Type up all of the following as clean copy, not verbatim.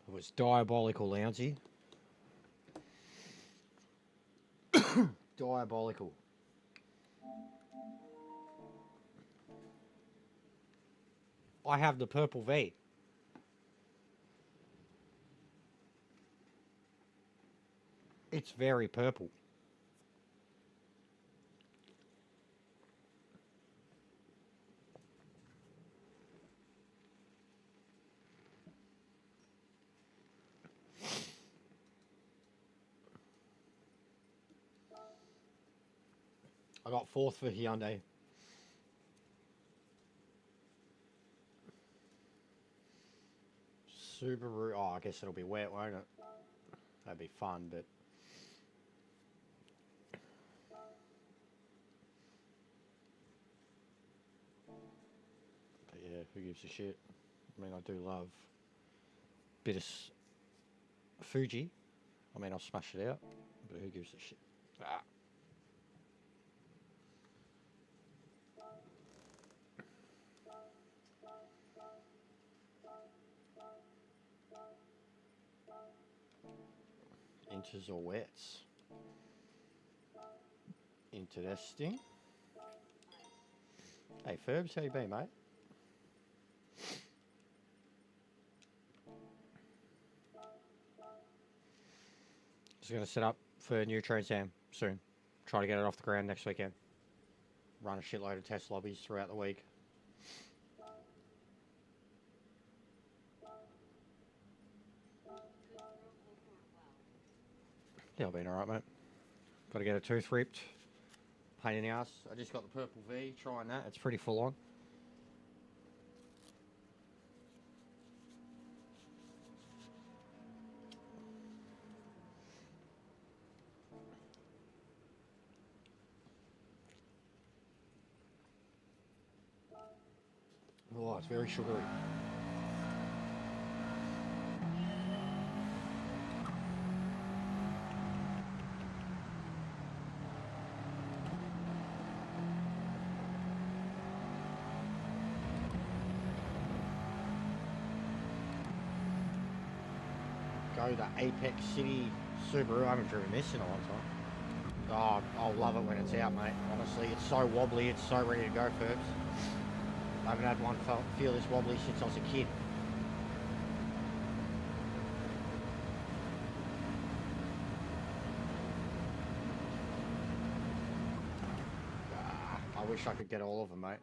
It was diabolical, Lounsey. Diabolical. I have the purple V. It's very purple. I got fourth for Hyundai. Subaru. Oh, I guess it'll be wet, won't it? That'd be fun, but yeah, who gives a shit? I mean, I do love a bit of Fuji. I mean, I'll smash it out, but who gives a shit? Ah. Inches or wets. Interesting. Hey, Ferbs, how you been, mate? Just going to set up for a new TransAm soon. Try to get it off the ground next weekend. Run a shitload of test lobbies throughout the week. Yeah, I've been alright, mate. Got to get a tooth ripped. Pain in the ass. I just got the purple V, trying that. It's pretty full on. Oh, it's very sugary. Go to Apex City Subaru. I haven't driven this in a long time. Oh, I'll love it when it's out, mate. Honestly, it's so wobbly. It's so ready to go, Ferbs. I haven't had one feel this wobbly since I was a kid. I wish I could get all of them, mate.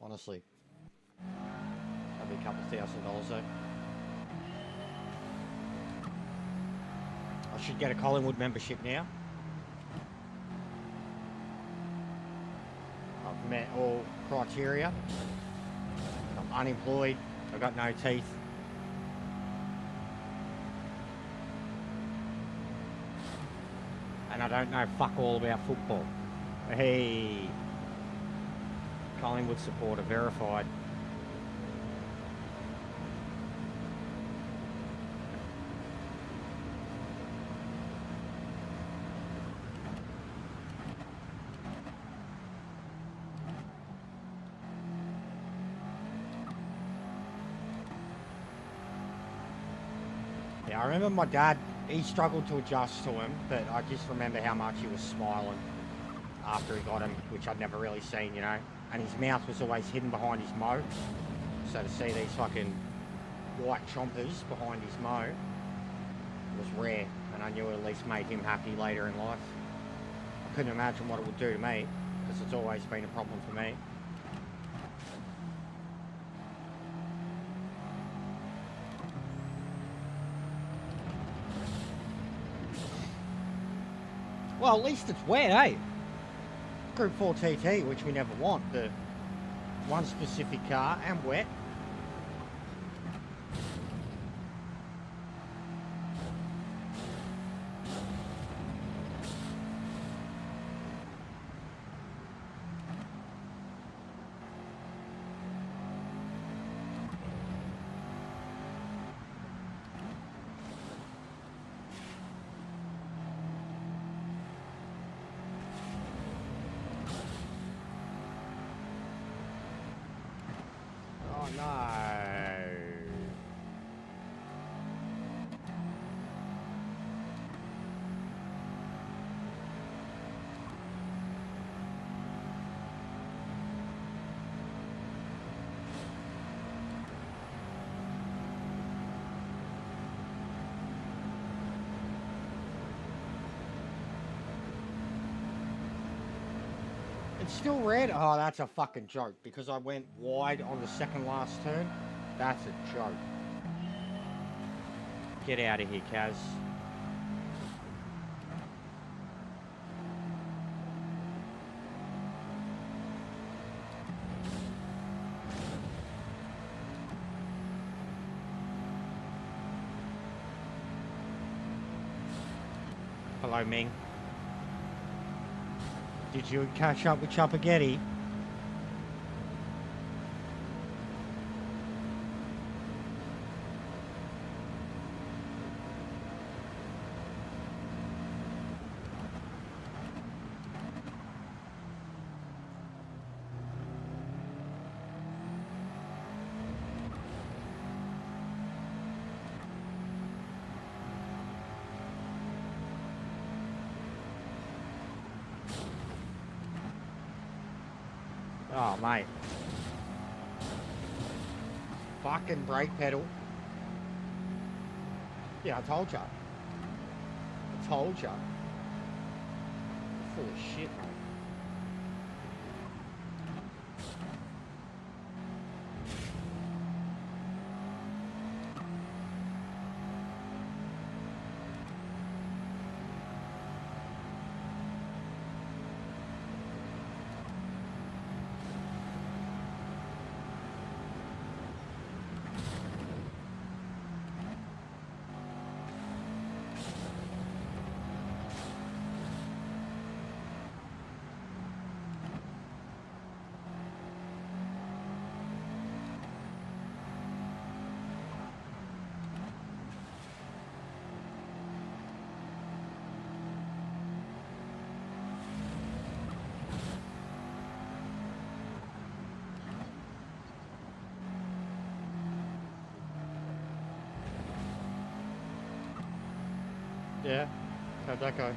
Honestly. That'd be a couple of $1,000 though. I should get a Collingwood membership now. I've met all criteria. I'm unemployed. I've got no teeth. And I don't know fuck all about football. Hey. Collingwood supporter verified. I remember my dad, he struggled to adjust to him, but I just remember how much he was smiling after he got him, which I'd never really seen, you know. And his mouth was always hidden behind his mo. So to see these fucking white chompers behind his mo was rare, and I knew it at least made him happy later in life. I couldn't imagine what it would do to me, because it's always been a problem for me. Well, at least it's wet, eh? Group 4 TT, which we never want, the one specific car, and wet. Oh no. It's still red? Oh, that's a fucking joke, because I went wide on the second last turn. That's a joke. Get out of here, Kaz. Hello, Ming. Did you catch up with Choppagetti? Oh, mate. Fucking brake pedal. Yeah, I told ya. I told ya. Full of shit, mate. Yeah, how'd that go?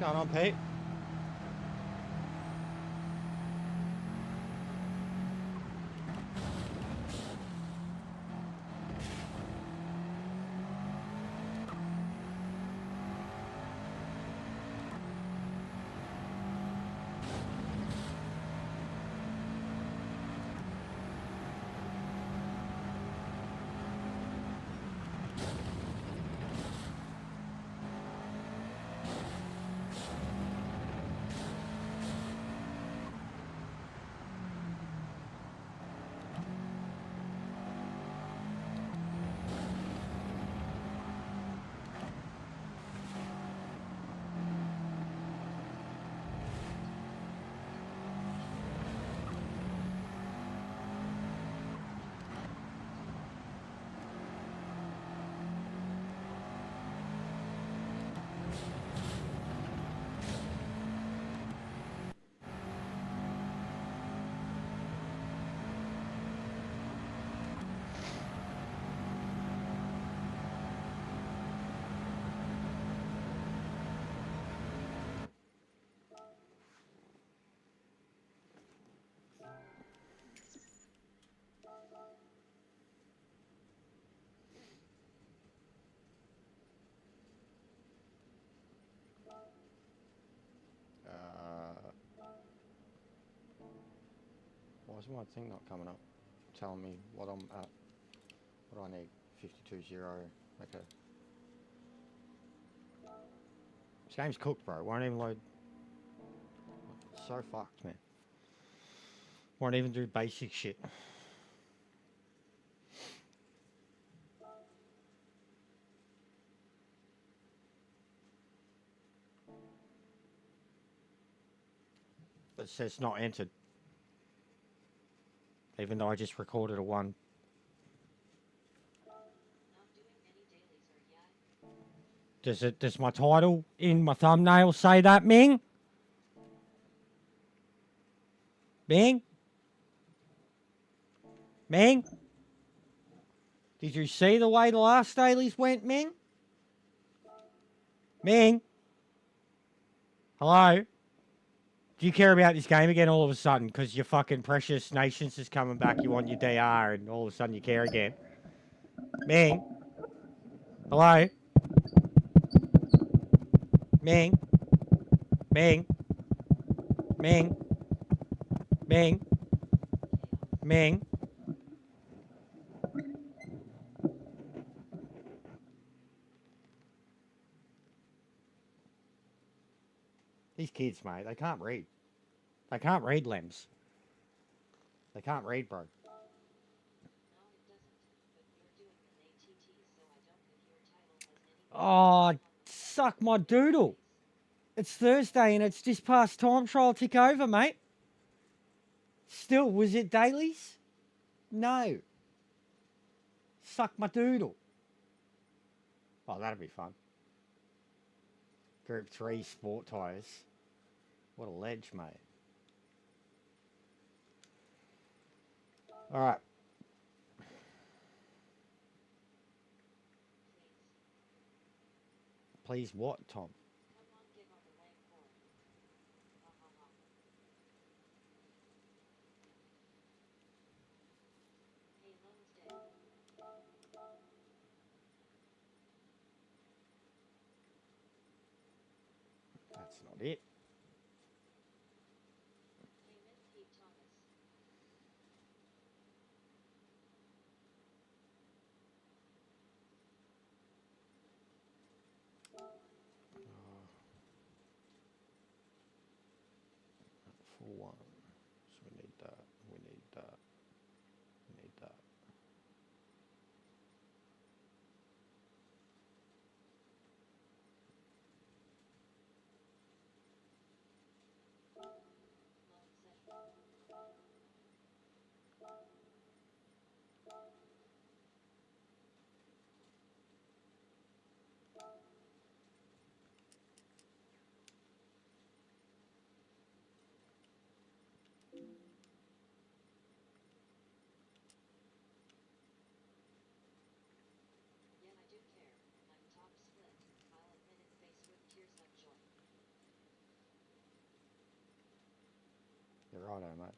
What's going on, Pete? Why is my thing not coming up? Telling me what I'm at. What do I need? 52.0. Okay. This game's cooked, bro. Won't even load. So fucked, man. Won't even do basic shit. It says not entered. Even though I just recorded a one. Does my title in my thumbnail say that, Ming? Ming? Ming? Did you see the way the last dailies went, Ming? Ming? Hello? Do you care about this game again all of a sudden? Because your fucking precious nations is coming back, you want your DR, and all of a sudden you care again. Ming? Hello? Ming? Ming? Ming? Ming? Ming? These kids, mate, they can't read. They can't read, Lems. They can't read, bro. Oh, suck my doodle. It's Thursday and it's just past time trial tick over, mate. Still, was it dailies? No. Suck my doodle. Oh, that'd be fun. Group 3 sport tyres. What a ledge, mate. All right. Please what, Tom? That's not it. For one. So we need that. We need that. We need that. You're right, mate.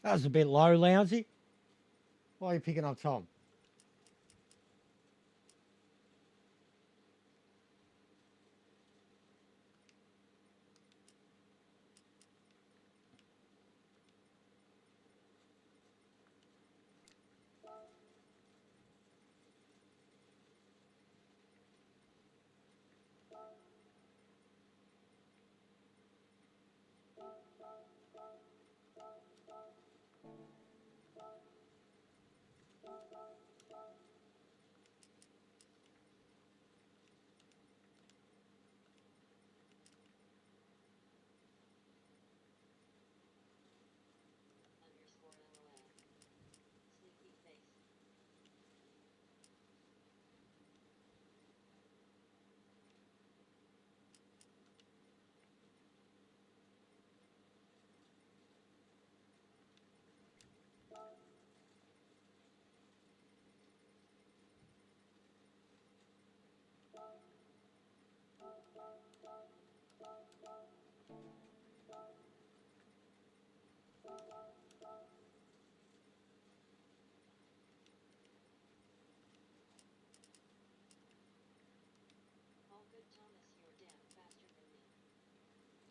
That was a bit low, Lousy. Why are you picking up Tom?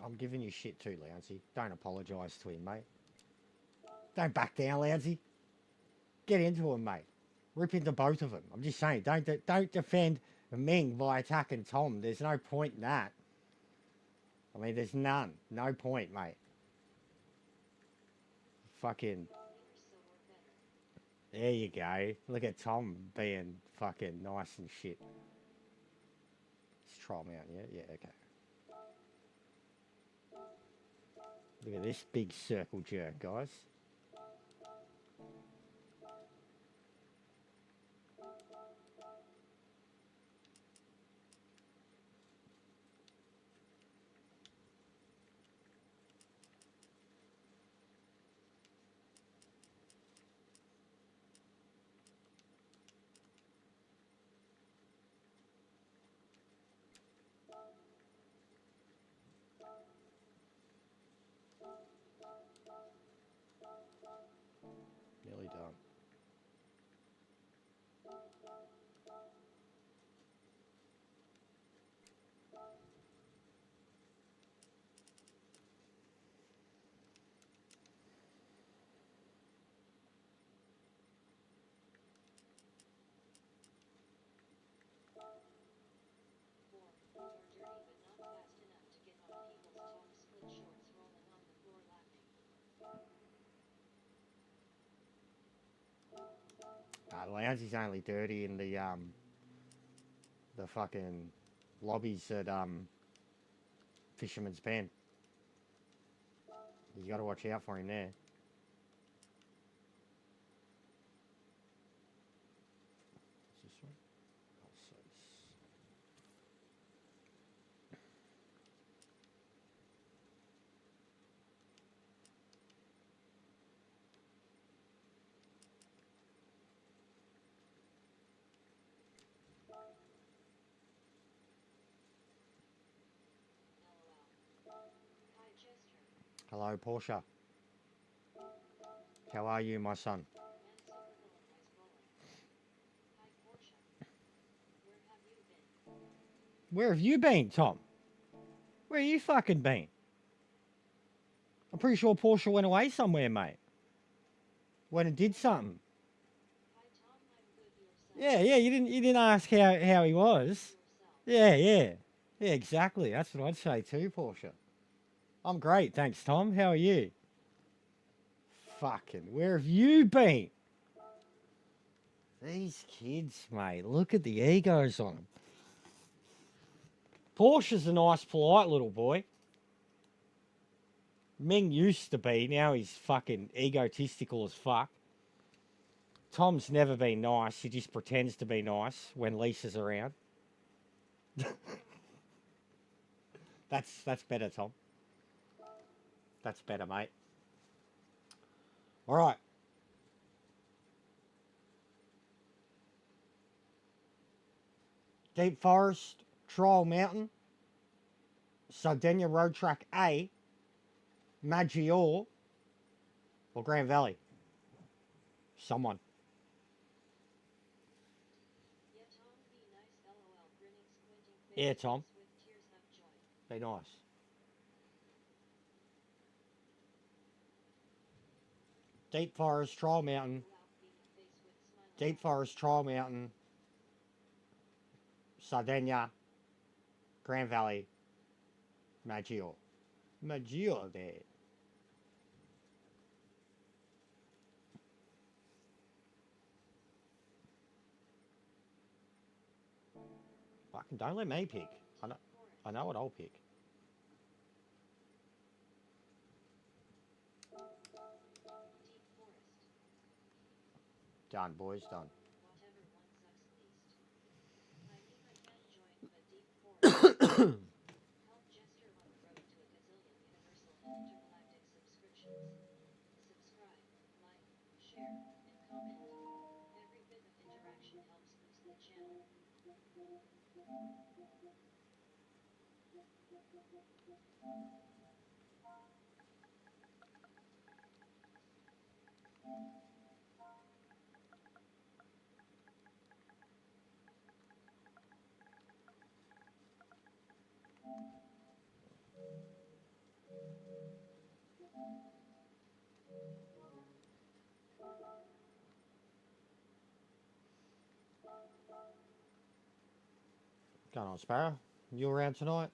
I'm giving you shit too, Lousy. Don't apologise to him, mate. Don't back down, Loudsy. Get into him, mate. Rip into both of them. I'm just saying, don't defend Ming by attacking Tom. There's no point in that. I mean, there's none. No point, mate. Fucking... There you go. Look at Tom being fucking nice and shit. Let's try him out, yeah? Yeah, okay. Look at this big circle jerk, guys. Nearly done. Lousy's only dirty in the fucking lobbies at Fisherman's Pen. You got to watch out for him there. Is this one? Oh, hello, Portia. How are you, my son? Where have you been, Tom? Where you fucking been? I'm pretty sure Portia went away somewhere, mate. Went and did something. Yeah, you didn't ask how he was. Yeah, exactly. That's what I'd say too, Portia. I'm great, thanks, Tom. How are you? Fucking, where have you been? These kids, mate, look at the egos on them. Portia's a nice, polite little boy. Ming used to be, now he's fucking egotistical as fuck. Tom's never been nice, he just pretends to be nice when Lisa's around. That's better, Tom. That's better, mate. All right. Deep Forest, Trial Mountain, Sardinia Road Track A, Maggiore, or Grand Valley. Someone. Yeah, Tom. Be nice. Deep Forest, Trial Mountain. Deep Forest, Trial Mountain. Sardinia, Grand Valley, Maggiore. Maggiore there. Fucking don't let me pick. I know what I'll pick. Done, boys, done. going on, Sparrow? You around tonight?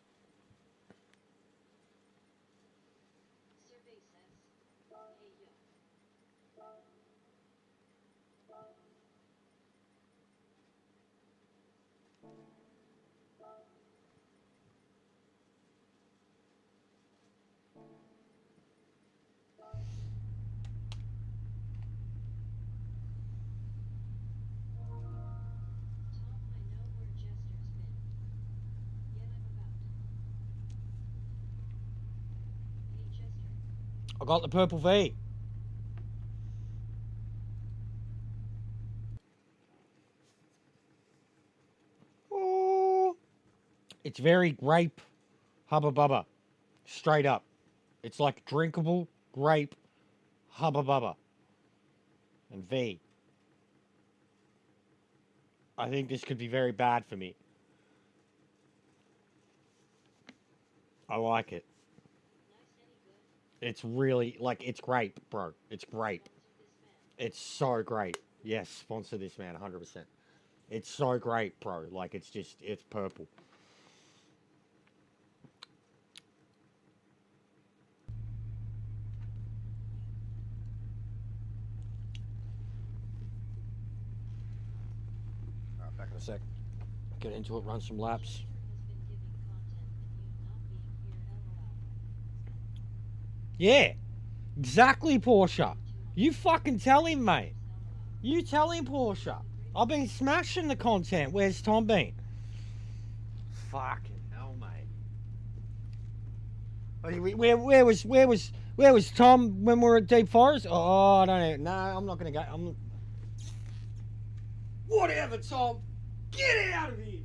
I got the purple V. Oh, it's very grape, hubba bubba, straight up. It's like drinkable grape, hubba bubba, and V. I think this could be very bad for me. I like it. It's really, like, it's grape, bro. It's grape. It's so great. Yes, sponsor this man, 100%. It's so great, bro. Like, it's just, it's purple. Alright, back in a sec. Get into it, run some laps. Yeah, exactly, Porsche. You fucking tell him, mate. You tell him, Porsche. I've been smashing the content. Where's Tom been? Fucking hell, mate. Where was Tom when we were at Deep Forest? Oh, I don't know. No, I'm not gonna go. Whatever, Tom. Get out of here.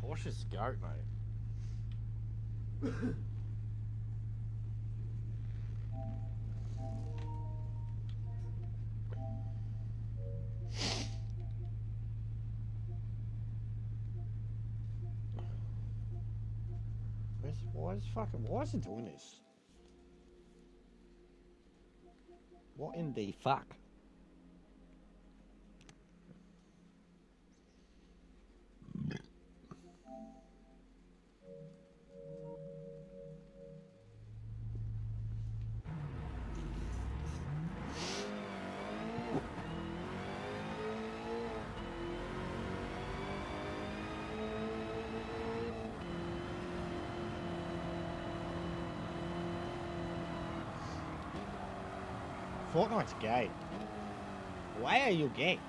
Porsche's goat, mate. Why is it doing this? What in the fuck? Fortnite's gay. Why are you gay?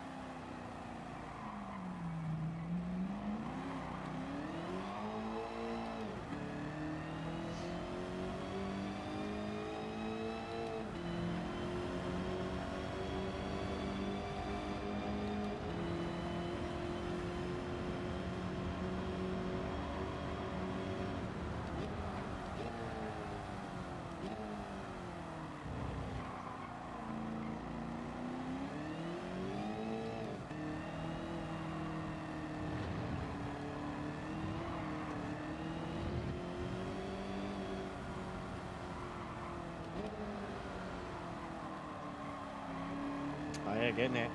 Oh yeah, getting it.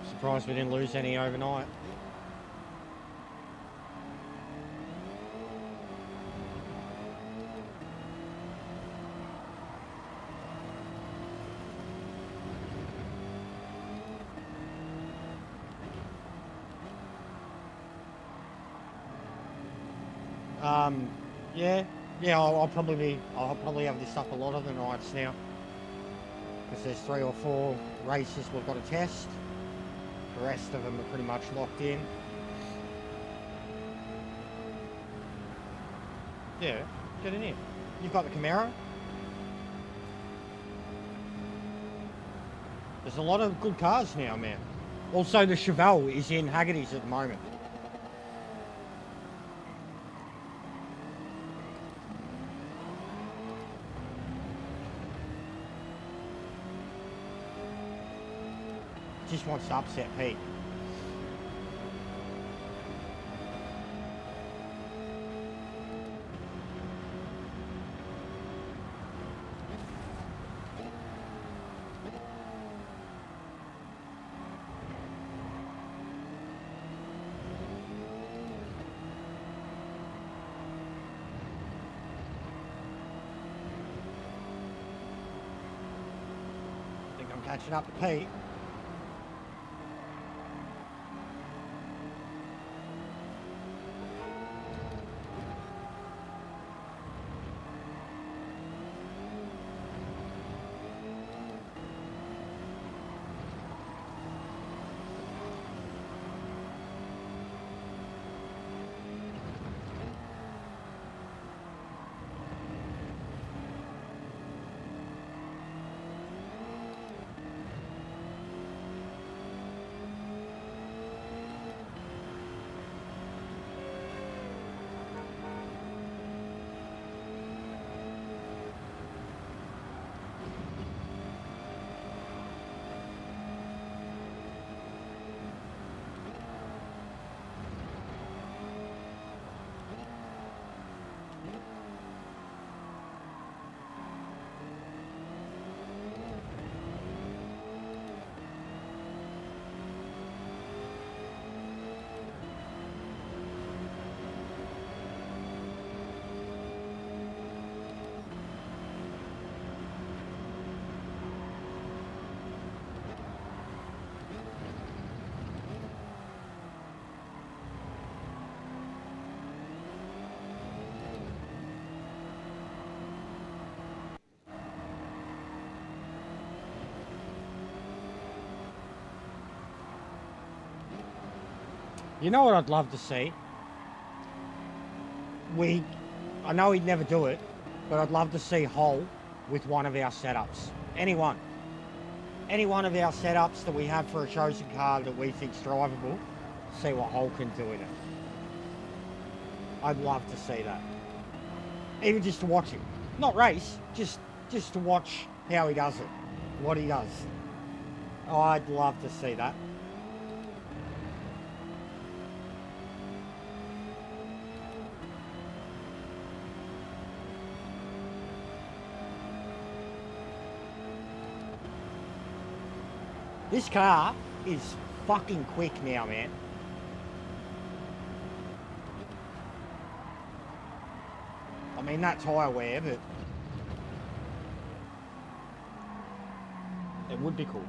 Surprised we didn't lose any overnight. Yeah, yeah. I'll probably have this up a lot of the nights now, because there's 3 or 4 races we've got to test. The rest of them are pretty much locked in. Yeah, get in here. You've got the Camaro. There's a lot of good cars now, man. Also, the Chevelle is in Haggerty's at the moment. Just wants to upset Pete. I think I'm catching up to Pete. You know what I'd love to see? I know he'd never do it, but I'd love to see Hull with one of our setups. Any one of our setups that we have for a chosen car that we think's drivable, see what Hull can do in it. I'd love to see that. Even just to watch him. Not race, just to watch how he does it. What he does. Oh, I'd love to see that. This car is fucking quick now, man. I mean, that tyre wear, but it would be cool.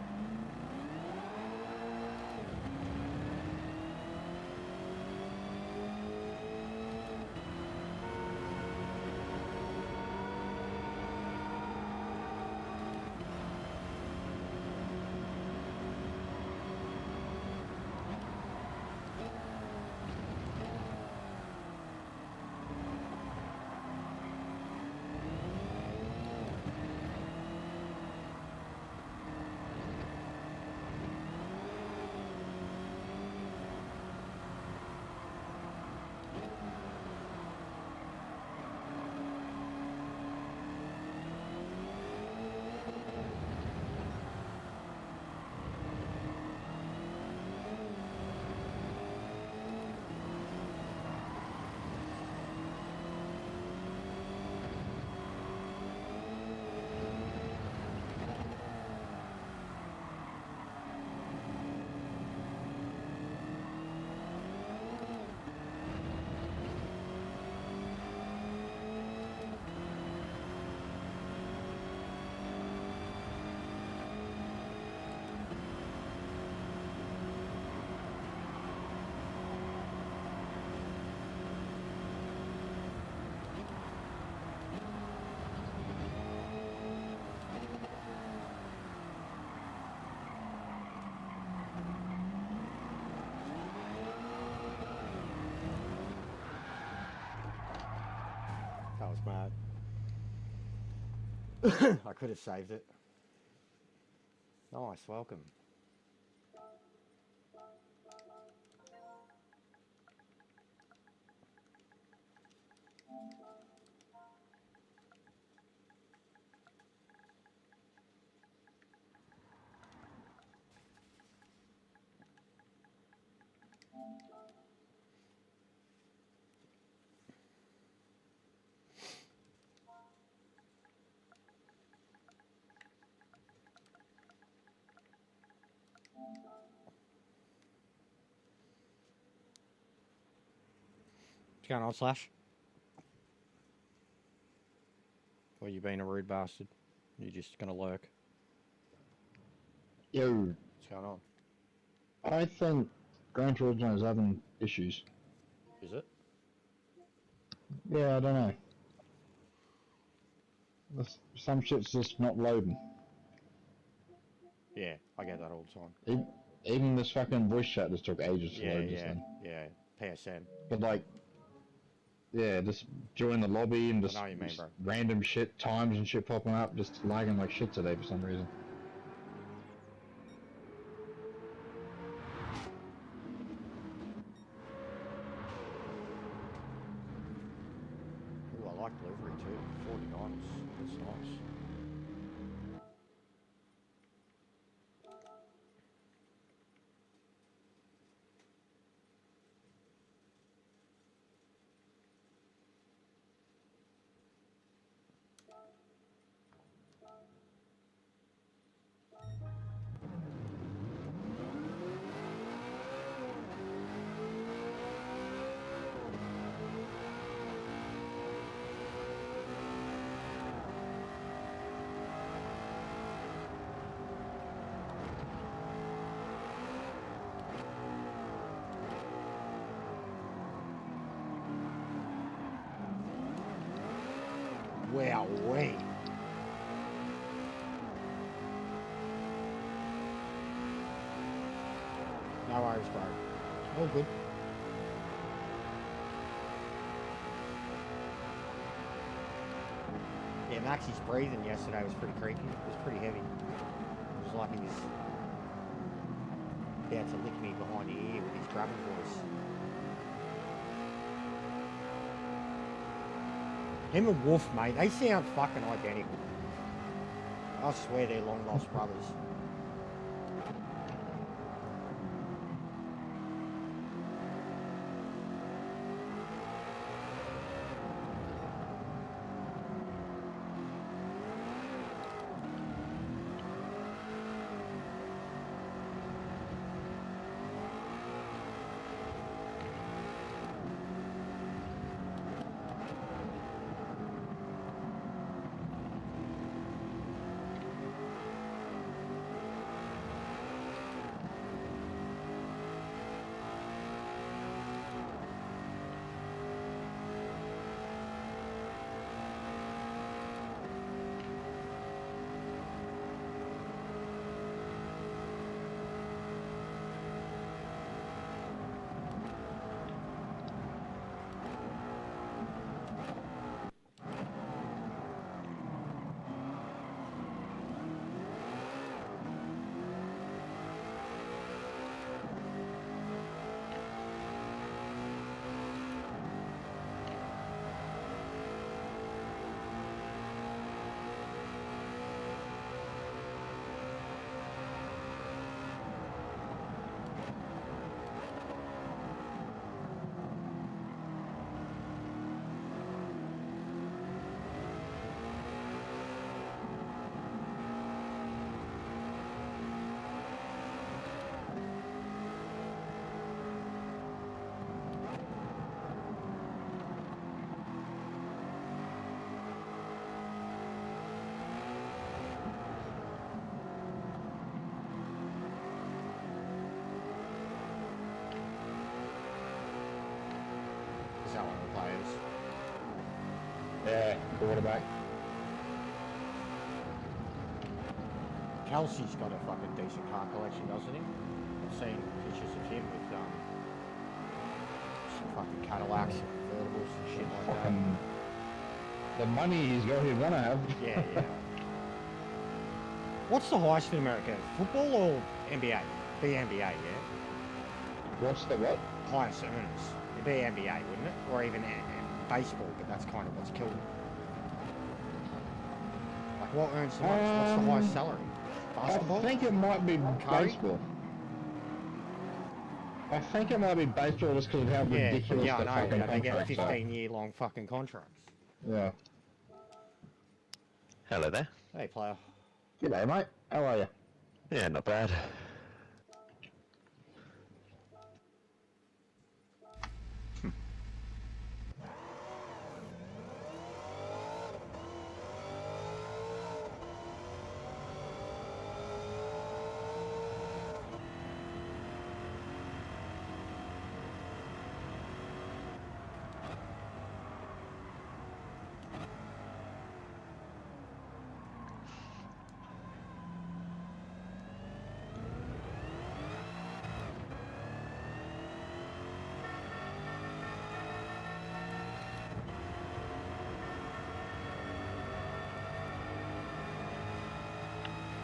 That was mad. I could have saved it. Nice, welcome. What's going on, Slash? Or you being a rude bastard? You're just gonna lurk. Yo. What's going on? I think Gran Turismo is having issues. Is it? Yeah, I don't know. Some shit's just not loading. Yeah, I get that all the time. Even this fucking voice chat just took ages to load just then. Yeah, PSN. But like, yeah, just join the lobby and just, I know what you mean, bro. random shit, times and shit popping up, just lagging like shit today for some reason. Ooh, I like delivery too. 49 is nice. Wow, wait. No worries, bro. All good. Yeah, Maxi's breathing yesterday was pretty creaky. It was pretty heavy. It was like he was about to lick me behind the ear with his gravel voice. Him and Wolf, mate, they sound fucking identical. I swear they're long lost brothers. Is that one of the players? Yeah, quarterback. Kelsey's got a fucking decent car collection, doesn't he? I've seen pictures of him with some fucking Cadillacs and convertibles and shit like that. The money he's got, he's gonna have. Yeah, yeah. What's the highest in America? Football or NBA? Be NBA, yeah. What's the what? Highest earners. It'd be NBA, wouldn't it? Or even baseball, but that's kind of what's killed it. Like, what earns the most? What's the highest salary? Basketball? I think it might be Curry? baseball. I think it might be baseball just because of how Yeah, ridiculous yeah, I the know. fucking Yeah, they get contracts are. 15-year-long fucking contracts. Yeah. Hello there. Hey, player. G'day, mate. How are you? Yeah, not bad.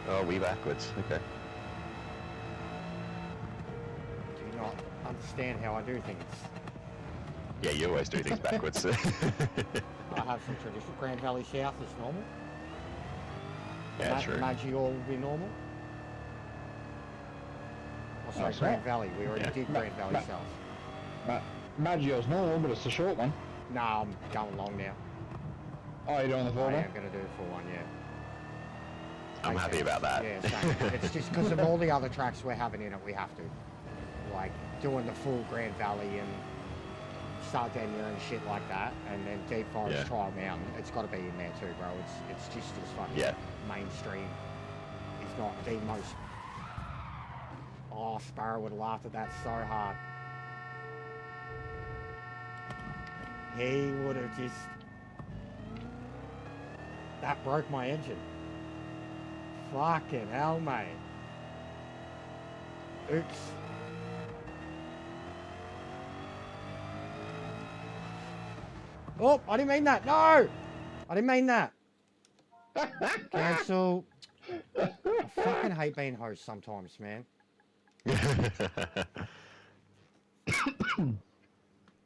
Oh, we backwards. Okay. Do you not understand how I do things? Yeah, you always do things backwards. I have some traditional. Grand Valley South is normal. Yeah, true. Maggiore will be normal. Oh, sorry, That's Grand right. Valley. We already Yeah. did Grand Valley South. Maggio's normal, but it's a short one. No, I'm going long now. Oh, you're doing the I full one? am going to do the full one, yeah. I'm happy about that. Yeah, same. It's just because of all the other tracks we're having in it, we have to. Like, doing the full Grand Valley and Sardinia and shit like that, and then Deep Forest Yeah. Trial Mountain. It's got to be in there too, bro. It's just as fucking Yeah. mainstream, if not the most. Oh, Sparrow would have laughed at that so hard. He would have just. That broke my engine. Fucking hell, mate. Oops. Oh, I didn't mean that. No! I didn't mean that. Cancel. I fucking hate being host sometimes, man.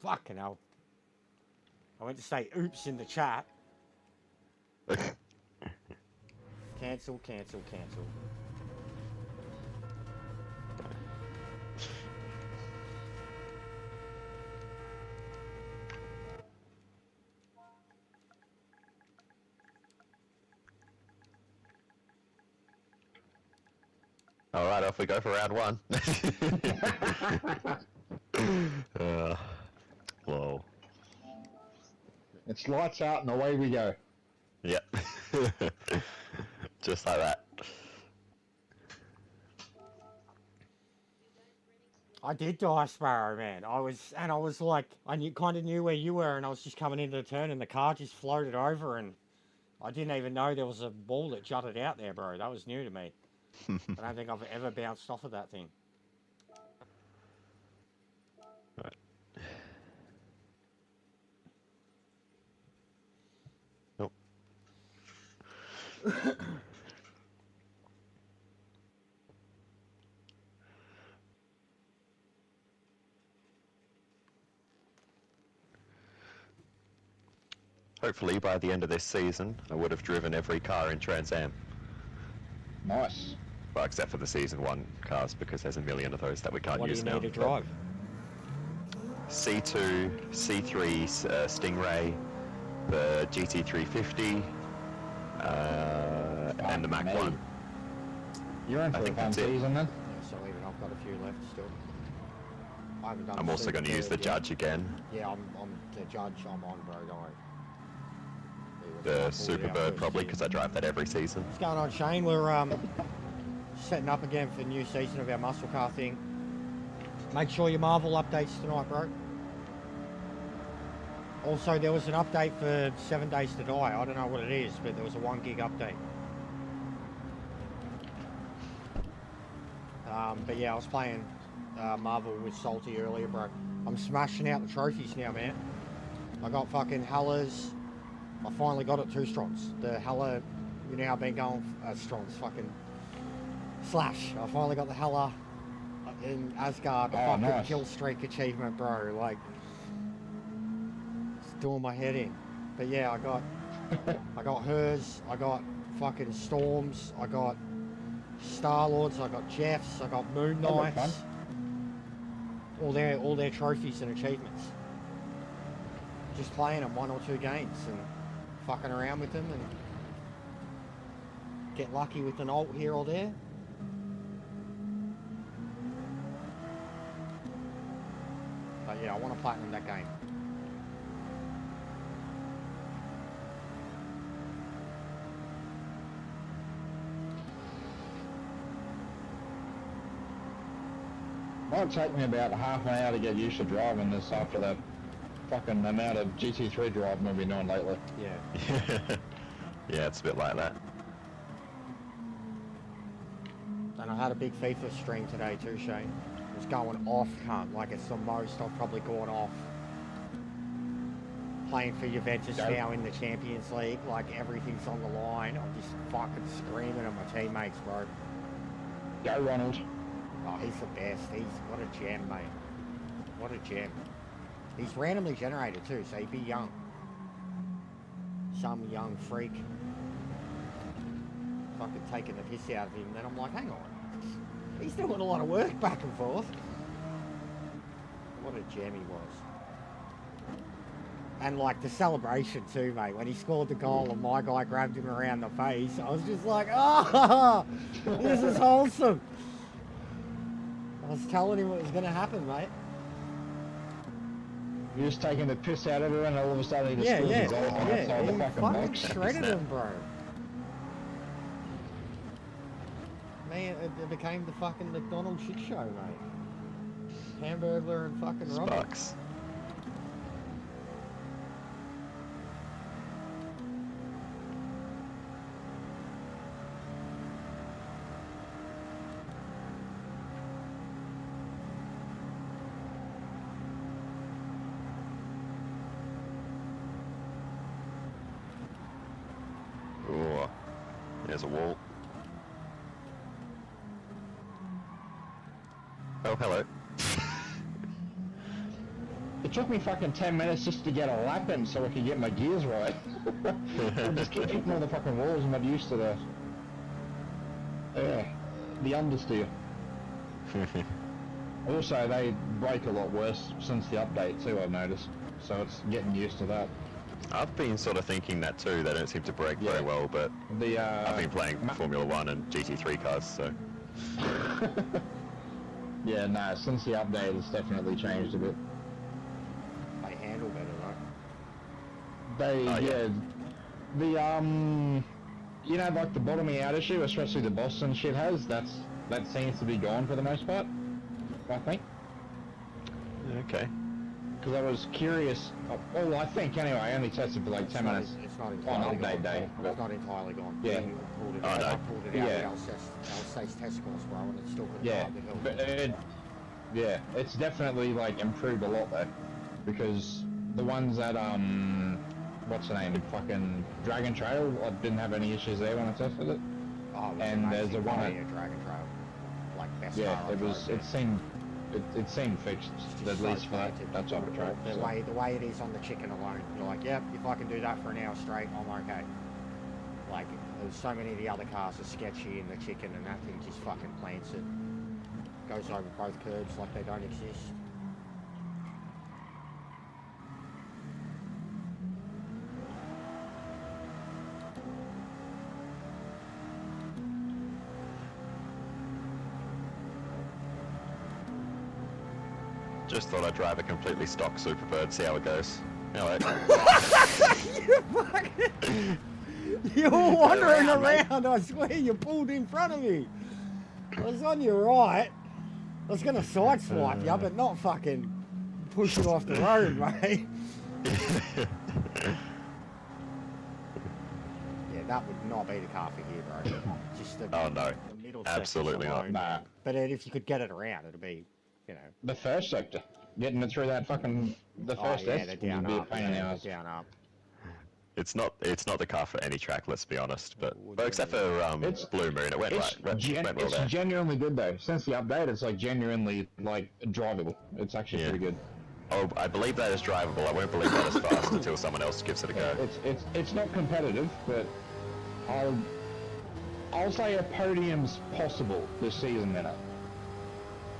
Fucking hell. I went to say oops in the chat. Cancel, cancel, cancel. All right, off we go for round one. Whoa. It's lights out and away we go. Yep. Just like that. I did die, Sparrow, man. I was like, kind of knew where you were, and I was just coming into the turn, and the car just floated over, and I didn't even know there was a ball that jutted out there, bro. That was new to me. I don't think I've ever bounced off of that thing. Right. Nope. Hopefully by the end of this season, I would have driven every car in TransAm. Nice. Well, except for the Season 1 cars, because there's a million of those that we can't What do use you now. need to drive? C2, C3, Stingray, the GT350, and the Mac Mate. 1. You're in I for a think fun that's it. season then? Yeah, so even I've got a few left still. I haven't done I'm the also going to Super use the Bird yet. Judge again. Yeah, I'm the judge. I'm on, bro. Don't worry. The Superbird probably, because I drive that every season. What's going on, Shane? We're setting up again for the new season of our muscle car thing. Make sure your Marvel updates tonight, bro. Also, there was an update for 7 Days to Die. I don't know what it is, but there was a 1 gig update. But yeah, I was playing Marvel with Salty earlier, bro. I'm smashing out the trophies now, man. I got fucking Hellas, I finally got it 2 Strongs. The Hella, you know, I've been going Strongs, fucking Slash. I finally got the Hella in Asgard, the fucking nice. kill streak achievement, bro. Like, it's doing my head in. But yeah, I got hers, I got fucking Storms, I got Star-Lords, I got Jeffs, I got Moon Knights. All their trophies and achievements. Just playing them 1 or 2 games and fucking around with them and get lucky with an ult here or there. But yeah, I want to platinum that game. Might take me about half an hour to get used to driving this after that fucking amount of GT3 driving we've been doing lately. Yeah. Yeah, it's a bit like that. And I had a big FIFA stream today too, Shane. It was going off, cunt. Like, it's the most I've probably gone off. Playing for Juventus now in the Champions League, like everything's on the line. I'm just fucking screaming at my teammates, bro. Go Ronald. Oh, he's the best. What a gem, mate. What a gem. He's randomly generated too, so he'd be young. Some young freak. Fucking taking the piss out of him. Then I'm like, hang on. He's doing a lot of work back and forth. What a gem he was. And like the celebration too, mate. When he scored the goal and my guy grabbed him around the face, I was just like, oh, this is wholesome. I was telling him what was going to happen, mate. You're just taking the piss out of everyone and all of a sudden he just screws his off on outside the he fucking fucking box. shredded him, bro. Man, it became the fucking McDonald's shit show, mate. Hamburglar and fucking Robert. Sparks. Ooh, there's a wall. Oh, hello. It took me fucking 10 minutes just to get a lap in so I could get my gears right. I just keep hitting all the fucking walls. I'm not used to that. Yeah, the understeer. Also, they break a lot worse since the update too, I've noticed. So it's getting used to that. I've been sort of thinking that too. They don't seem to break very well, but I've been playing Formula 1 and GT3 cars, so... Yeah, no, since the update it's definitely changed a bit. They handle better, They, yeah. The, you know, like the bottoming out issue, especially the Boston shit has, that seems to be gone for the most part, I think. Okay. Because I was curious, well, I think anyway, I only tested for like 10 minutes It's not on entirely update gone. day. It's not entirely gone. Yeah. We pulled it Oh, out. no. I pulled it out Yeah. of Alsace test course, bro, and it's still couldn't Yeah, drive the hill. but it's definitely like improved a lot though, because the ones that what's the name, fucking Dragon Trail, I didn't have any issues there when I tested it. Oh, it was And there's amazing. a one Oh, at- yeah, Dragon Trail. Like, best Yeah, car I it was. drove, It seemed. It seemed fixed, It's at just least so for that planted. type of track. The So. way it is on the chicken alone, you're like, yep, if I can do that for an hour straight, I'm okay. Like, there's so many of the other cars are sketchy in the chicken, and that thing just fucking plants it. Goes over both curbs like they don't exist. Just thought I'd drive a completely stock Superbird, see how it goes. Hello. You were wandering around, I swear, you pulled in front of me. I was on your right. I was going to sideswipe you, but not fucking push you off the road, mate. Yeah, that would not be the car for here, bro. Just the, Oh, no. the middle Absolutely section not. alone. Nah. But if you could get it around, it'd be, you know. The first sector, getting it through that fucking the first yeah, S the would down be a up, pain in the yeah, ass. the down up. It's not the car for any track, let's be honest. But except for Blue Moon, it went well It's there. genuinely good though. Since the update, it's like genuinely like drivable. It's actually pretty good. Oh, I believe that is drivable. I won't believe that is fast until someone else gives it a go. It's not competitive, but I'll say a podium's possible this season in it.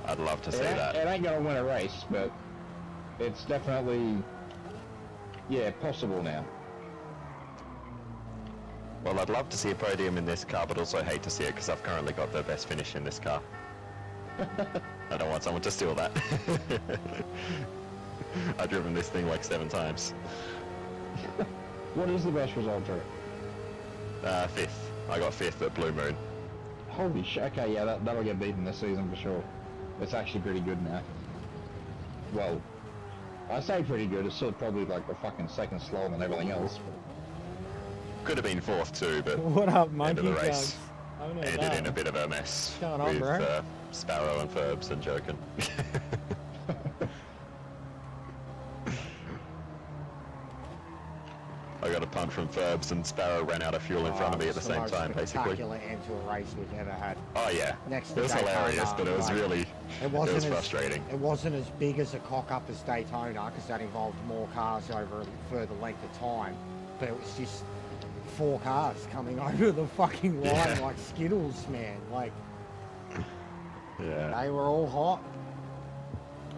I'd love to see that. It ain't gonna win a race, but it's definitely possible now. Well, I'd love to see a podium in this car, but also hate to see it because I've currently got the best finish in this car. I don't want someone to steal that. I've driven this thing like 7 times. What is the best result for it? 5th. I got 5th at Blue Moon. Holy shit, okay, yeah, that'll get beaten this season for sure. It's actually pretty good now. Well, I say pretty good, it's still probably like the fucking second slower than everything else. Could have been 4th too, but what up, monkey end of the race ended in a bit of a mess with Sparrow and Ferbs and Jokin. I got a punt from Ferbs and Sparrow ran out of fuel in front of me at the same time, basically. Spectacular end to a race we've ever had. Oh yeah, Next it was hilarious, but it was really, it was frustrating. It wasn't as big as a cock up as Daytona, because that involved more cars over a further length of time, but it was just 4 cars coming over the fucking line like Skittles, man. Like, they were all hot.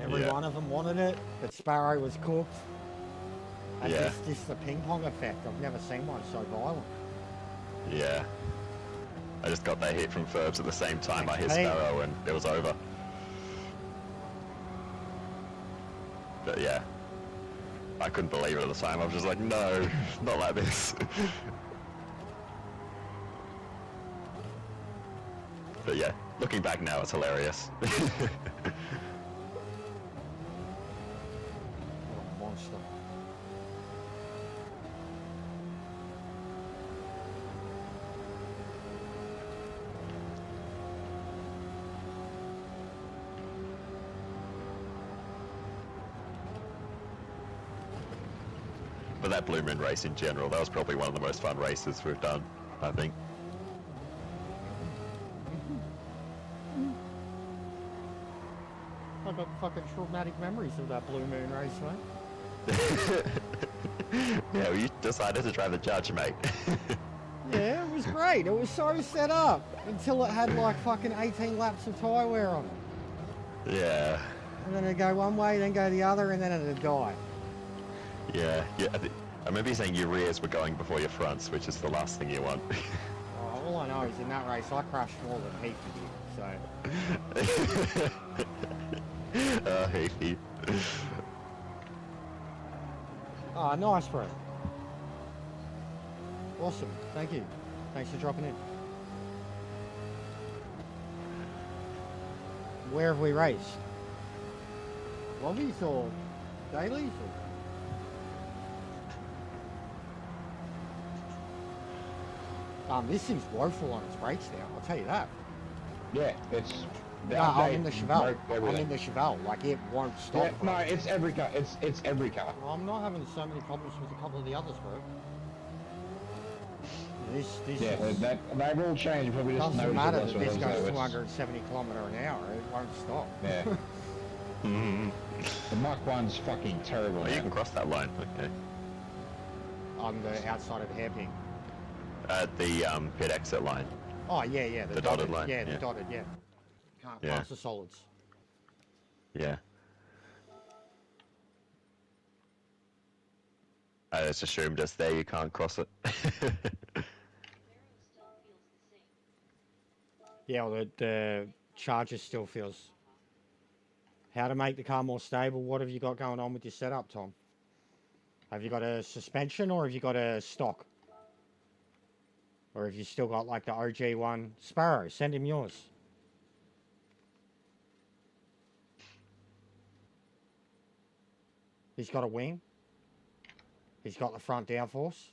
Every one of them wanted it, but Sparrow was cooked. And just the ping pong effect. I've never seen one so violent. Yeah. I just got that hit from Ferbs at the same time I hit Sparrow and it was over. But yeah. I couldn't believe it at the time. I was just like, no, not like this. But yeah, looking back now, it's hilarious. What a monster. But that Blue Moon race in general, that was probably one of the most fun races we've done, I think. I got fucking traumatic memories of that Blue Moon race, mate. Yeah, well, you decided to try the judge, mate. Yeah, it was great. It was so set up until it had like fucking 18 laps of tyre wear on it. Yeah. And then it'd go one way, then go the other, and then it'd die. Yeah. I remember you saying your rears were going before your fronts, which is the last thing you want. Oh, all I know is in that race I crashed more than Heath did, so... Heathy. Oh, nice, bro. Awesome. Thank you. Thanks for dropping in. Where have we raced? Lobbies or dailies? This thing's woeful on its brakes now, I'll tell you that. Yeah, it's... No, I'm in the Chevelle. I'm in the Chevelle. Like, it won't stop. Yeah, no, it's every car. It's every car. Well, I'm not having so many problems with a couple of the others, bro. This is... they've all changed. Probably just doesn't matter that this goes 270 km/h. It won't stop. Yeah. The Mach 1's fucking terrible. Oh, you can cross that line. Okay. On the outside of the hairpin. At the pit exit line. Oh, yeah. The dotted line. Yeah, the dotted, yeah. Can't pass the solids. Yeah. I just assumed just there you can't cross it. Yeah, well, the Charger still feels... How to make the car more stable? What have you got going on with your setup, Tom? Have you got a suspension or have you got a stock? Or have you still got like the OG one? Sparrow, send him yours. He's got a wing. He's got the front downforce.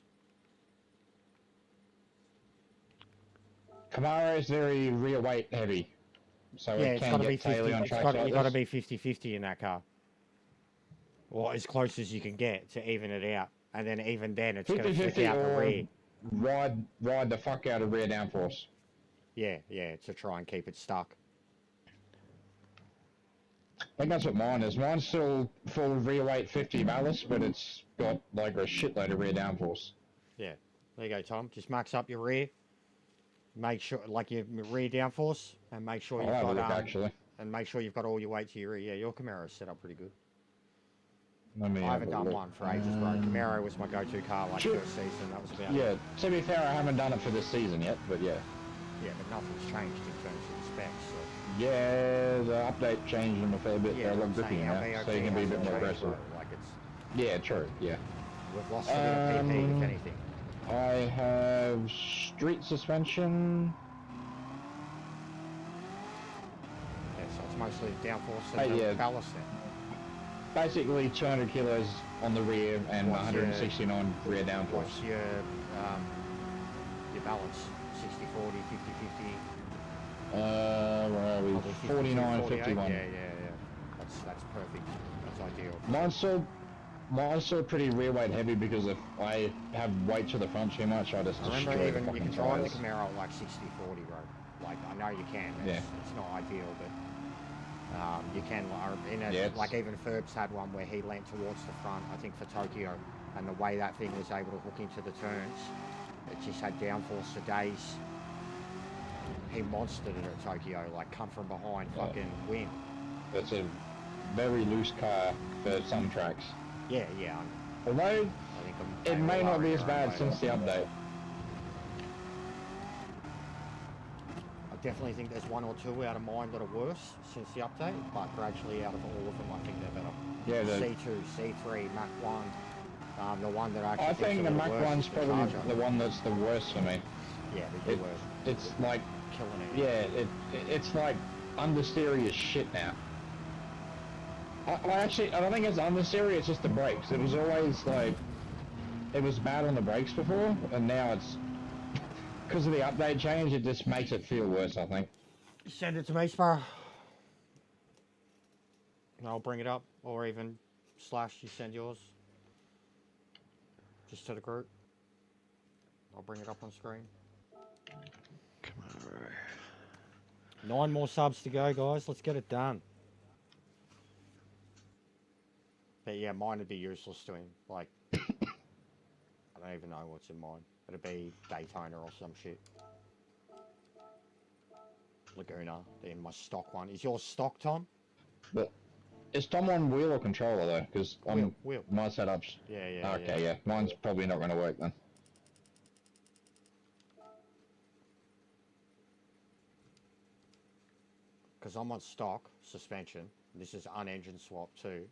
Camaro's very rear weight heavy. So yeah, it can get taily on tracks like this. You've got to be 50-50 in that car. Or as close as you can get to even it out. And then even then, it's going to 50-50 flick out the or rear. ride the fuck out of rear downforce. Yeah, to try and keep it stuck. I think that's what mine is. Mine's still full rear weight 50 ballast, but it's got like a shitload of rear downforce. Yeah, there you go, Tom. Just max up your rear. Make sure, like your rear downforce, and make sure you've got actually. and make sure you've got all your weight to your rear. Yeah, your Camaro's set up pretty good. Let me I haven't have a done look. one for ages, bro. Camaro was my go-to car like Sure. first season. That was about Yeah, it. to be fair, I haven't done it for this season yet, but yeah. Yeah, but nothing's changed in terms of the specs. So. Yeah, the update changed them a fair bit. Yeah, They're a lot I'm saying, bigger our now, VOP so you can be a bit hasn't more changed, aggressive. bro. Like it's, Yeah, true, yeah. we've lost a bit of PP, if anything. I have street suspension. Yeah, so it's mostly downforce and yeah. ballast then. Basically 200 kilos on the rear and What's 169 rear downforce. What's your balance? 60-40, 50-50? Where are we? Probably 49, 48. 51. Yeah. That's perfect. That's ideal. Mine's still pretty rear weight heavy because if I have weight to the front too much, I just I remember destroy the even you fucking can drive the tires. Camaro at like 60-40, bro. Like I know you can. It's not ideal, but you can. Like even Ferbs had one where he leant towards the front. I think for Tokyo, and the way that thing was able to hook into the turns, it just had downforce for days. He monstered it at Tokyo, like come from behind, fucking win. It's a very loose car for some tracks. Yeah. Although I think it may not be as bad since the update. I definitely think there's one or two out of mine that are worse since the update, but gradually out of all of them, I think they're better. Yeah, C2, C3, Mach 1, the one that I think the Mach 1's probably the one that's the worst for me. Yeah, the worst. It's like Killing it. Yeah, it's like understeery as shit now. I don't think it's understeery, it's just the brakes. It was always like, it was bad on the brakes before, and now it's, because of the update change, it just makes it feel worse, I think. Send it to me, Sparrow. And I'll bring it up, or even / you send yours. Just to the group. I'll bring it up on screen. Come on. 9 more subs to go, guys. Let's get it done. But yeah, mine would be useless to him. Like, I don't even know what's in mine. It'd be Daytona or some shit. Laguna, then my stock one. Is yours stock, Tom? But is Tom on wheel or controller though? Because on wheel. my setups. Yeah. Okay, yeah. Mine's probably not going to work then. Because I'm on stock suspension. This is unengine swap too.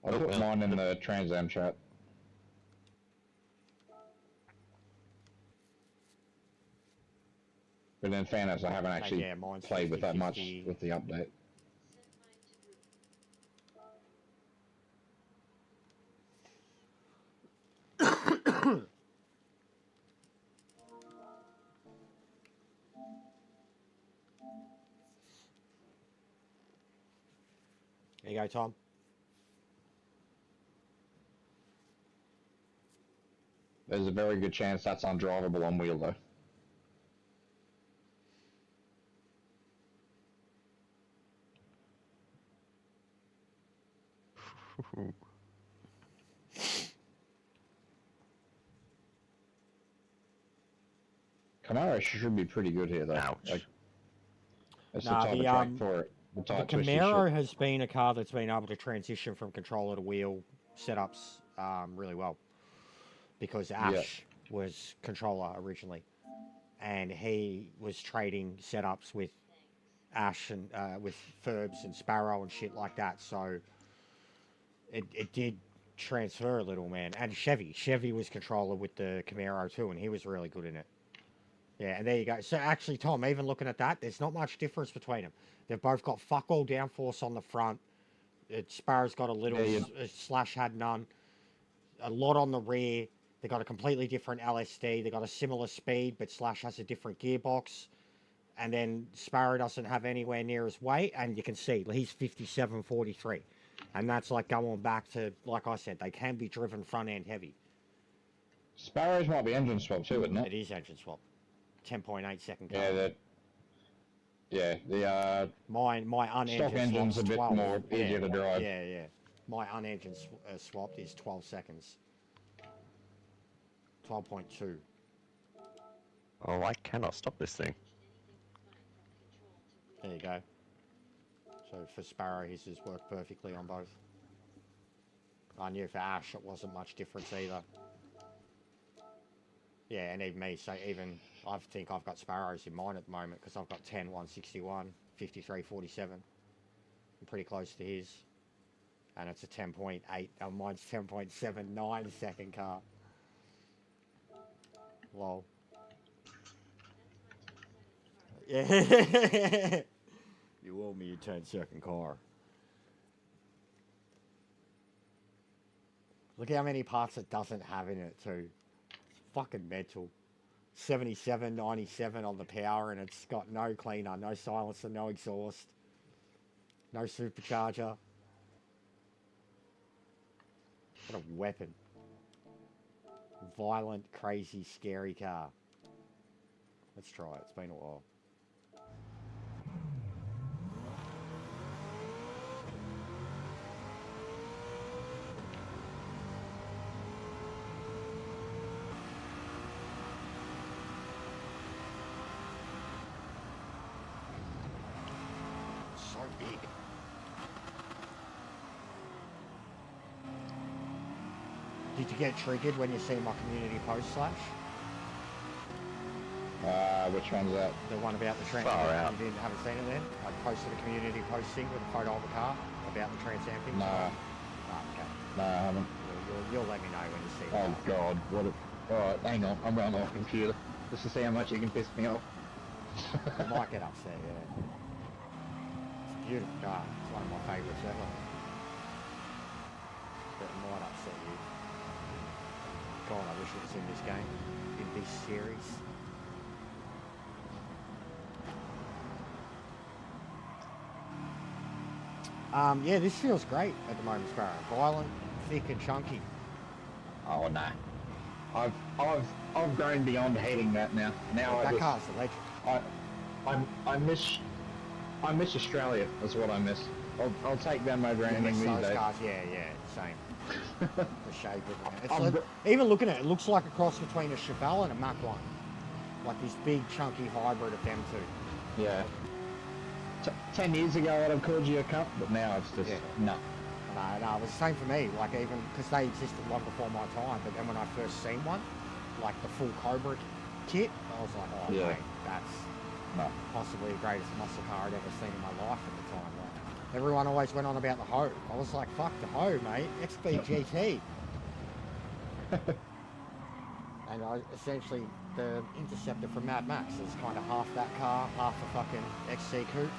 I'll put mine in the TransAm chat. But in fairness, I haven't actually played with that much with the update. There you go, Tom. There's a very good chance that's undrivable on wheel though. Camaro should be pretty good here though. Ouch. Like, it's the type of track for it. The Camaro has been a car that's been able to transition from controller to wheel setups really well. Because Ash was controller originally. And he was trading setups with Ash and with Ferbs and Sparrow and shit like that. So it did transfer a little, man. And Chevy was controller with the Camaro too, and he was really good in it. Yeah, and there you go. So actually, Tom, even looking at that, there's not much difference between them. They've both got fuck all downforce on the front. Sparrow's got a little, Slash had none. A lot on the rear. They got a completely different LSD. They got a similar speed, but Slash has a different gearbox. And then Sparrow doesn't have anywhere near his weight, and you can see he's 57.43. And that's like going back to, like I said, they can be driven front end heavy. Sparrows might be engine swap too, isn't it? It is engine swap. 10.8 second car. Yeah, the my unengine stock engine's swap's a bit 12. more easier to drive. Yeah. My unengine swapped is 12 seconds. 12.2. Oh, I cannot stop this thing. There you go. So for Sparrow, his has worked perfectly on both. I knew for Ash it wasn't much difference either. Yeah, and even me, so even I think I've got Sparrows in mine at the moment because I've got 10, 161, 53, 47. I'm pretty close to his. And it's a 10.8, mine's 10.79 second car. Lol. Yeah. You owe me a 10-second car. Look how many parts it doesn't have in it too. It's fucking mental. 77, 97 on the power, and it's got no cleaner, no silencer, no exhaust, no supercharger. What a weapon. Violent, crazy, scary car. Let's try it. It's been a while. So big. Did you get triggered when you see my community post slash? Which one's that? The one about the trans. Far out. You haven't seen it then? I posted a community posting with a photo of the car about the TransAm thing. Nah. Oh, okay. No, I haven't. You'll let me know when you see Oh that. god, what a... Alright, hang on, I'm running off computer. Just to see how much you can piss me off. You might get upset, yeah. It's a beautiful car. It's one of my favourites ever. But it might upset you. God, I wish it was in this game. In this series. Yeah, this feels great at the moment, Sparrow. Violent, thick and chunky. Oh no. I've grown beyond hating that now. Now That I car's a legend. I miss Australia is what I miss. I'll take them over You anything miss these those days. cars, yeah, same. The shape of it. Even looking at it, it looks like a cross between a Chevelle and a Mach 1. Like this big, chunky hybrid of them two. Yeah. 10 years ago I'd have called you a cunt, but now it's just, no. No, it was the same for me, like even, because they existed long before my time, but then when I first seen one, like the full Cobra kit, I was like, oh Yeah. mate, that's possibly the greatest muscle car I'd ever seen in my life at the time. Like, everyone always went on about the Ho. I was like, fuck the Ho, mate, XBGT. And essentially, the Interceptor from Mad Max is kind of half that car, half a fucking XC coupe.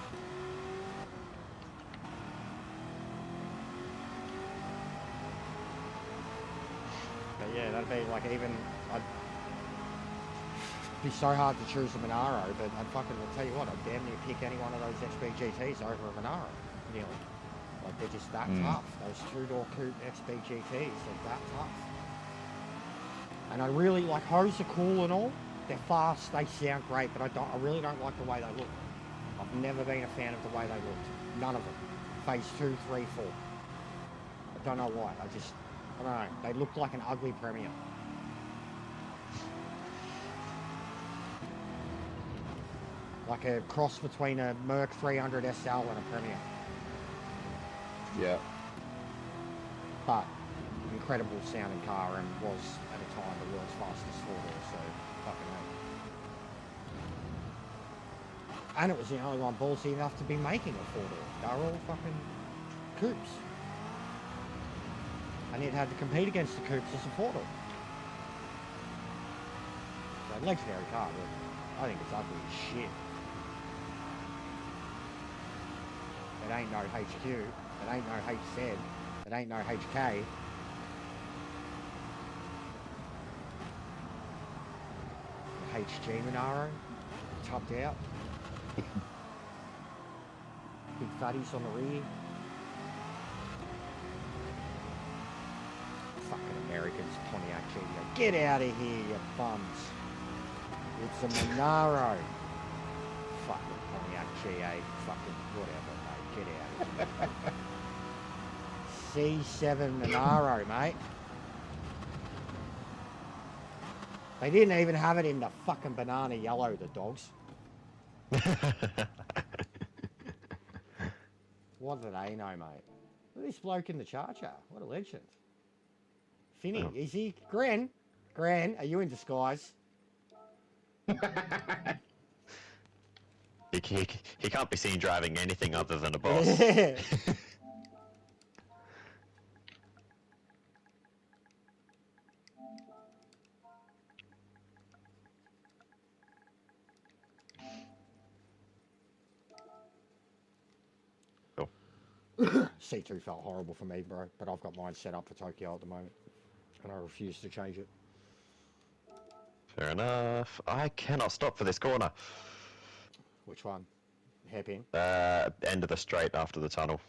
But yeah, that'd be like even, it'd be so hard to choose a Monaro, but I'd fucking, I'll tell you what, I'd damn near pick any one of those XBGTs over a Monaro, nearly. Like they're just that tough. Those two-door coupe XBGTs are that tough. And I really, like, Hoes are cool and all. They're fast, they sound great, but I really don't like the way they look. I've never been a fan of the way they looked. None of them. Phase 2, 3, 4. I don't know why. I don't know. They look like an ugly Premier. Like a cross between a Merc 300 SL and a Premier. Yeah. But incredible sounding car and was at a time the world's fastest four-door, so fucking hell. And it was the only one ballsy enough to be making a four-door. They were all fucking coupes. And it had to compete against the coupes as a four-door. So legendary car, but I think it's ugly as shit. It ain't no HQ, it ain't no HZ, it ain't no HK. HG Monaro, topped out. Big fatties on the rear. Americans Pontiac GT8. Get out of here, you bums. It's a Monaro. Fucking Pontiac G8. Fucking whatever, mate. Get out of here. C7 Monaro, mate. They didn't even have it in the fucking banana yellow, the dogs. What do they know, mate? Look at this bloke in the Charger. What a legend. Finny, Oh. is he? Gran, are you in disguise? He can't be seen driving anything other than a boss. Cool. C2 felt horrible for me, bro, but I've got mine set up for Tokyo at the moment, and I refuse to change it. Fair enough. I cannot stop for this corner. Which one? Hairpin? End of the straight after the tunnel.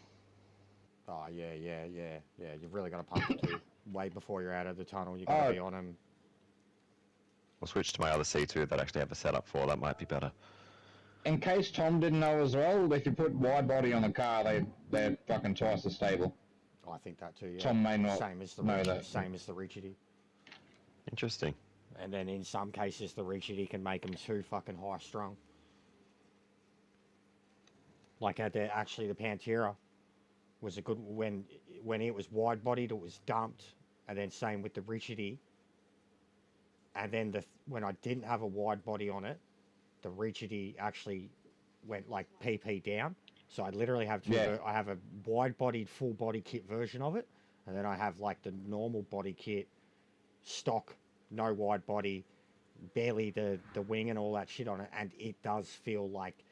Oh, yeah. You've really got to pump it too. Way before you're out of the tunnel, you've got to be on him. I'll switch to my other C2 that I actually have a setup for. That might be better. In case Tom didn't know as well, if you put wide body on the car, they're fucking twice as stable. I think that too, yeah. Tom may not same as the know rigidity, that. Same as the rigidity. Interesting. And then in some cases, the rigidity can make them too fucking high strung. Like actually the Pantera was a good when it was wide bodied, it was dumped, and then same with the rigidity. And then when I didn't have a wide body on it, the rigidity actually went like PP down. So I literally have two. Yeah. I have a wide bodied full body kit version of it, and then I have like the normal body kit, stock, no wide body, barely the wing and all that shit on it, and it does feel like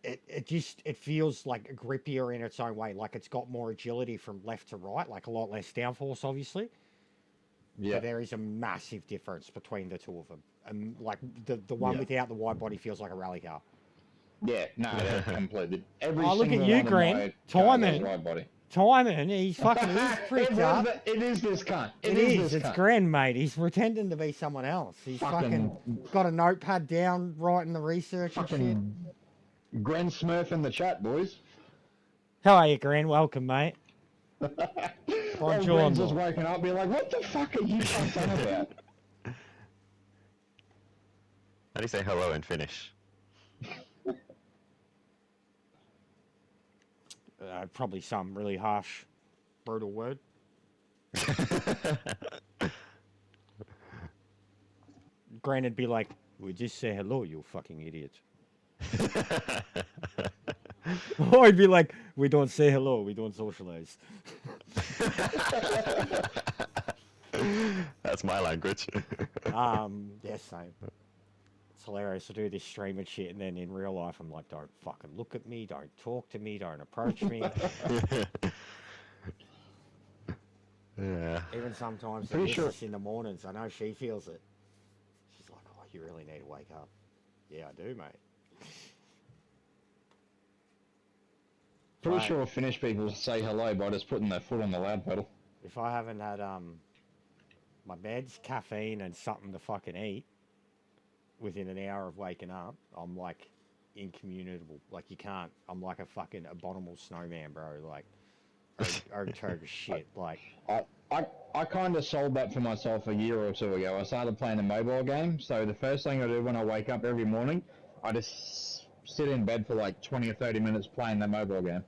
it feels like grippier in its own way. Like it's got more agility from left to right, like a lot less downforce, obviously. Yeah. But there is a massive difference between the two of them. And like the one Yeah. without the wide body feels like a rally car. Yeah, no, they're completely. Every Oh, look at single you, one of Grant. my cars has Timing. wide body. Timing, he's fucking he's pricked up. It is this cunt. It is. It's Gren, mate. He's pretending to be someone else. He's fucking got a notepad down, writing the research and shit. Fucking Gren Smurf in the chat, boys. How are you, Gren? Welcome, mate. Bonjour. Gren's just waking up, be like, "What the fuck are you fucking on about?" How do you say hello in Finnish? Probably some really harsh, brutal word. Gren would be like, "We just say hello, you fucking idiot." Or I'd be like, "We don't say hello, we don't socialize." That's my language. Yes, same. It's hilarious to do this stream and shit, and then in real life, I'm like, "Don't fucking look at me, don't talk to me, don't approach me." Yeah. Even sometimes the Pretty sure- missus in the mornings, I know she feels it. She's like, "Oh, you really need to wake up." Yeah, I do, mate. Pretty Right. sure Finnish people say hello by just putting their foot on the loud pedal. If I haven't had my meds, caffeine, and something to fucking eat within an hour of waking up, I'm like incommunicable. Like you can't. I'm like a fucking abominable snowman, bro. Like, turd shit. Like, I kind of sold that for myself a year or two ago. I started playing a mobile game, so the first thing I do when I wake up every morning, I just sit in bed for like 20 or 30 minutes playing that mobile game.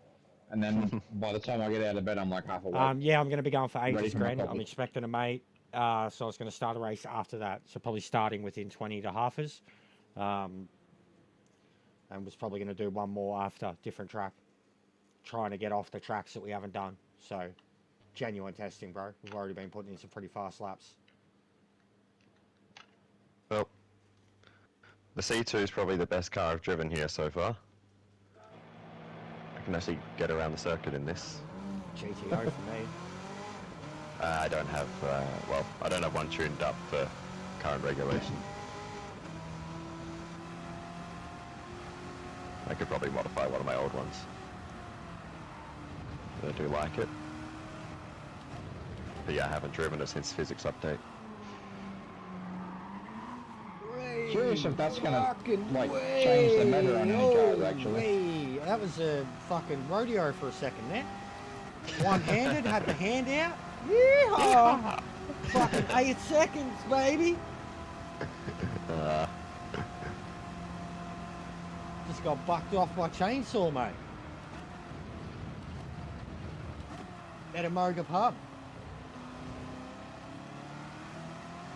And then by the time I get out of bed, I'm like half awake. yeah, I'm going to be going for Ready ages, for my Gren. I'm coffee. expecting a mate. So I was going to start a race after that. So probably starting within 20 to halfers. And was probably going to do one more after, different track. Trying to get off the tracks that we haven't done. So, genuine testing, bro. We've already been putting in some pretty fast laps. Well, the C2 is probably the best car I've driven here so far. I can actually get around the circuit in this. GTO for me. I don't have, well, I don't have one tuned up for current regulation. I could probably modify one of my old ones. I do like it. But yeah, I haven't driven it since physics update. Curious if that's gonna like change the meta on any cars actually. Hey, that was a fucking rodeo for a second there. One-handed, had the hand out. Yeehaw! Fucking 8 seconds, baby. Just got bucked off by chainsaw, mate. At a Moga pub.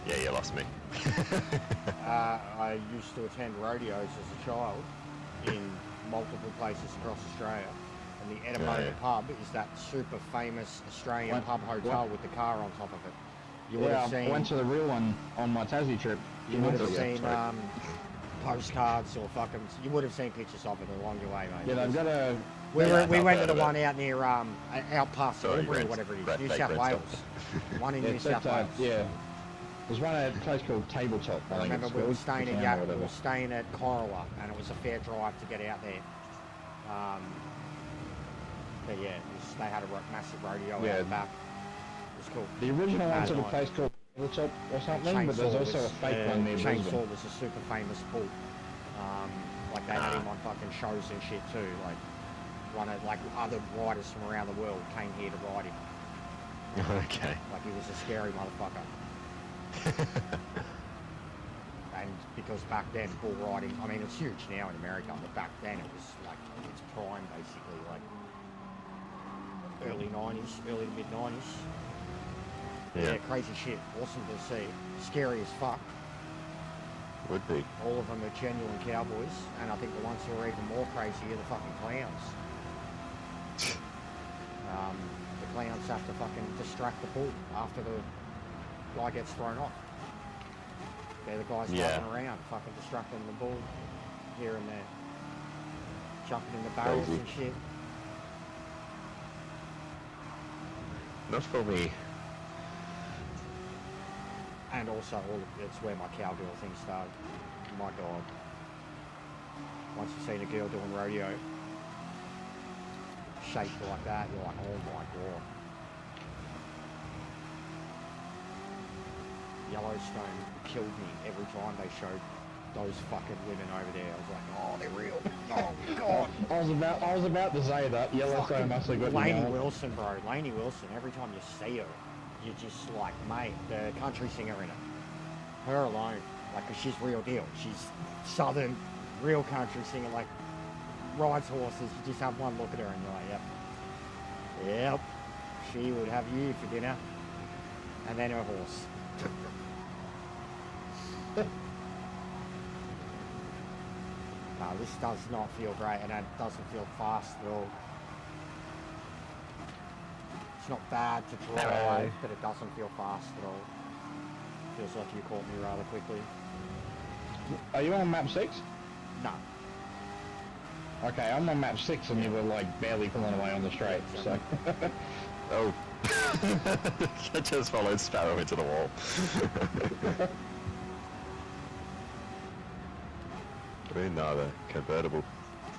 Yeah, you lost me. I used to attend rodeos as a child in multiple places across Australia. And the Edinburgh pub is that super famous Australian pub hotel with the car on top of it. You would have seen. I went to the real one on my Tassie trip. You would have seen postcards or fucking. You would have seen pictures of it along your way, mate. Yeah, they've got a. We went to the one out near out past Albury or whatever it is, New South Wales. One in New South Wales. Yeah. There's one at a place called Tabletop. I remember we were staying at Corolla, and it was a fair drive to get out there. But yeah, they had a massive rodeo out the back. It was cool. The original one's at a place called Tabletop or something, but there's also a fake one near Brisbane. Chainsaw was a super famous bull. Like they had him on fucking shows and shit too. Like other riders from around the world came here to ride him. Okay. Like he was a scary motherfucker. And because back then bull riding, I mean it's huge now in America, but back then it was like its prime basically, like early 90s, early to mid 90s. Yeah, crazy shit, awesome to see, scary as fuck. Would be. All of them are genuine cowboys, and I think the ones who are even more crazy are the fucking clowns. The clowns have to fucking distract the bull after the guy gets thrown off. They're the guys jumping around, fucking distracting the bull here and there. Jumping in the barrels and shit. Not for me. And also, it's where my cowgirl thing started. My God. Once you've seen a girl doing rodeo, shaped like that, you're like, oh my God. Yellowstone killed me every time they showed those fucking women over there. I was like, oh, they're real. Oh God. I was about to say that. Yellowstone must have got Lainey Wilson, bro. Lainey Wilson. Every time you see her, you're just like, mate, the country singer in it. Her alone, like, 'cause she's real deal. She's southern, real country singer, like, rides horses. You just have one look at her and you're like, yep, she would have you for dinner. And then her horse. No, this does not feel great, and it doesn't feel fast at all. It's not bad to drive, but it doesn't feel fast at all. Feels like you caught me rather quickly. Are you on map 6? No. Okay, I'm on map 6 and you were like barely pulling away on the straight, so... Oh. I just followed Sparrow into the wall. Another convertible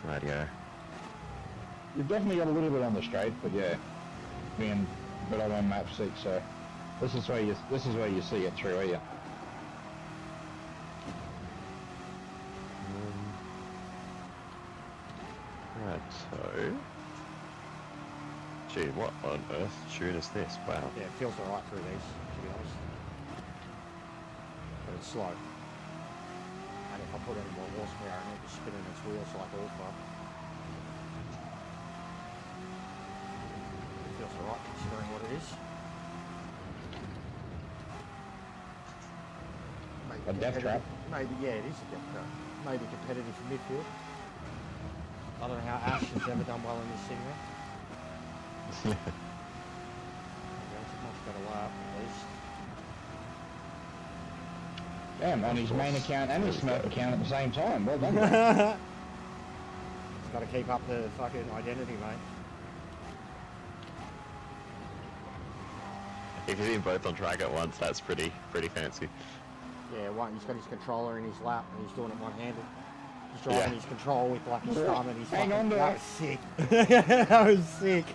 radio. You've definitely got a little bit on the straight, but yeah, but I'm on map 6, so this is where you see it through here. Right, so... Gee, what on earth tune is this? Wow. Yeah, it feels alright through these, to be honest. But it's slow. And if I put any more horsepower in it, it's spinning its wheels like all fuck. It feels alright considering what it is. Maybe A death trap? Maybe, yeah, it is a death trap. Maybe competitive for midfield. I don't know how Ash has ever done well in this thing yet. That's a much better lap, at least. Damn, on his main account and his smoke account at the same time. Well done. It's got to keep up the fucking identity, mate. If you're doing both on track at once, that's pretty fancy. Yeah, he's got his controller in his lap and he's doing it one-handed. He's driving his control with like his thumb and he's Hang on to that it. was sick. That was sick.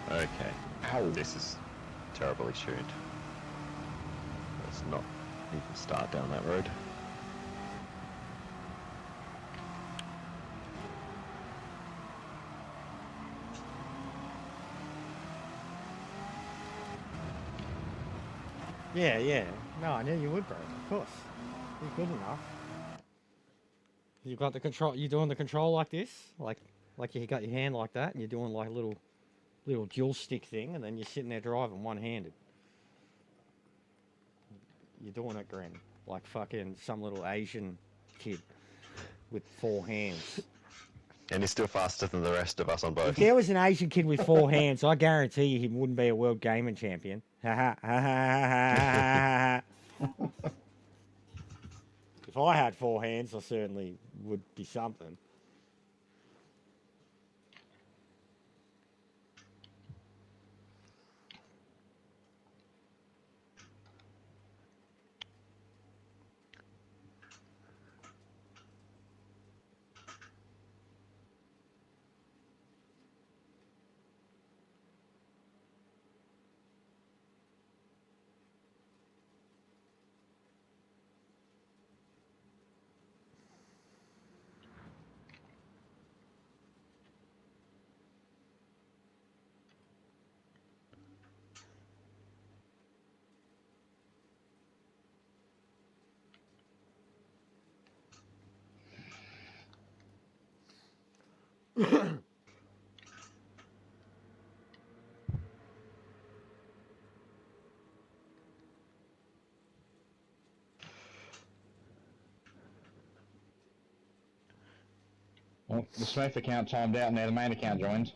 Okay. Ow. This is terribly tuned. Let's not even start down that road. Yeah, yeah. No, I knew you would, bro. Of course. You're good enough. You got the control. You doing the control like this, like you got your hand like that, and you're doing like a little dual stick thing, and then you're sitting there driving one-handed. You're doing it, Gren, like fucking some little Asian kid with 4 hands. And he's still faster than the rest of us on both. If there was an Asian kid with 4 hands, I guarantee you he wouldn't be a world gaming champion. If I had 4 hands, I certainly would be something. Well, the Smith account timed out, and now the main account joined.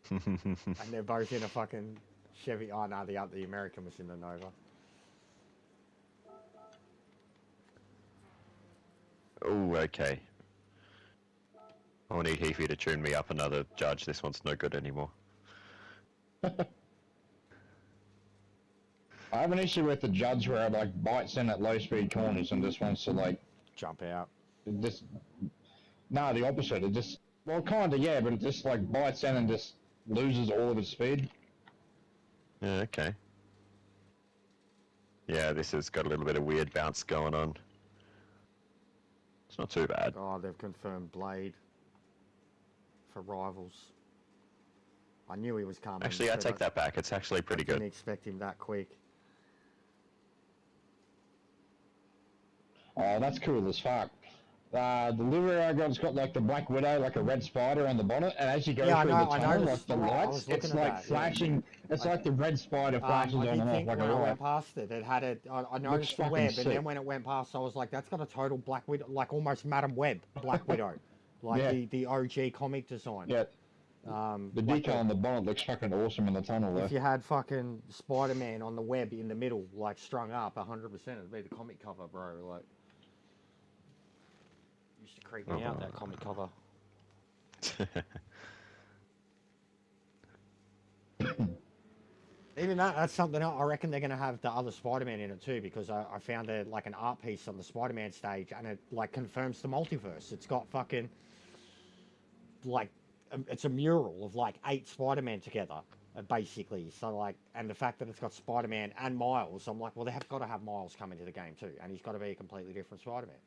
And they're both in a fucking Chevy. Oh no, the American was in the Nova. Oh, okay. I need Heafy to tune me up another judge. This one's no good anymore. I have an issue with the judge where it like bites in at low speed corners and just wants to like Jump out. just no, the opposite. It just well, kinda yeah, but it just like bites in and just loses all of its speed. Yeah, okay. Yeah, this has got a little bit of weird bounce going on. It's not too bad. Oh, they've confirmed Blade for Rivals. I knew he was coming. Actually, I but take that back. It's actually pretty I didn't good. expect him that quick. Oh, that's cool as fuck. The livery I got's got like the Black Widow, like a red spider on the bonnet, and as you go Yeah, through I the tunnel, noticed. like the I lights, was looking it's at like that, yeah. flashing. It's like the red spider flashes I on did and off think like when a I light. went past it, it had a. I noticed the fucking web, and sick. then when it went past, I was like, "That's got a total Black Widow, like almost Madam Web Black Widow, like Yeah. the OG comic design." Yeah, the like decal on the bonnet looks fucking awesome in the tunnel though. if you had fucking Spider-Man on the web in the middle, like strung up 100%, it'd be the comic cover, bro. Like, used to creep me out, that comic cover. Even that's something else. I reckon they're going to have the other Spider-Man in it too, because I found like an art piece on the Spider-Man stage, and it like confirms the multiverse. It's got fucking like it's a mural of like 8 Spider-Man together, basically. So like, and the fact that it's got Spider-Man and Miles, I'm like, well, they have got to have Miles come into the game too, and he's got to be a completely different Spider-Man.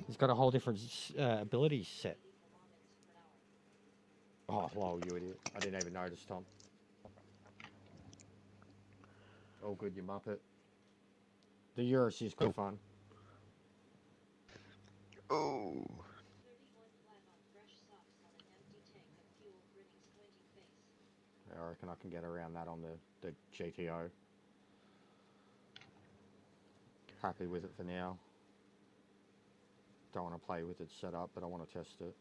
He's got a whole different ability set. Oh, lol, you idiot! I didn't even notice, Tom. Oh, good, you muppet. The Eurus is good fun. Oh. I reckon I can get around that on the GTO. Happy with it for now. Don't want to play with its setup, but I want to test it.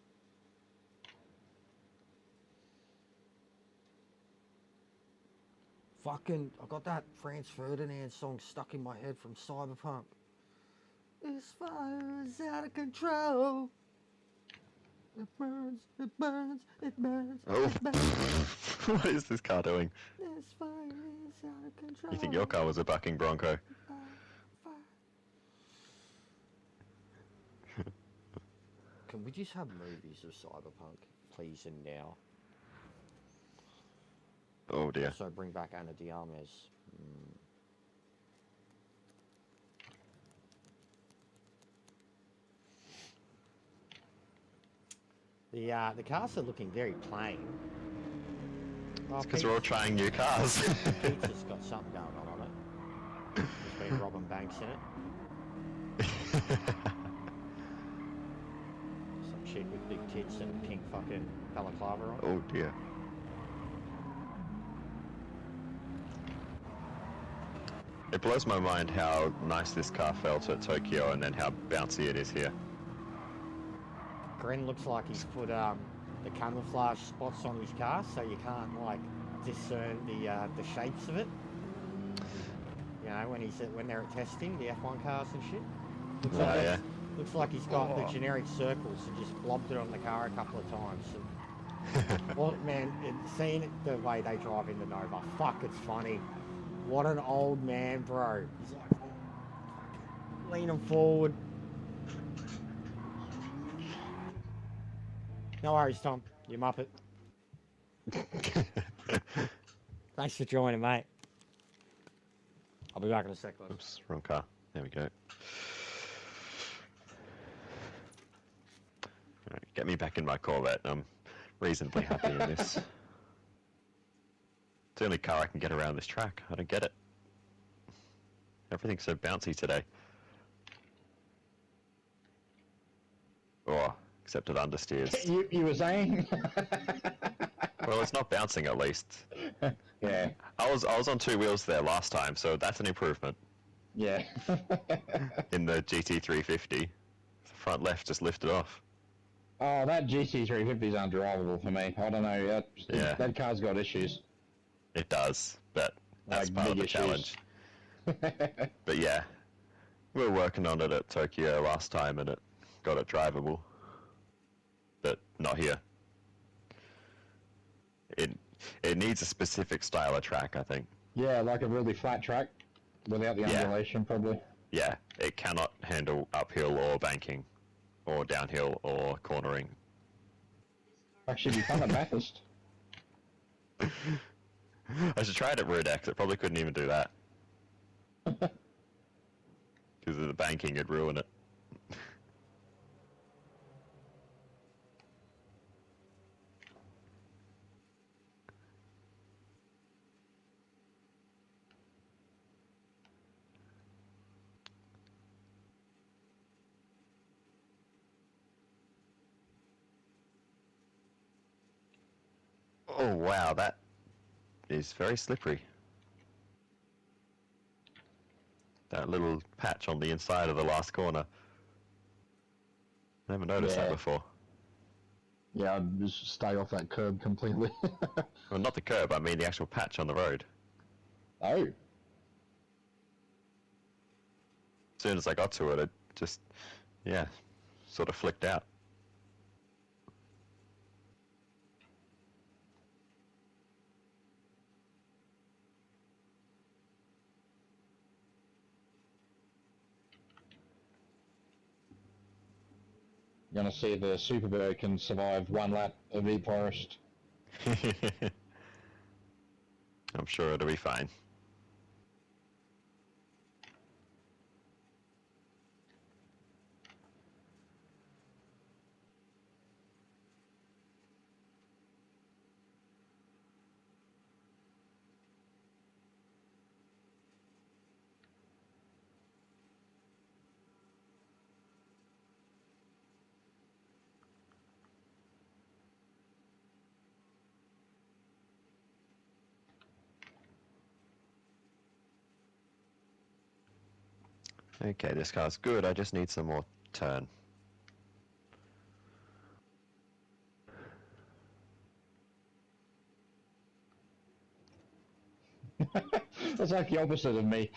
Fucking, I got that Franz Ferdinand song stuck in my head from Cyberpunk. This fire's out of control. It burns, it burns, it burns, Oh, it burns. what is this car doing? This fire is out of control. You think your car was a bucking Bronco? Fire, fire. Can we just have movies of Cyberpunk, please, and now? Oh dear. Also bring back Ana de Armas. The cars are looking very plain. It's because we're all trying new cars. Pizza's got something going on it. There's been Robin Banks in it. Some chick with big tits and a pink fucking balaclava on. Oh dear. It blows my mind how nice this car felt at Tokyo and then how bouncy it is here. Gren looks like he's put the camouflage spots on his car so you can't like discern the shapes of it. You know, when they're at testing the F1 cars and shit. Looks like he's got the generic circles and just blobbed it on the car a couple of times. And, well, man, seeing the way they drive in the Nova, fuck, it's funny. What an old man, bro. He's like leaning forward. No worries, Tom. You muppet. Thanks for joining, mate. I'll be back in a sec. Oops, wrong car. There we go. Alright, get me back in my Corvette. I'm reasonably happy in this. It's the only car I can get around this track. I don't get it. Everything's so bouncy today. Oh, except it understeers. You were saying? Well, it's not bouncing at least. Yeah. I was on two wheels there last time, so that's an improvement. Yeah. In the GT350, the front left just lifted off. Oh, that GT350 is undrivable for me. I don't know. That car's got issues. It does, but that's Like part of big the issues. challenge. But yeah, we were working on it at Tokyo last time and it got it drivable. But not here. It needs a specific style of track, I think. Yeah, like a really flat track without the undulation, probably. Yeah, it cannot handle uphill or banking, or downhill or cornering. Actually, be fun at Bathurst. I should try it at Rodex. It probably couldn't even do that. Because of the banking, it'd ruin it. Oh wow, that is very slippery. That little patch on the inside of the last corner. Never noticed that before. Yeah, I'd just stay off that curb completely. Well, not the curb, I mean the actual patch on the road. Oh. As soon as I got to it, it just, sort of flicked out. You're gonna see if the Superbird can survive one lap of E-Forest. I'm sure it'll be fine. Okay, this car's good, I just need some more turn. It's like the opposite of me.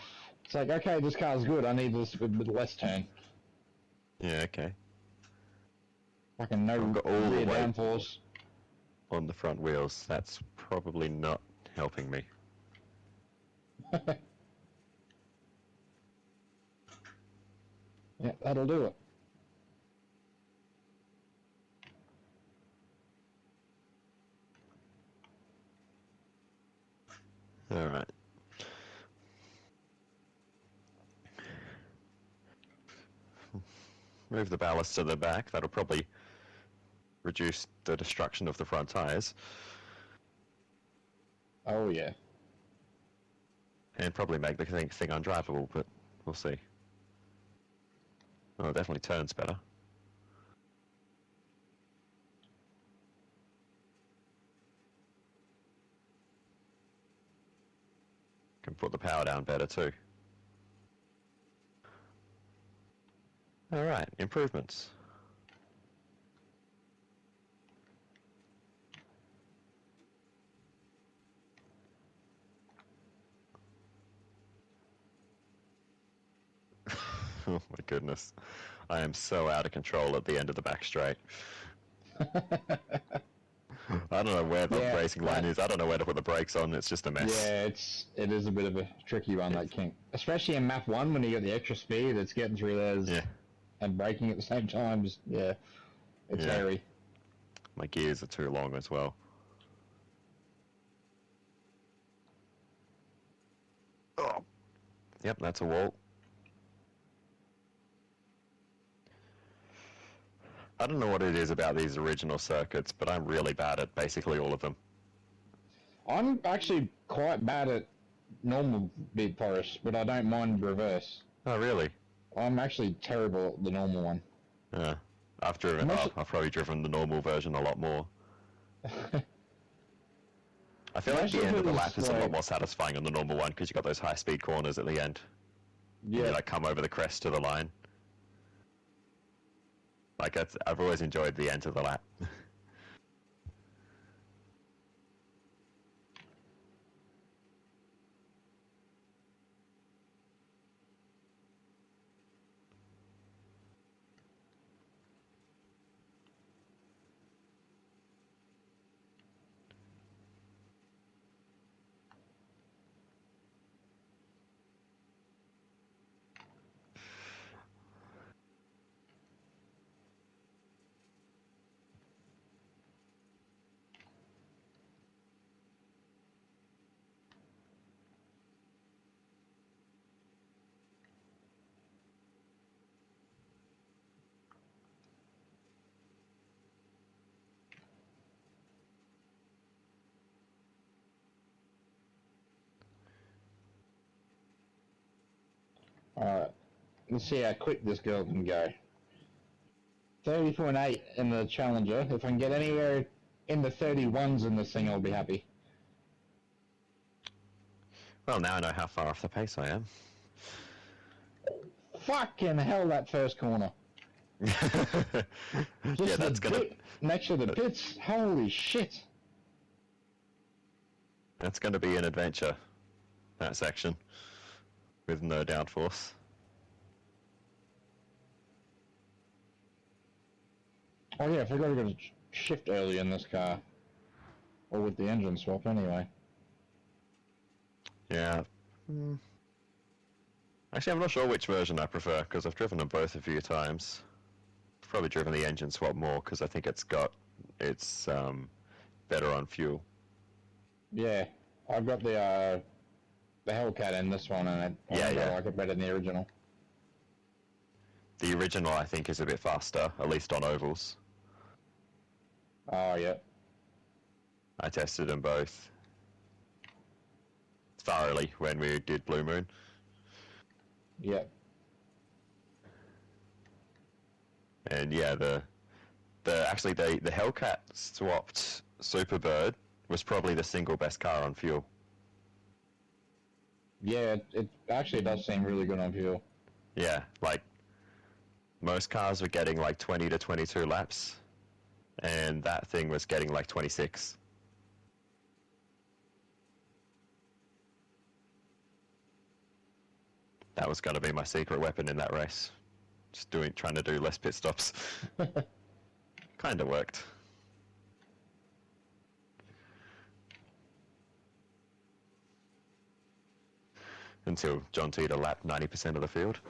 It's like, okay, this car's good, I need this with less turn. Yeah, okay. Fucking no I've got all the rear weight downforce. on the front wheels. That's probably not helping me. Yeah, that'll do it. Alright. Move the ballast to the back. That'll probably reduce the destruction of the front tires. Oh yeah. And probably make the thing undrivable, but we'll see. Oh, it definitely turns better. Can put the power down better too. Alright, improvements. Oh my goodness. I am so out of control at the end of the back straight. I don't know where the racing line is. I don't know where to put the brakes on. It's just a mess. Yeah, it is a bit of a tricky one, that kink. Especially in map 1 when you got the extra speed, it's getting through there and braking at the same time. Just, it's hairy. My gears are too long as well. Oh. Yep, that's a wall. I don't know what it is about these original circuits, but I'm really bad at basically all of them. I'm actually quite bad at normal bit forest, but I don't mind reverse. Oh, really? I'm actually terrible at the normal one. Yeah. I've probably driven the normal version a lot more. I feel like the end of the lap is a lot more satisfying on the normal one because you got those high-speed corners at the end. Yeah. You like come over the crest to the line. Like I've always enjoyed the end of the lap. Alright. Let's see how quick this girl can go. 30.8 in the Challenger. If I can get anywhere in the 31s in this thing, I'll be happy. Well, now I know how far off the pace I am. Fucking hell, that first corner. Yeah, that's gonna... next to the pits. Holy shit. That's gonna be an adventure, that section. With no downforce. Oh yeah, I forgot to go to shift early in this car. Or with the engine swap anyway. Yeah. Actually, I'm not sure which version I prefer, because I've driven them both a few times. I've probably driven the engine swap more, because I think it's better on fuel. Yeah, I've got the Hellcat in this one, and I like it better than the original. The original, I think, is a bit faster, at least on ovals. Oh, yeah. I tested them both thoroughly when we did Blue Moon. Yeah. And yeah, the Hellcat swapped Superbird was probably the single best car on fuel. Yeah, it actually does seem really good on fuel. Yeah, like most cars were getting like 20 to 22 laps, and that thing was getting like 26. That was going to be my secret weapon in that race. Just trying to do less pit stops. Kinda worked. Until John Teeter lapped 90% of the field.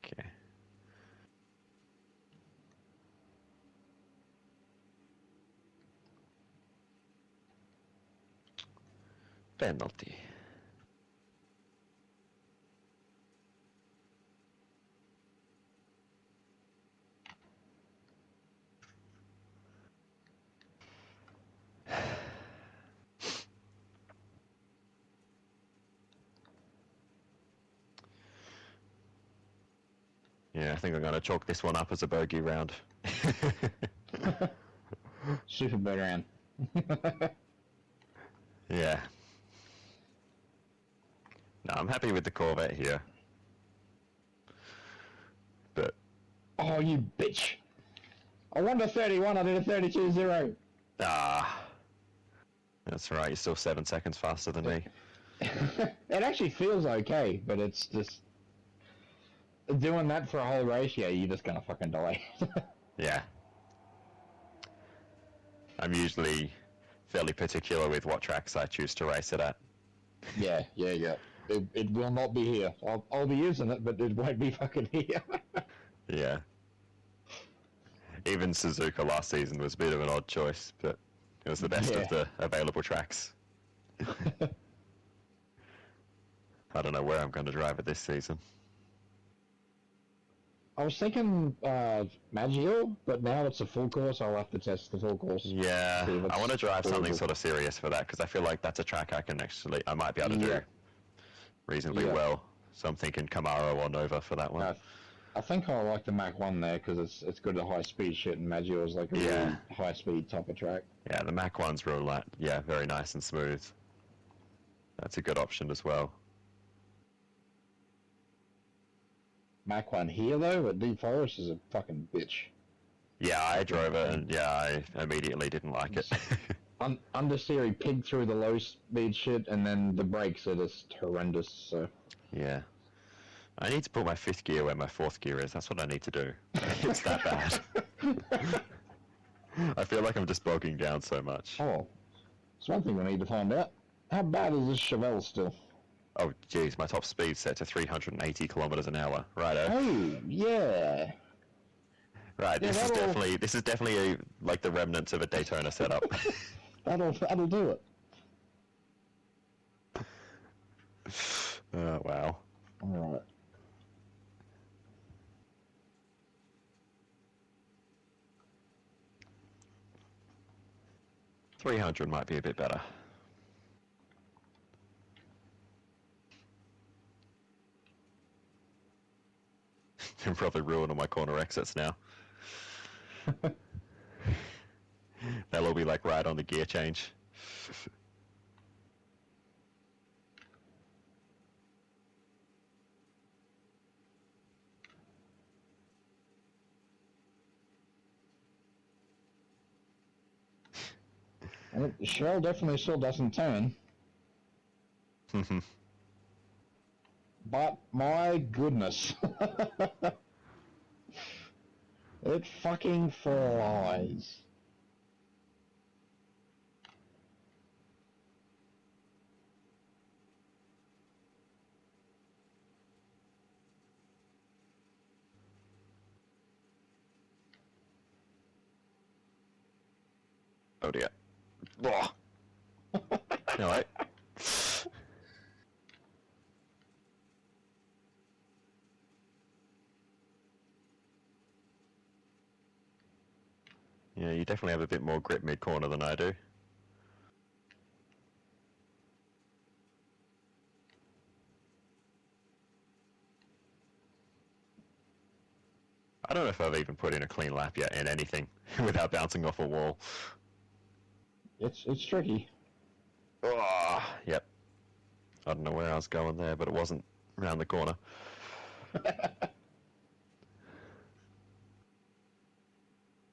Okay. Penalty. Yeah, I think I'm going to chalk this one up as a bogey round. Super big round. Yeah. No, I'm happy with the Corvette here. But... Oh, you bitch! I wanted a 31, I did a 32-0. Ah. That's right, you're still 7 seconds faster than me. It actually feels okay, but it's just... Doing that for a whole race, yeah, you're just gonna fucking die. Yeah. I'm usually fairly particular with what tracks I choose to race it at. Yeah. It will not be here. I'll be using it, but it won't be fucking here. Yeah. Even Suzuka last season was a bit of an odd choice, but it was the best of the available tracks. I don't know where I'm going to drive it this season. I was thinking Maggio, but now it's a full course. I'll have to test the full course. Yeah, I want to drive something sort of serious for that, because I feel like that's a track I might be able to do reasonably well. So I'm thinking Camaro or Nova for that one. I think I like the Mach 1 there, because it's good at high speed shit, and Maggio is like a really high speed type of track. Yeah, the Mach 1's real light. Yeah, very nice and smooth. That's a good option as well. Mach 1 here, though, at Deep Forest is a fucking bitch. Yeah, I drove it, and I immediately didn't like it. Understeer pig through the low speed shit, and then the brakes are just horrendous, so... Yeah. I need to put my 5th gear where my 4th gear is. That's what I need to do. It's that bad. I feel like I'm just bogging down so much. Oh, it's one thing we need to find out. How bad is this Chevelle still? Oh, geez, my top speed's set to 380 kilometers an hour. Righto. Oh, yeah. Right, this is definitely like the remnants of a Daytona setup. that'll do it. Oh, wow. All right. $300 might be a bit better. I'm probably ruining all my corner exits now. They'll all be like right on the gear change. And Cheryl definitely still doesn't turn. But my goodness. It fucking flies. Oh dear. Blah. You alright? Yeah, you definitely have a bit more grip mid-corner than I do. I don't know if I've even put in a clean lap yet in anything without bouncing off a wall. It's tricky. Oh, yep. I don't know where I was going there, but it wasn't around the corner.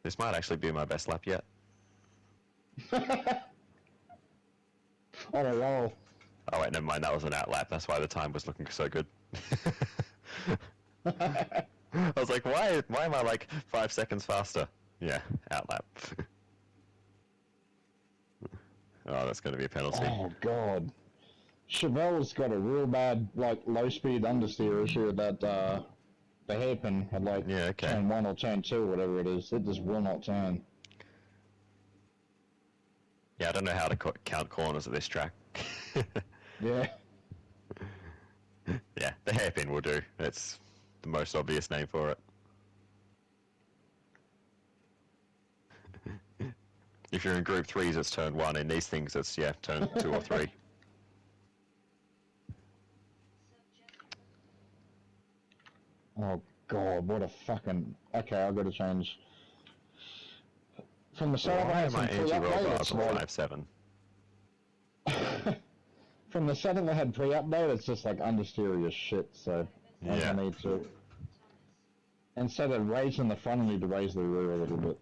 This might actually be my best lap yet. On a roll. Oh wait, never mind, that was an out lap, that's why the time was looking so good. I was like, why am I like 5 seconds faster? Yeah, out lap. Oh, that's going to be a penalty. Oh god. Chevelle's got a real bad, like, low-speed understeer issue that, the hairpin had, like, Yeah, okay. turn 1 or turn 2, whatever it is. It just will not turn. Yeah, I don't know how to count corners at this track. Yeah. Yeah, the hairpin will do. It's the most obvious name for it. If you're in Group 3s, it's turn 1. In these things, it's, yeah, turn 2 or 3. Oh god, what a fucking... Okay, I've got to change. From the setup I Why had am some I pre-update, anti-roll it's bars on like... 5.7? From the setup I had pre-update, it's just like understeer as shit, so... I Yeah. need to... Instead of raising the front, I need to raise the rear a little bit.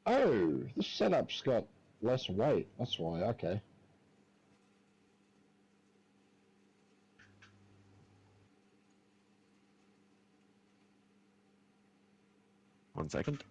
Oh, the setup's got less weight. That's why, okay. One second.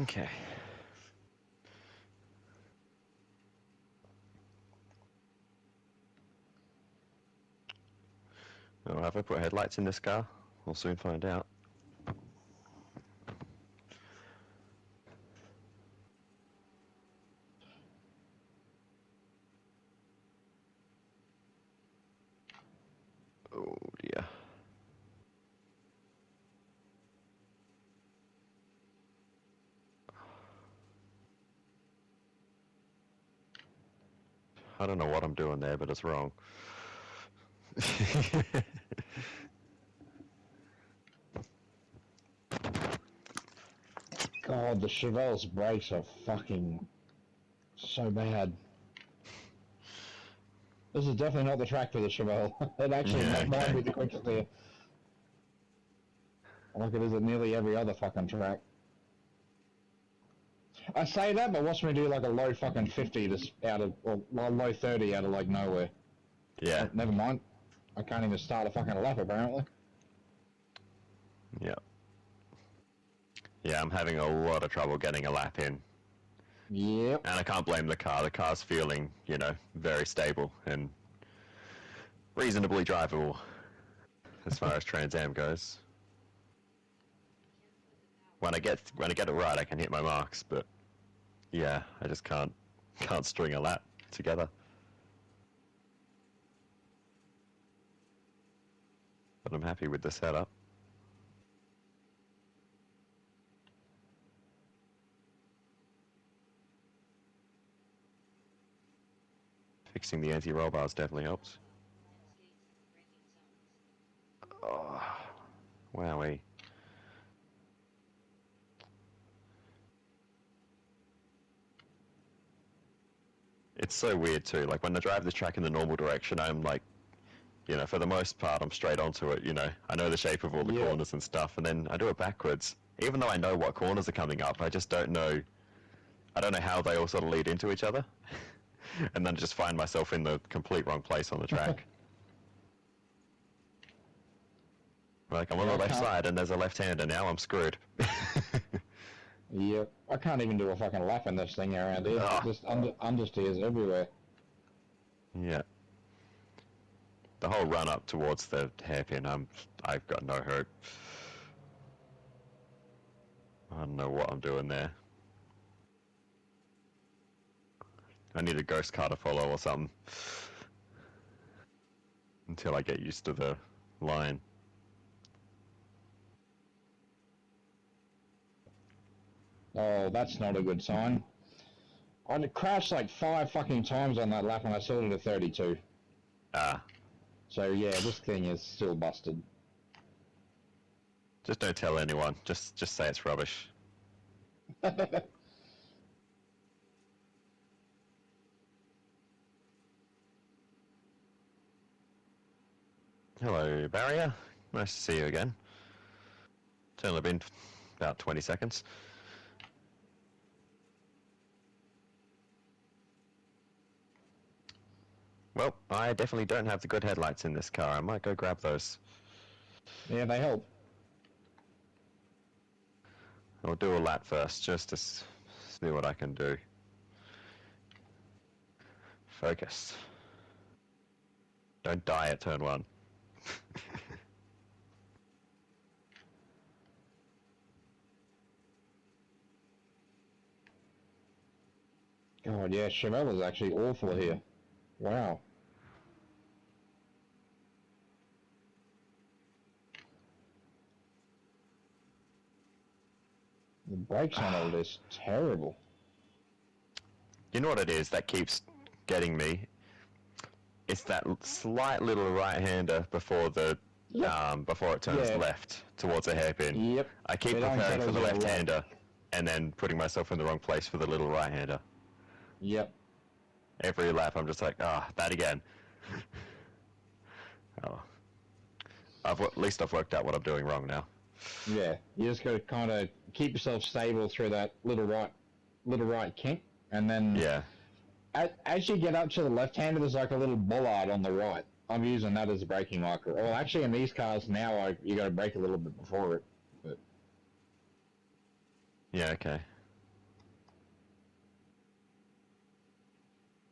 Okay. Oh, have I put headlights in this car? We'll soon find out. Oh dear. I don't know what I'm doing there, but it's wrong. God, the Chevelle's brakes are fucking so bad. This is definitely not the track for the Chevelle. It actually might be the quickest here. Like it is at nearly every other fucking track. I say that, but watch me do like a low fucking 50 just out of, or low 30 out of like nowhere. Yeah. Never mind. I can't even start a fucking lap apparently. Yeah. Yeah, I'm having a lot of trouble getting a lap in. Yep. And I can't blame the car. The car's feeling, you know, very stable and reasonably drivable as far as TransAm goes. When I get it right, I can hit my marks, but yeah, I just can't string a lap together. But I'm happy with the setup. Fixing the anti-roll bars definitely helps. Oh, wowee. It's so weird too, like when I drive this track in the normal direction, I'm like, you know, for the most part, I'm straight onto it, you know. I know the shape of all the corners and stuff, and then I do it backwards. Even though I know what corners are coming up, I just don't know, I don't know how they all sort of lead into each other. And then I just find myself in the complete wrong place on the track. Like, I'm on Yeah, the I left can't- side and there's a left-hander, now I'm screwed. Yep. I can't even do a fucking lap in this thing around here. Ah. Just understeers everywhere. Yeah. The whole run up towards the hairpin, I've got no hope. I don't know what I'm doing there. I need a ghost car to follow or something. Until I get used to the line. Oh, that's not a good sign. I crashed like 5 fucking times on that lap and I still did a 32. Ah. So yeah, this thing is still busted. Just don't tell anyone. Just say it's rubbish. Hello, Barrier. Nice to see you again. It's only been about 20 seconds. Well, I definitely don't have the good headlights in this car. I might go grab those. Yeah, they help. I'll do a lap first, just to see what I can do. Focus. Don't die at turn 1. God, yeah, Chevelle is actually awful here. Wow. The brakes on all this terrible. You know what it is that keeps getting me? It's that slight little right-hander before the before it turns Yeah. left towards a hairpin. Yep. I keep It preparing for unsettles the you a lot. left-hander and then putting myself in the wrong place for the little right-hander. Yep. Every lap I'm just like, that again. Oh. At least I've worked out what I'm doing wrong now. Yeah. You just got to kind of keep yourself stable through that little right kink, and then Yeah. as you get up to the left-hander, there's like a little bollard on the right. I'm using that as a braking marker. Well, actually, in these cars now, you got to brake a little bit before it. But Yeah, okay.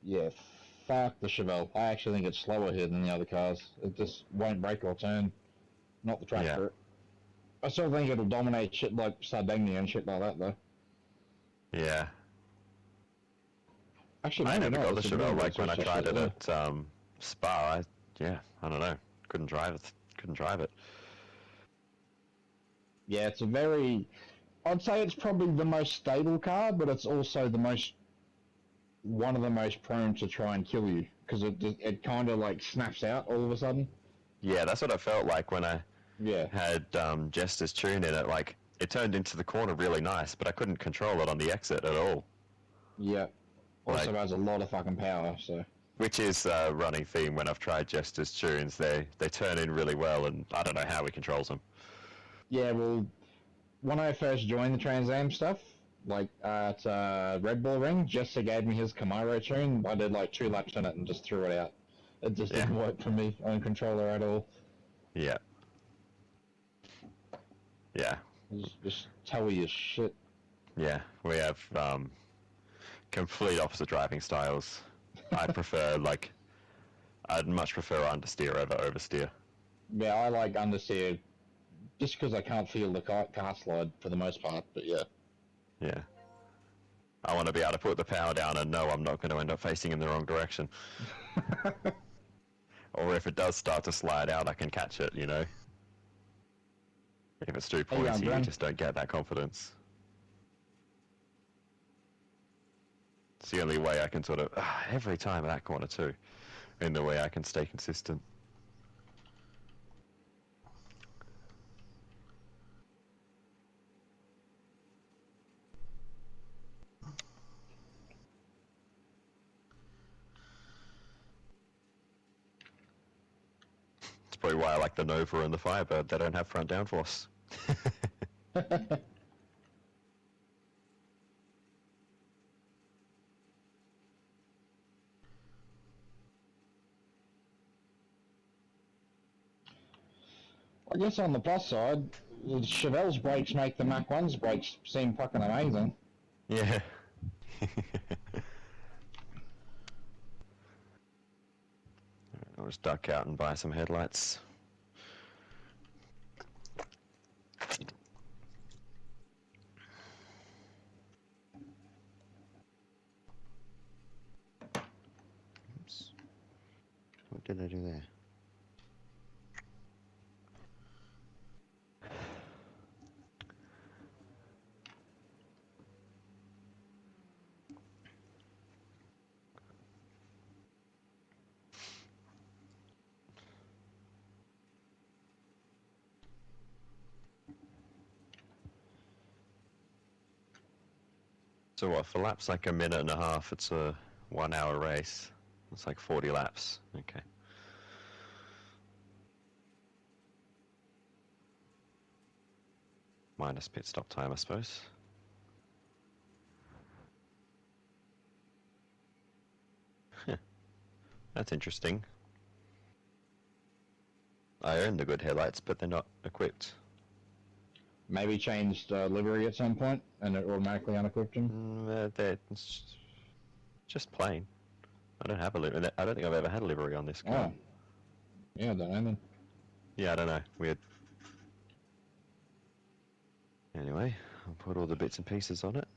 yeah, fuck the Chevelle. I actually think it's slower here than the other cars. It just won't brake or turn. Not the track Yeah. for it. I still think it'll dominate shit like Sardinia and shit like that, though. Yeah. Actually, I maybe never not. got the It's a Chevelle, bit like when I switch tried shit, it at Spa, I don't know. Couldn't drive it. Yeah, it's a very... I'd say it's probably the most stable car, but it's also one of the most prone to try and kill you, because it kind of like snaps out all of a sudden. Yeah, that's what I felt like when I Yeah. had Jester's tune in it. Like, it turned into the corner really nice, but I couldn't control it on the exit at all. Yeah. Also Like- has a lot of fucking power, so... Which is a running theme when I've tried Jester's tunes. They turn in really well, and I don't know how he controls them. Yeah, well, when I first joined the TransAm stuff, like at Red Bull Ring, Jester gave me his Camaro tune. I did like 2 laps in it and just threw it out. It just Yeah. didn't work for me on controller at all. Yeah. Yeah. It's just towy as shit. Yeah. We have complete opposite driving styles. I prefer, I'd much prefer understeer over oversteer. Yeah, I like understeer just because I can't feel the car slide for the most part, but yeah. Yeah. I want to be able to put the power down and know I'm not going to end up facing in the wrong direction. Or if it does start to slide out, I can catch it, you know? If it's too Hey, pointy, you Bren. just don't get that confidence. It's the only way I can sort of... every time at that corner too. In the way I can stay consistent. It's probably why I like the Nova and the Firebird. They don't have front downforce. I guess on the plus side, Chevelle's brakes make the Mach 1's brakes seem fucking amazing. Yeah. I'll just duck out and buy some headlights. Oops. What did I do there? So what, for laps like a minute and a half, it's a 1 hour race. It's like 40 laps. Okay. Minus pit stop time, I suppose. That's interesting. I own the good headlights, but they're not equipped. Maybe changed livery at some point, and it automatically unequipped him. It's just plain. I don't have a livery. I don't think I've ever had a livery on this car. Oh. Yeah, I don't know then. Yeah, I don't know. Weird. Anyway, I'll put all the bits and pieces on it.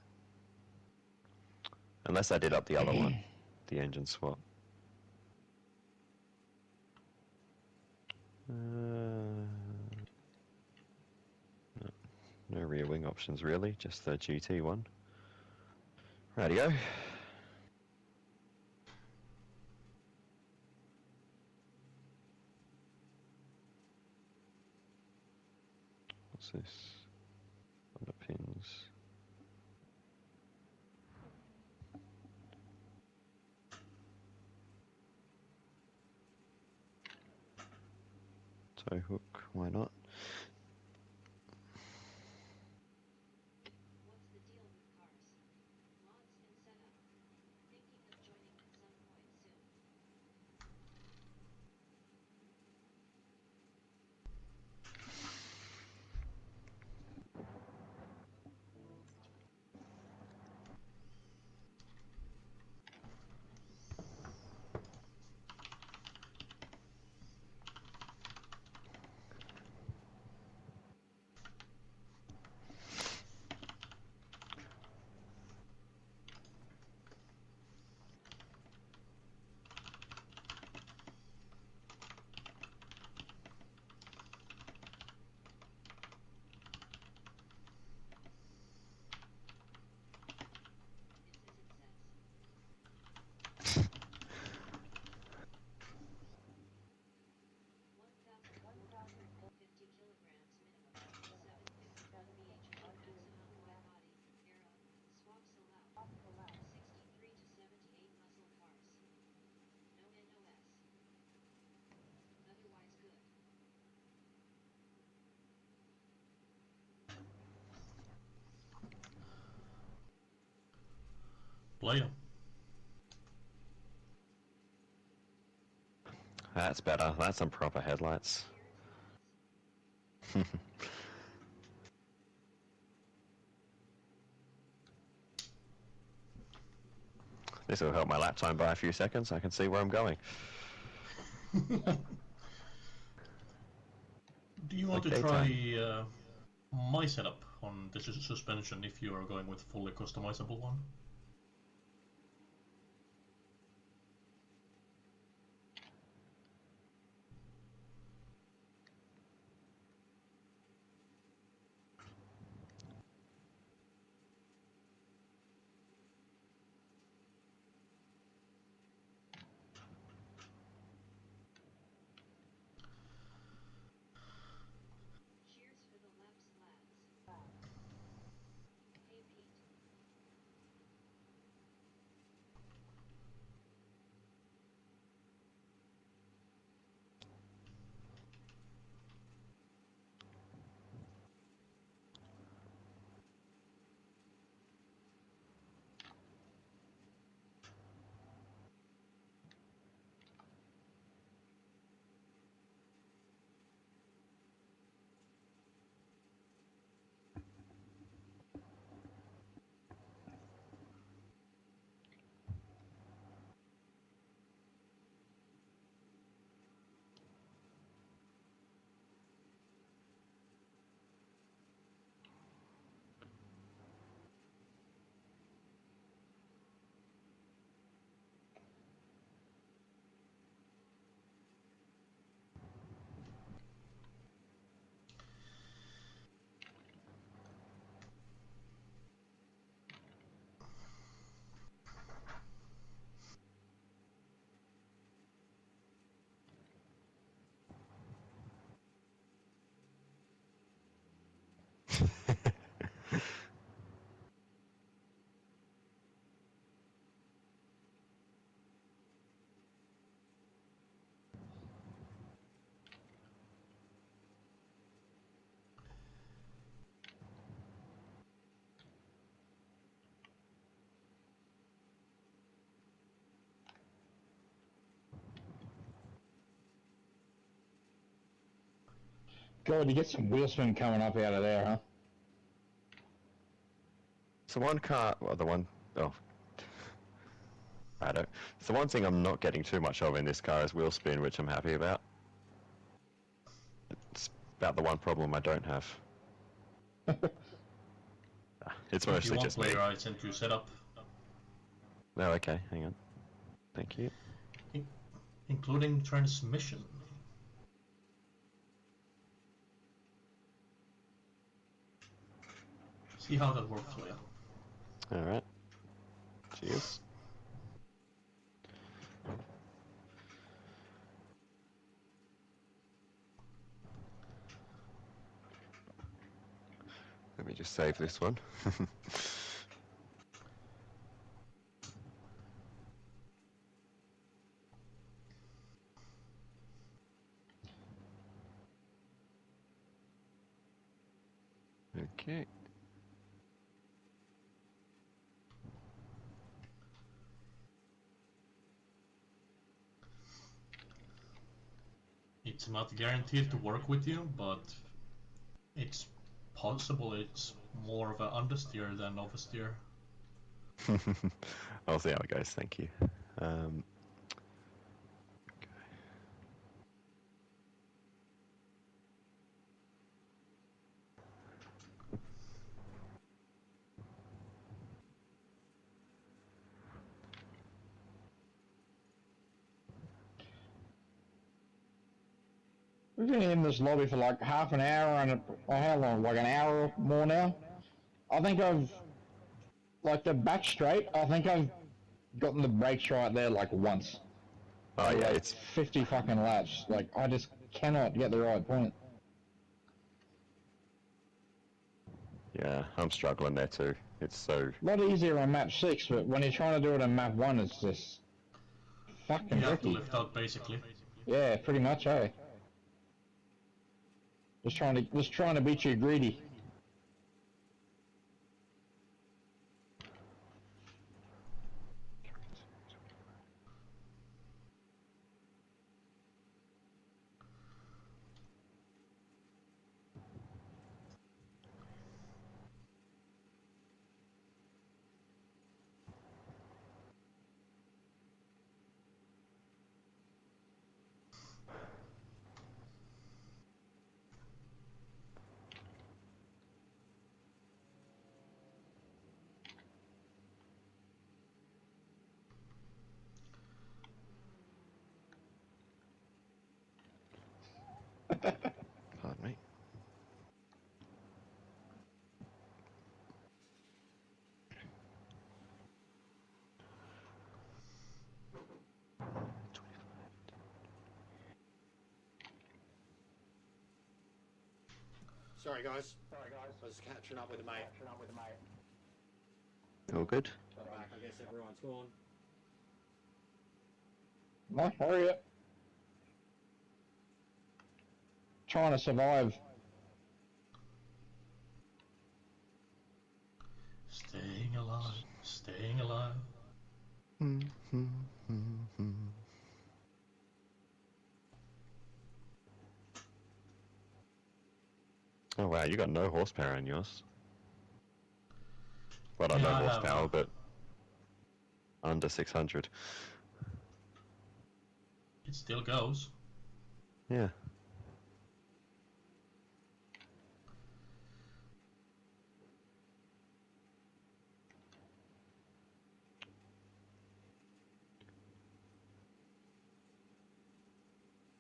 Unless I did up the other one, the engine swap. No, no rear wing options really, just the GT one. Rightio. What's this? On the pins. Tow hook, why not? Player. That's better. That's some proper headlights. This will help my lap time by a few seconds. I can see where I'm going. Do you want Like to daytime. try my setup on the suspension if you are going with fully customizable one? God, you get some wheel spin coming up out of there, huh? So one car, well, the one, oh, I don't. So one thing I'm not getting too much of in this car is wheel spin, which I'm happy about. It's about the one problem I don't have. It's If you mostly want just me. player, I sent you setup, No, okay, hang on. Thank you. including transmission. See how that works for you. Alright. Cheers. Let me just save this one. Okay. It's not guaranteed to work with you, but it's possible it's more of an understeer than oversteer. I'll see how it goes, thank you. Okay. We've been in this lobby for like half an hour and how long? Like an hour or more now. I think I've, like the back straight, I think I've gotten the brakes right there like once. Oh yeah, like it's 50 fucking laps. Like I just cannot get the right point. yeah, I'm struggling there too. It's so A lot easier on map 6, but when you're trying to do it on map 1, it's just fucking You have to tricky. lift out basically. Yeah, pretty much, eh? Just trying to beat you greedy. pardon me. Sorry guys. I was catching up with a mate. All good? Got back, I guess everyone's gone. No, hurry up. Trying to survive. Staying alive, staying alive. Oh wow, you got no horsepower in yours. Well, not Yeah, no I have, horsepower, but under 600. It still goes. Yeah.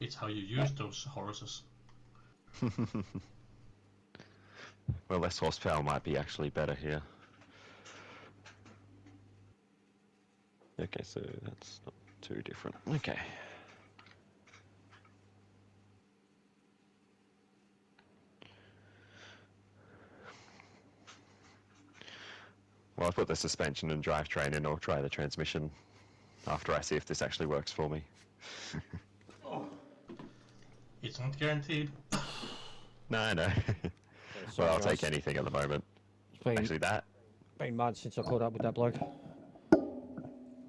It's how you use those horses. Well, less horsepower might be actually better here. Okay, so that's not too different. Okay. Well, I'll put the suspension and drivetrain in, or try the transmission after I see if this actually works for me. It's not guaranteed. No, I know. Sorry, Well, I'll guys. take anything at the moment. It's been, Actually, that been months since I caught up with that bloke.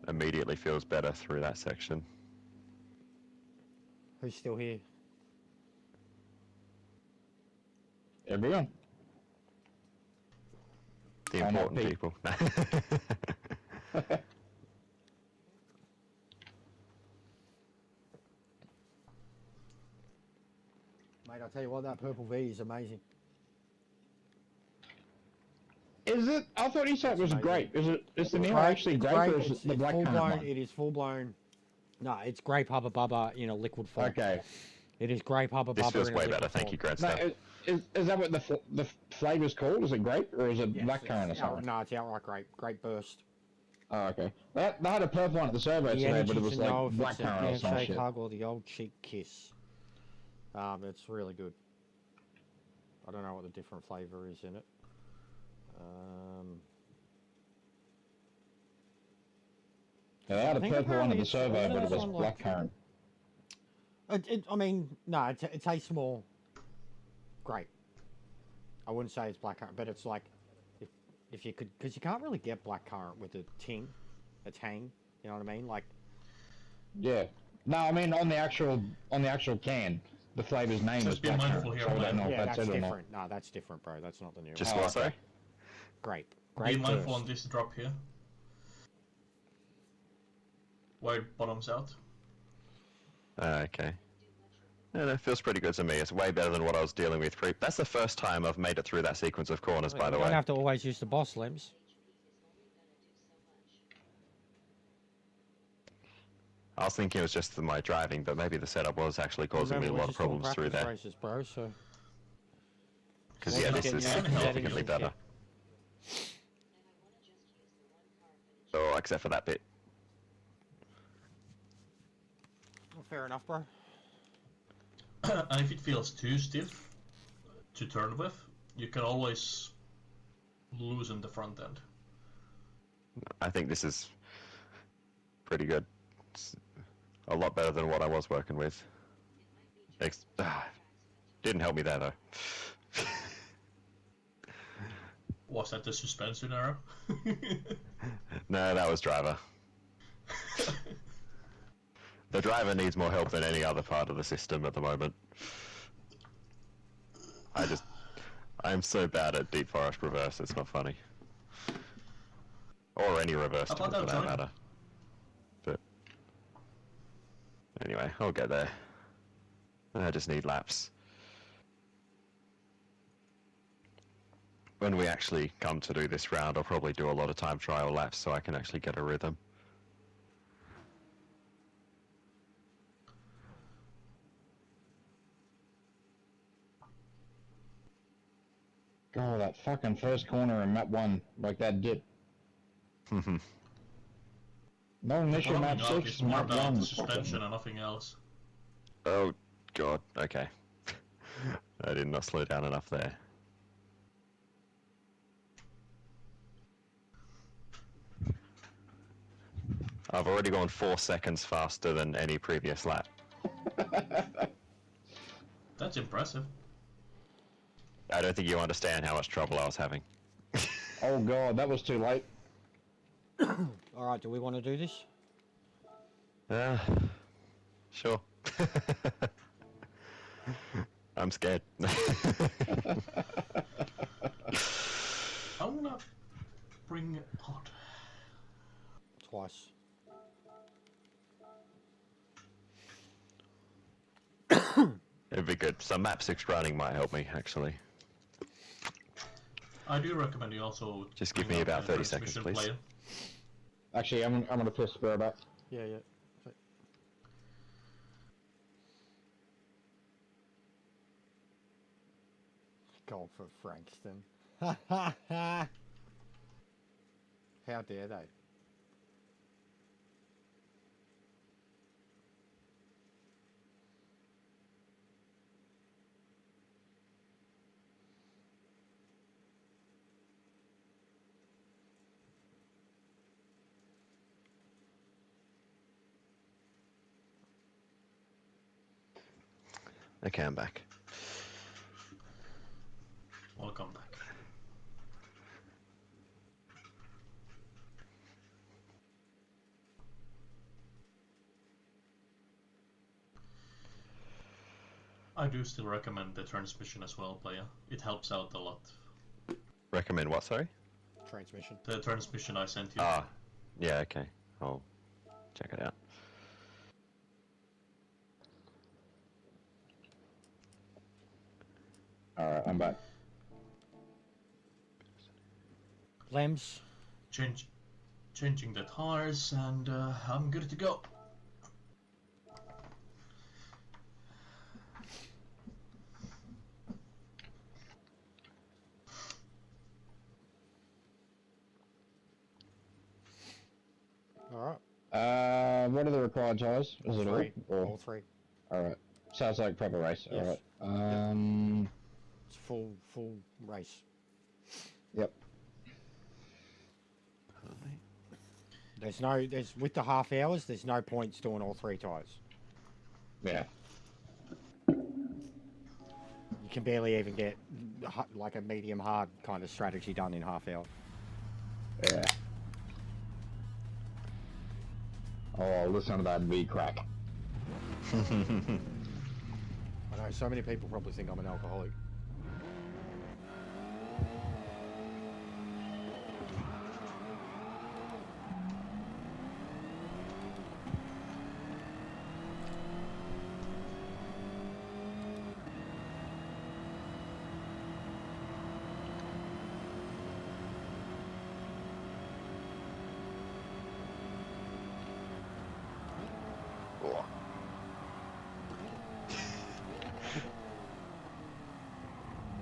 immediately feels better through that section. Who's still here? Everyone. The Oh, not important Pete. people. Mate, I'll tell you what, that purple V is amazing. Is it? I thought he said it was amazing. grape. Is it? Is the Neo Grape, actually it's grape, or is it's it the black full currant blown. one? It is full blown. No, it's grape hubba bubba in a liquid form. Okay. It is grape hubba This bubba feels in a way liquid better. Thank you, form. Grandster. No, is that what the flavor's called? Is it grape or is it Yes, black currant or it's something? no, it's outright grape. Grape burst. Oh, okay. They had a purple one at the survey The today, energy but it was to know like if black it's a currant or some handshake shit. hug or the old cheek kiss. It's really good. I don't know what the different flavour is in it. Yeah, they had I a think purple one at apparently the survey, but it it's was on, black currant. I mean, no, it tastes more grape. I wouldn't say it's black currant, but it's like if you could, because you can't really get black currant with a tang. You know what I mean? Like, Yeah. No, I mean on the actual can, the flavor's name Just is be black mindful currant. here, So I Blaine. don't know if yeah, that's that's it or not. different. No, that's different, bro. That's not the new Just one. what, sorry? Grape. Be Grape mindful on burst. this drop here. Where it bottoms out. Okay. Yeah, that feels pretty good to me. It's way better than what I was dealing with. That's the first time I've made it through that sequence of corners, by the You way. don't have to always use the boss limbs. I was thinking it was just my driving, but maybe the setup was actually causing me a lot of problems through there. Races, bro, so Because Well, yeah, just this get is used to significantly getting better. Oh, except for that bit. well, fair enough, bro. And if it feels too stiff to turn with, you can always loosen the front end. I think this is pretty good. It's a lot better than what I was working with. Didn't help me there though. Was that the suspension error? No, that was driver. The driver needs more help than any other part of the system at the moment. I'm so bad at deep forest reverse, it's not funny. Or any reverse How to about for that, that Johnny? matter. But anyway, I'll get there. I just need laps. When we actually come to do this round, I'll probably do a lot of time trial laps so I can actually get a rhythm. Oh, that fucking first corner in map 1, like that dip. No issue map Bottoming out 6, is more map about 1. the suspension and nothing else. Oh god, okay. I did not slow down enough there. I've already gone 4 seconds faster than any previous lap. That's impressive. I don't think you understand how much trouble I was having. Oh god, that was too late. Alright, do we want to do this? Sure. I'm scared. I'm gonna bring it hot. Twice. It'd be good. Some map 6 running might help me, actually. I do recommend you also Just give bring me up about the 30 seconds, transmission please. player. Actually, I'm gonna piss Spirit up. Yeah, yeah. Go for Frankston. How dare they? Okay, I'm back. Welcome back. I do still recommend the transmission as well, player. It helps out a lot. Recommend what, sorry? Transmission. The transmission I sent you. Ah, yeah, okay. I'll check it out. Alright, I'm back. Lems. Changing the tires, and I'm good to go. Alright. What are the required tires? Is it Three. all? Or... All three. Alright. Sounds like proper race. Yes. Alright. It's full race. Yep. There's with the half hours, there's no points doing all three tyres. Yeah. You can barely even get like a medium hard kind of strategy done in half hour. Yeah. Oh, listen to that V crack. I know so many people probably think I'm an alcoholic.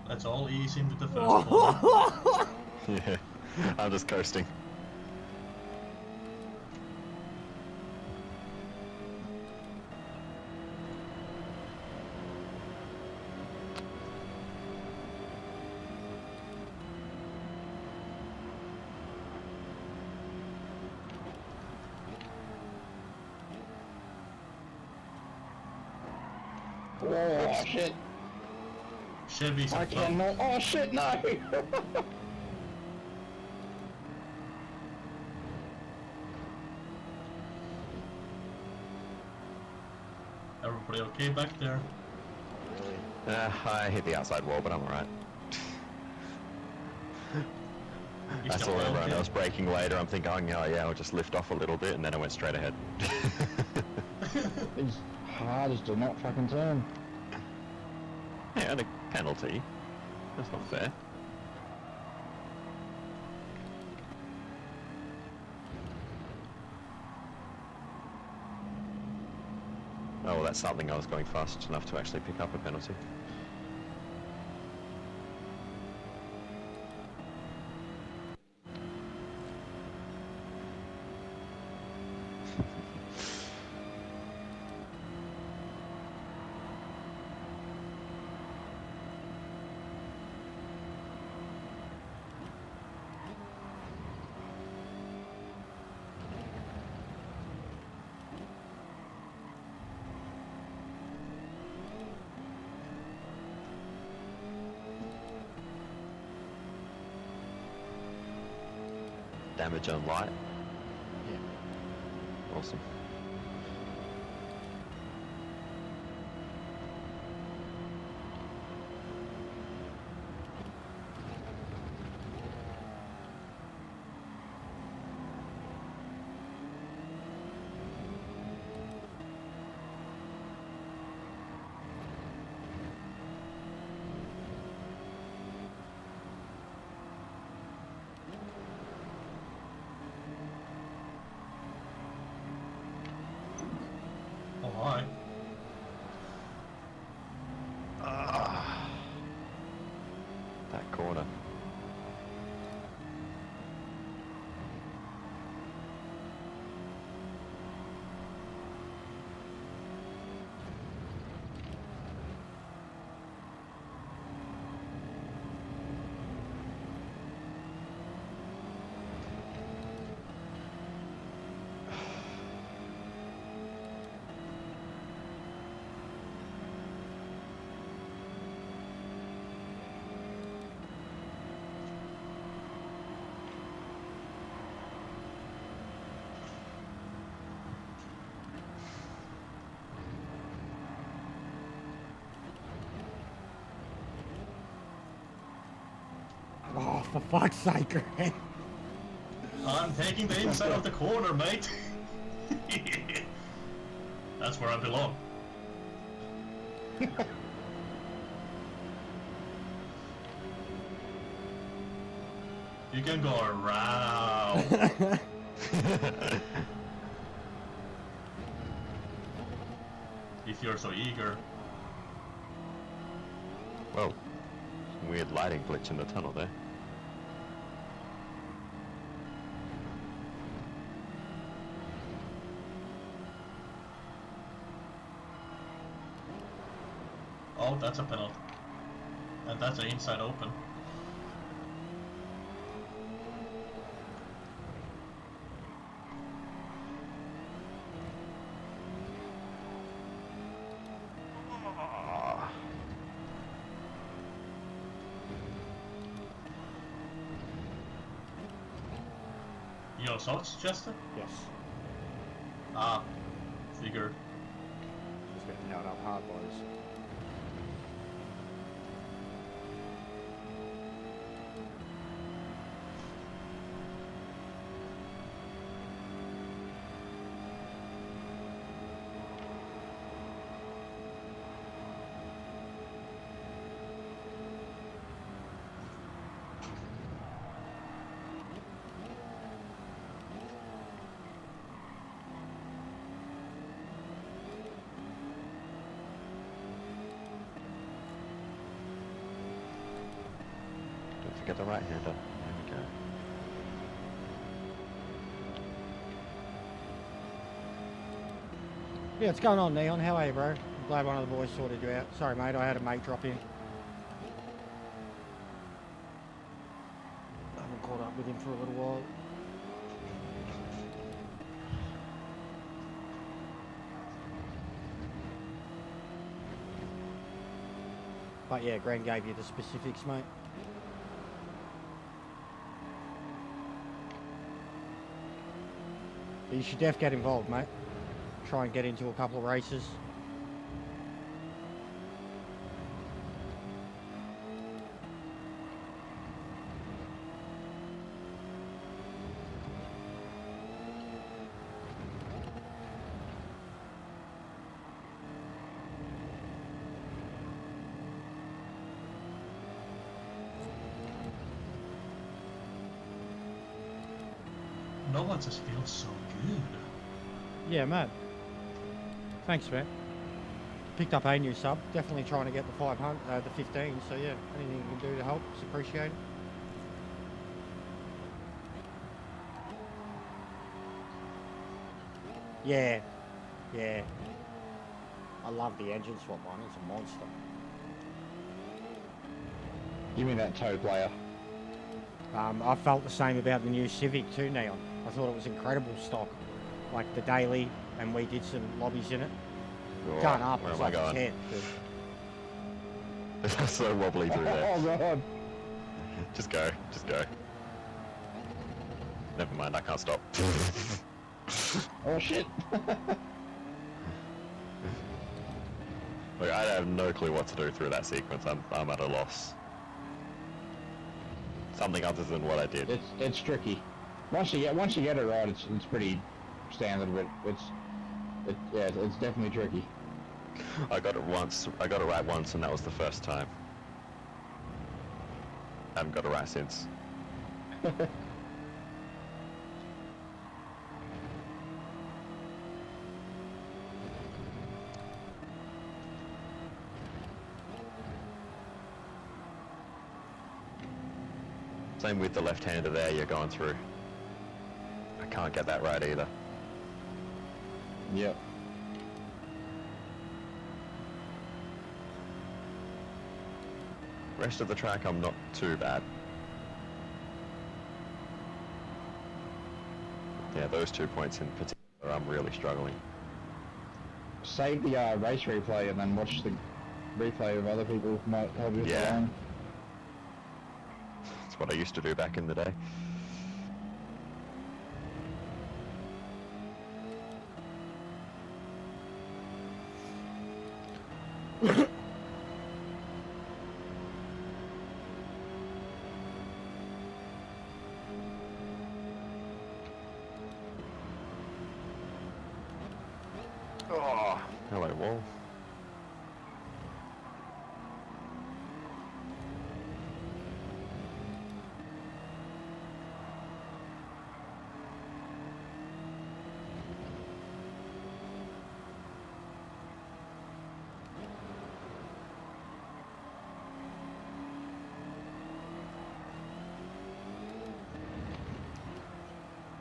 Let's all ease into the first corner. Yeah, I'm just coasting. Oh, shit. Chevy's I a flop. cannot. Oh, shit, no. Everybody okay back there? I hit the outside wall, but I'm alright. You I still saw everyone okay? else braking later. I'm thinking, oh yeah, I'll just lift off a little bit, and then I went straight ahead. It's hard as to not fucking turn. Yeah, and a penalty. That's not fair. Oh, well, that's something. I was going fast enough to actually pick up a penalty. Damage on light. Yeah. Awesome. Oh hi. That corner. for fuck's sake, Grant. I'm taking the inside of the corner, mate. That's where I belong. You can go around. If you're so eager. Whoa. Some weird lighting glitch in the tunnel there. Oh, that's a penalty. And that's an inside open. Your thoughts, Chester? Yes. Ah, figured. Just getting held up hard, boys. Don't forget the right hander. There we go. Yeah, what's going on, Neon? How are you, bro? I'm glad one of the boys sorted you out. Sorry, mate, I had a mate drop in. I haven't caught up with him for a little while. But yeah, Gran gave you the specifics, mate. But you should def get involved, mate. Try and get into a couple of races. No one just feels so good. Yeah, mate. Thanks, man. Picked up a new sub. Definitely trying to get the 500, the 15. So yeah, anything you can do to help is appreciated. Yeah, yeah. I love the engine swap one. It's a monster. You mean that tow player? I felt the same about the new Civic too, Neon. I thought it was incredible stock. Like the daily, and we did some lobbies in it. Oh, Going up, where it's am I like a going? tent. That's so wobbly through there. Oh god. Just go, just go. Never mind, I can't stop. Oh shit. Look, I have no clue what to do through that sequence. I'm at a loss. Something other than what I did. It's tricky. Once you get it right, it's pretty standard, but it's definitely tricky. I got it right once, and that was the first time. I haven't got it right since. Same with the left-hander there you're going through. I can't get that right either. Yep. Rest of the track I'm not too bad. Yeah, those 2 points in particular I'm really struggling. Save the race replay and then watch the replay of other people who might help you Yeah. along. That's what I used to do back in the day. wall.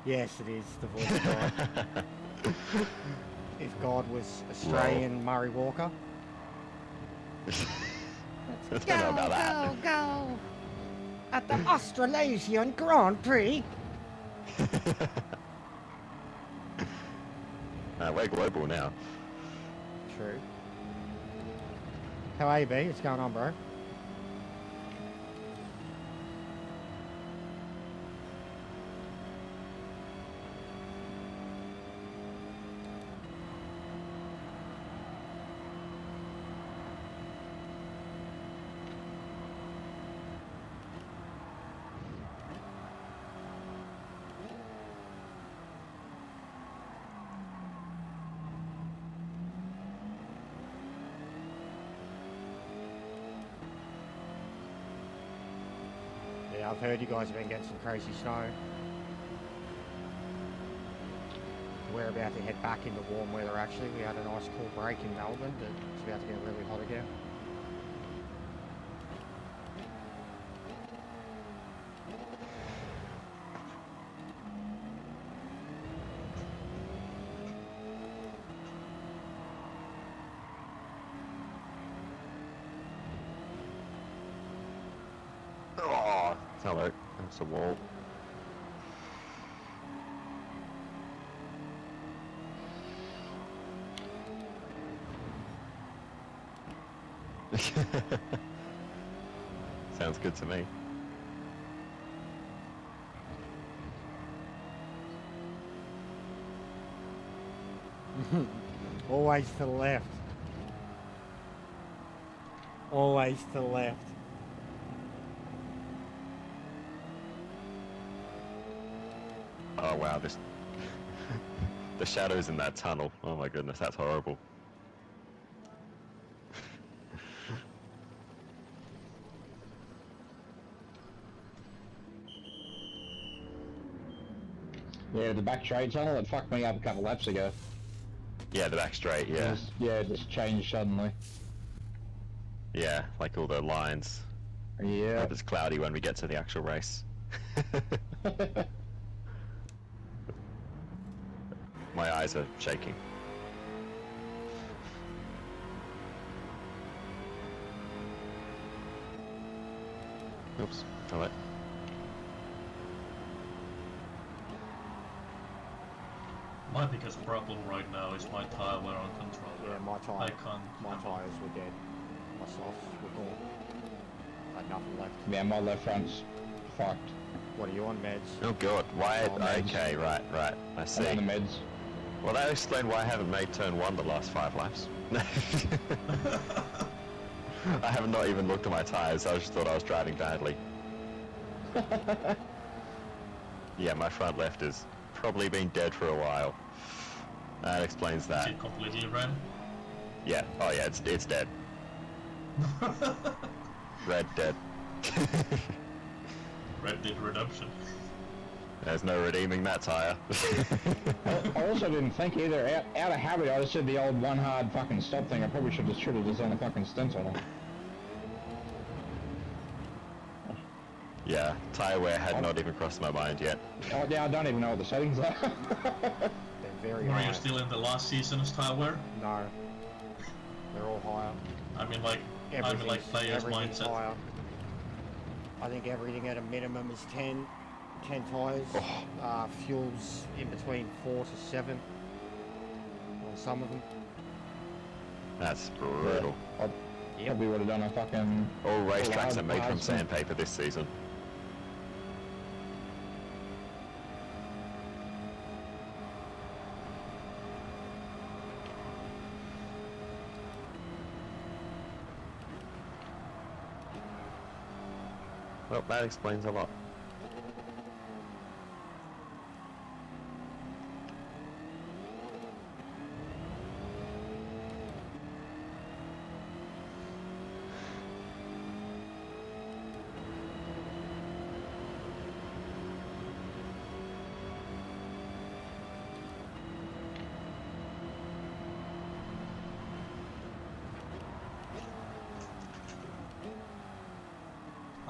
Yes, it is the voice of God. If God was Australian Murray Walker. I don't know about that. Go! At the Australasian Grand Prix. We're global now. True. How are you, B? What's going on, bro? Yeah, I've heard you guys have been getting some crazy snow. We're about to head back into warm weather actually. We had a nice cool break in Melbourne, but it's about to get really hot again. Oh, hello. That's a wall. Sounds good to me. Always to the left. Always to the left. Oh wow, this the shadows in that tunnel. Oh my goodness, that's horrible. Yeah, the back straight tunnel, it fucked me up a couple laps ago. Yeah, the back straight, yeah. It just changed suddenly. Yeah, like all the lines. Yeah. Hope it's cloudy when we get to the actual race. My eyes are shaking. Oops, hello. My biggest problem right now is my tire wear on controller. Yeah, my I tyre. can't. My tyres were dead. My softs were gone. I had nothing left. Yeah, my left front's fucked. What are you on, meds? Oh god, why? Oh, meds. Okay, right, I see. I'm on the meds. Well, that explains why I haven't made turn 1 the last 5 laps. I have not even looked at my tyres, I just thought I was driving badly. Yeah, my front left has probably been dead for a while. That explains Is that. it completely red? Yeah, oh yeah, it's dead. Red dead. Red Dead Redemption. There's no redeeming that tyre. I also didn't think either. Out of habit, I just did the old one hard fucking stop thing. I probably should have just done a fucking stint on it. Yeah, tyre wear had not even crossed my mind yet. Oh, yeah, I don't even know what the settings are. They're very Are high. you still in the last season's tire wear? No. They're all higher. I mean like players' Everything's mindset. higher. I think everything at a minimum is 10 tyres. Oh. Fuel's in between 4 to 7 on some of them. That's brutal. I probably would have done a fucking... All racetracks are made from hard stint. sandpaper this season. Well, that explains a lot.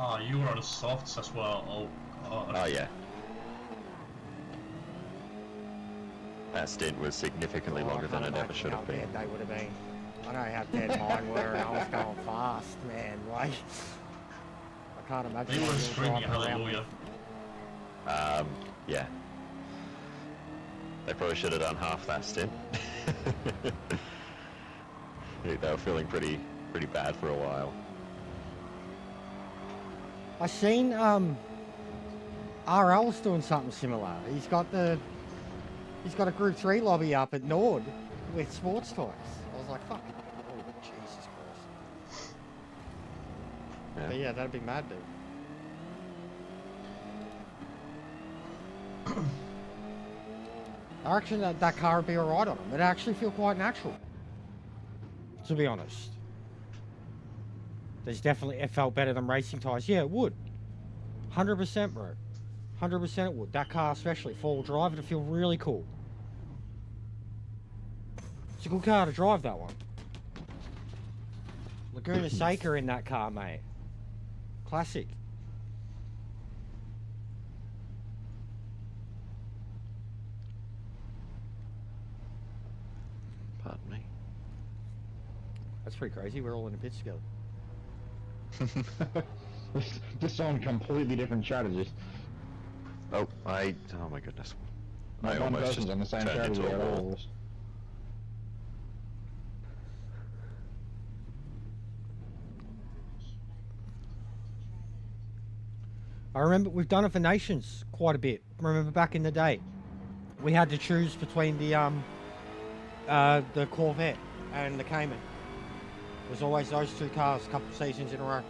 Ah, you were on the softs as well. Oh god. Oh yeah. That stint was significantly Oh, I longer than can't it ever imagine should how have been. dead they would have been. I know how dead mine were, and I was going fast, man. Like, I can't imagine. They how were you screaming driving around hallelujah. Yeah. They probably should have done half that stint. They were feeling pretty bad for a while. I seen RL's doing something similar. He's got a Group 3 lobby up at Nord with sports toys. I was like, fuck. Oh, Jesus Christ. Yeah. But yeah, that'd be mad, dude. I reckon that car would be alright on him. It'd actually feel quite natural. To be honest. It felt better than racing tyres. Yeah, it would. 100%, bro. 100% it would. That car especially, four-wheel drive, it'd feel really cool. It's a good car to drive, that one. Laguna Seca in that car, mate. Classic. Pardon me. That's pretty crazy. We're all in the pits together. Just on completely different strategies. Oh my goodness. Not I one almost person's just on the same turned strategy into a at wall. all. I remember we've done it for Nations quite a bit. Remember back in the day, we had to choose between the Corvette and the Cayman. It was always those two cars, a couple of seasons in a row.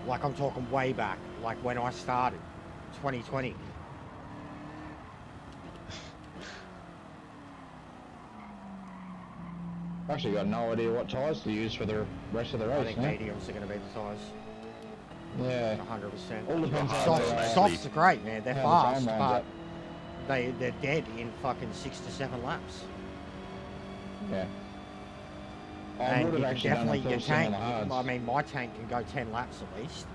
Like I'm talking way back, like when I started, 2020. I've actually got no idea what tyres to use for the rest of the race. I think now. mediums are going to be the tyres. Yeah. 100%. All depends on Softs are great, man. They're how the fast, time but lines they're dead in fucking 6 to 7 laps. Yeah. I And would you have can actually definitely, done a your full sim on tank, the hards. I mean, my tank can go 10 laps at least,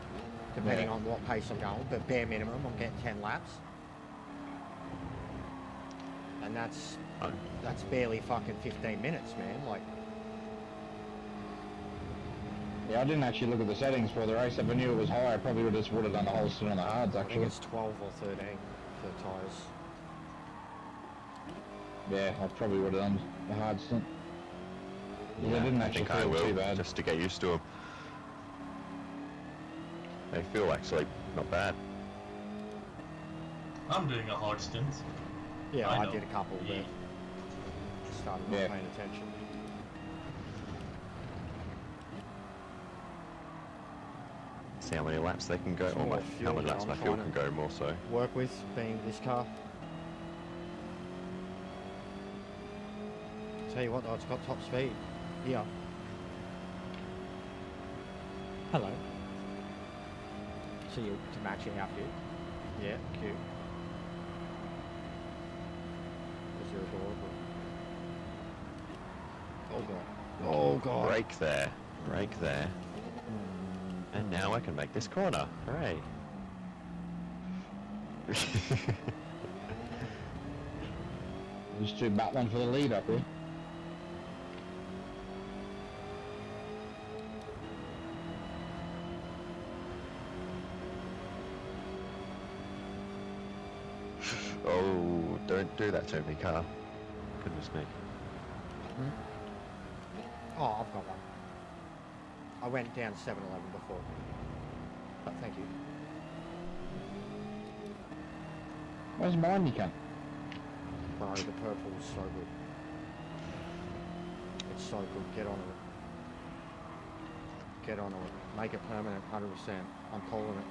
depending Yeah. on what pace I'm going, but bare minimum, I'm getting 10 laps. And that's barely fucking 15 minutes, man. Like, Yeah, I didn't actually look at the settings for the race. If I knew it was high, I probably would have done the whole stint on the hards, I think actually. it's 12 or 13 for tyres. Yeah, I probably would have done the hard stint. Yeah, Yeah, I didn't I actually think I feel will, too bad. just to get used to them. They feel actually not bad. I'm doing a hard stint. Yeah, I I know. did a couple, but Yeah. started not Yeah. paying attention. See how many laps they can go, It's or more how fuel many that laps I'm my fuel trying can to- go more so. Work with being this car. Tell you what though, it's got top speed. Yeah. Hello. See you to match your outfit. Yeah, cute. Because you're adorable. Oh god. Oh god. Brake there, brake there. And now I can make this corner. Hooray. These two battling for the lead up here. Oh, don't do that to me, car. Goodness me. Oh, I've got one. I went down 7-Eleven before. But thank you. Where's mine, you cunt? Bro, the purple is so good. It's so good. Get on it. Get on it. Make it permanent, 100%. I'm calling it.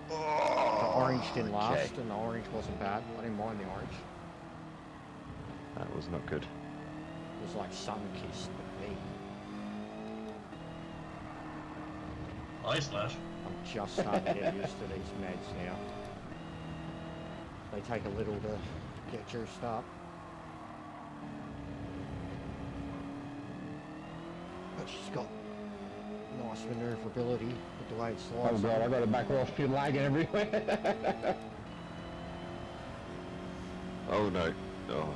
The orange didn't last, and the orange wasn't bad. I didn't mind the orange. That was not good. It was like sun-kissed, but me. Hi, Slash. I'm just starting to get used to these meds now. They take a little to get juiced up. But she's got Nice manoeuvrability with the way it Oh slides. god, I got to back off, you're lagging everywhere. Oh no. Oh.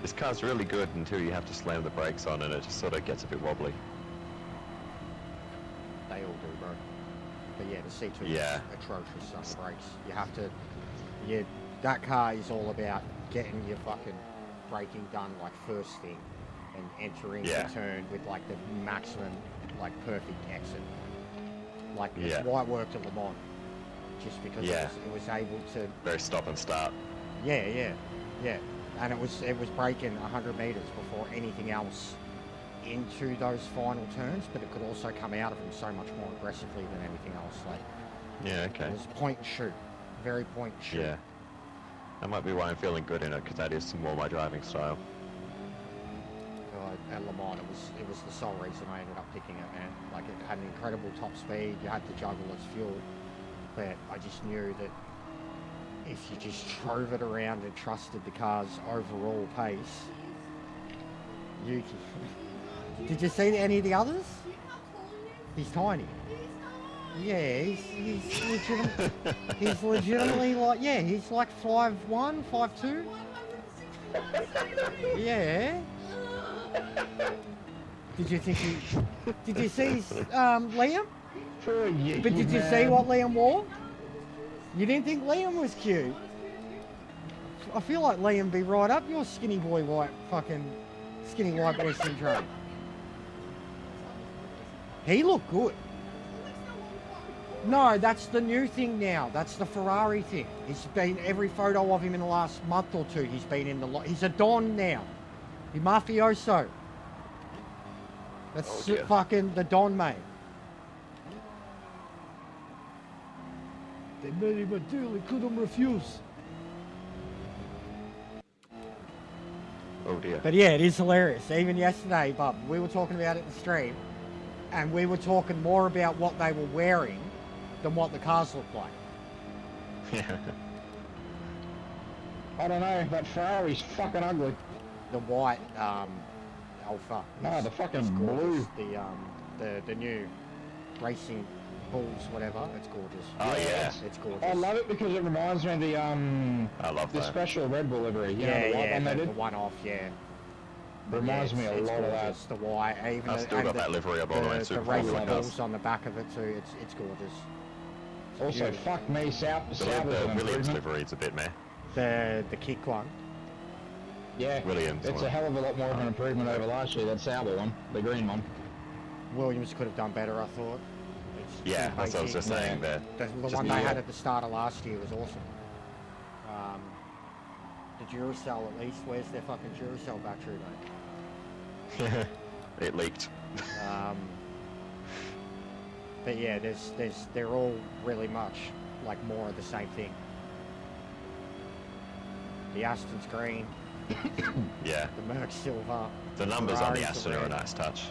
This car's really good until you have to slam the brakes on and it just sort of gets a bit wobbly. They all do, bro. But yeah, the C2 Yeah. is atrocious on the brakes. You have to, yeah, that car is all about getting your fucking braking done like first thing and entering Yeah. the turn with like the maximum, like perfect exit. Like Yeah. it's why it worked at Le Mans. Just because Yeah. it was able to, Very stop and start. yeah. And it was braking 100 meters before anything else into those final turns, but it could also come out of them so much more aggressively than anything else. Like Yeah, okay. it was point and shoot, very point and shoot. Yeah. That might be why I'm feeling good in it, because that is more my driving style. At Le Mans, it was the sole reason I ended up picking it, man. Like it had an incredible top speed. You had to juggle its fuel, but I just knew that if you just drove it around and trusted the car's overall pace, you can... Did you see any of the others? He's tiny. Yeah, he's legitimately like, yeah, he's like 5'1", 5'2". Yeah. Did you think did you see Liam? But did you see what Liam wore? You didn't think Liam was cute? I feel like Liam be right up your skinny white boy syndrome. He looked good. No, that's the new thing now. That's the Ferrari thing. He's been, every photo of him in the last month or two, he's been in the he's a Don now. He mafioso. That's fucking the Don, mate. They made him a deal he couldn't refuse. Oh dear. But yeah, it is hilarious. Even yesterday, Bub, we were talking about it in the stream, and we were talking more about what they were wearing than what the cars looked like. Yeah. I don't know, that Ferrari's fucking ugly. The white Alpha. No, the fucking is gorgeous. blue. The new racing bulls, whatever. It's gorgeous. Oh yeah. It's gorgeous. I love it because it reminds me of the I love the that. special Red Bull livery. You know, the white one they the did? one off, yeah. Reminds me a it's lot of that. gorgeous. The white, even I've still got that livery up all the way the to racing like bulls us. on the back of it too. It's gorgeous. Also, Beautiful. fuck me, Sauber's The an Williams improvement. livery's a bit meh. The kick one. Yeah, Williams it's one. a hell of a lot more of an improvement over last year, that Sauber one, the green one. Williams could have done better, I thought. It's Yeah, too that's what I was basic. just saying there. The Just one they new. had at the start of last year was awesome. The Duracell, at least, where's their fucking Duracell battery, mate? It leaked. But yeah, they're all really much like more of the same thing. The Aston's green, Yeah. the Merc silver. The numbers on the Ferrari's Aston are a red. nice touch.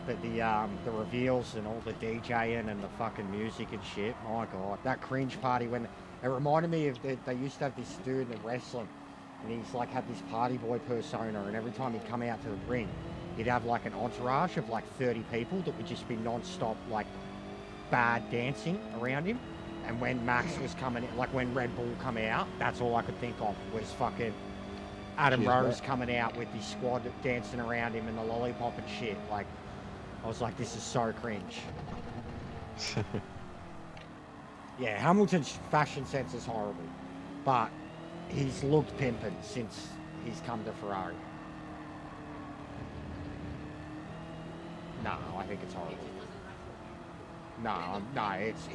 But the reveals and all the DJing and the fucking music and shit, my god, that cringe party when it reminded me of they used to have this dude in wrestling, and he's like had this party boy persona, and every time he'd come out to the ring, he'd have like an entourage of like 30 people that would just be non-stop like bad dancing around him. And when Max was coming in, like when Red Bull come out, that's all I could think of was fucking Adam Cheers, Rose bro. coming out with his squad dancing around him and the lollipop and shit. Like, I was like, this is so cringe. Yeah, Hamilton's fashion sense is horrible, but he's looked pimping since he's come to Ferrari. No, I think it's horrible. No,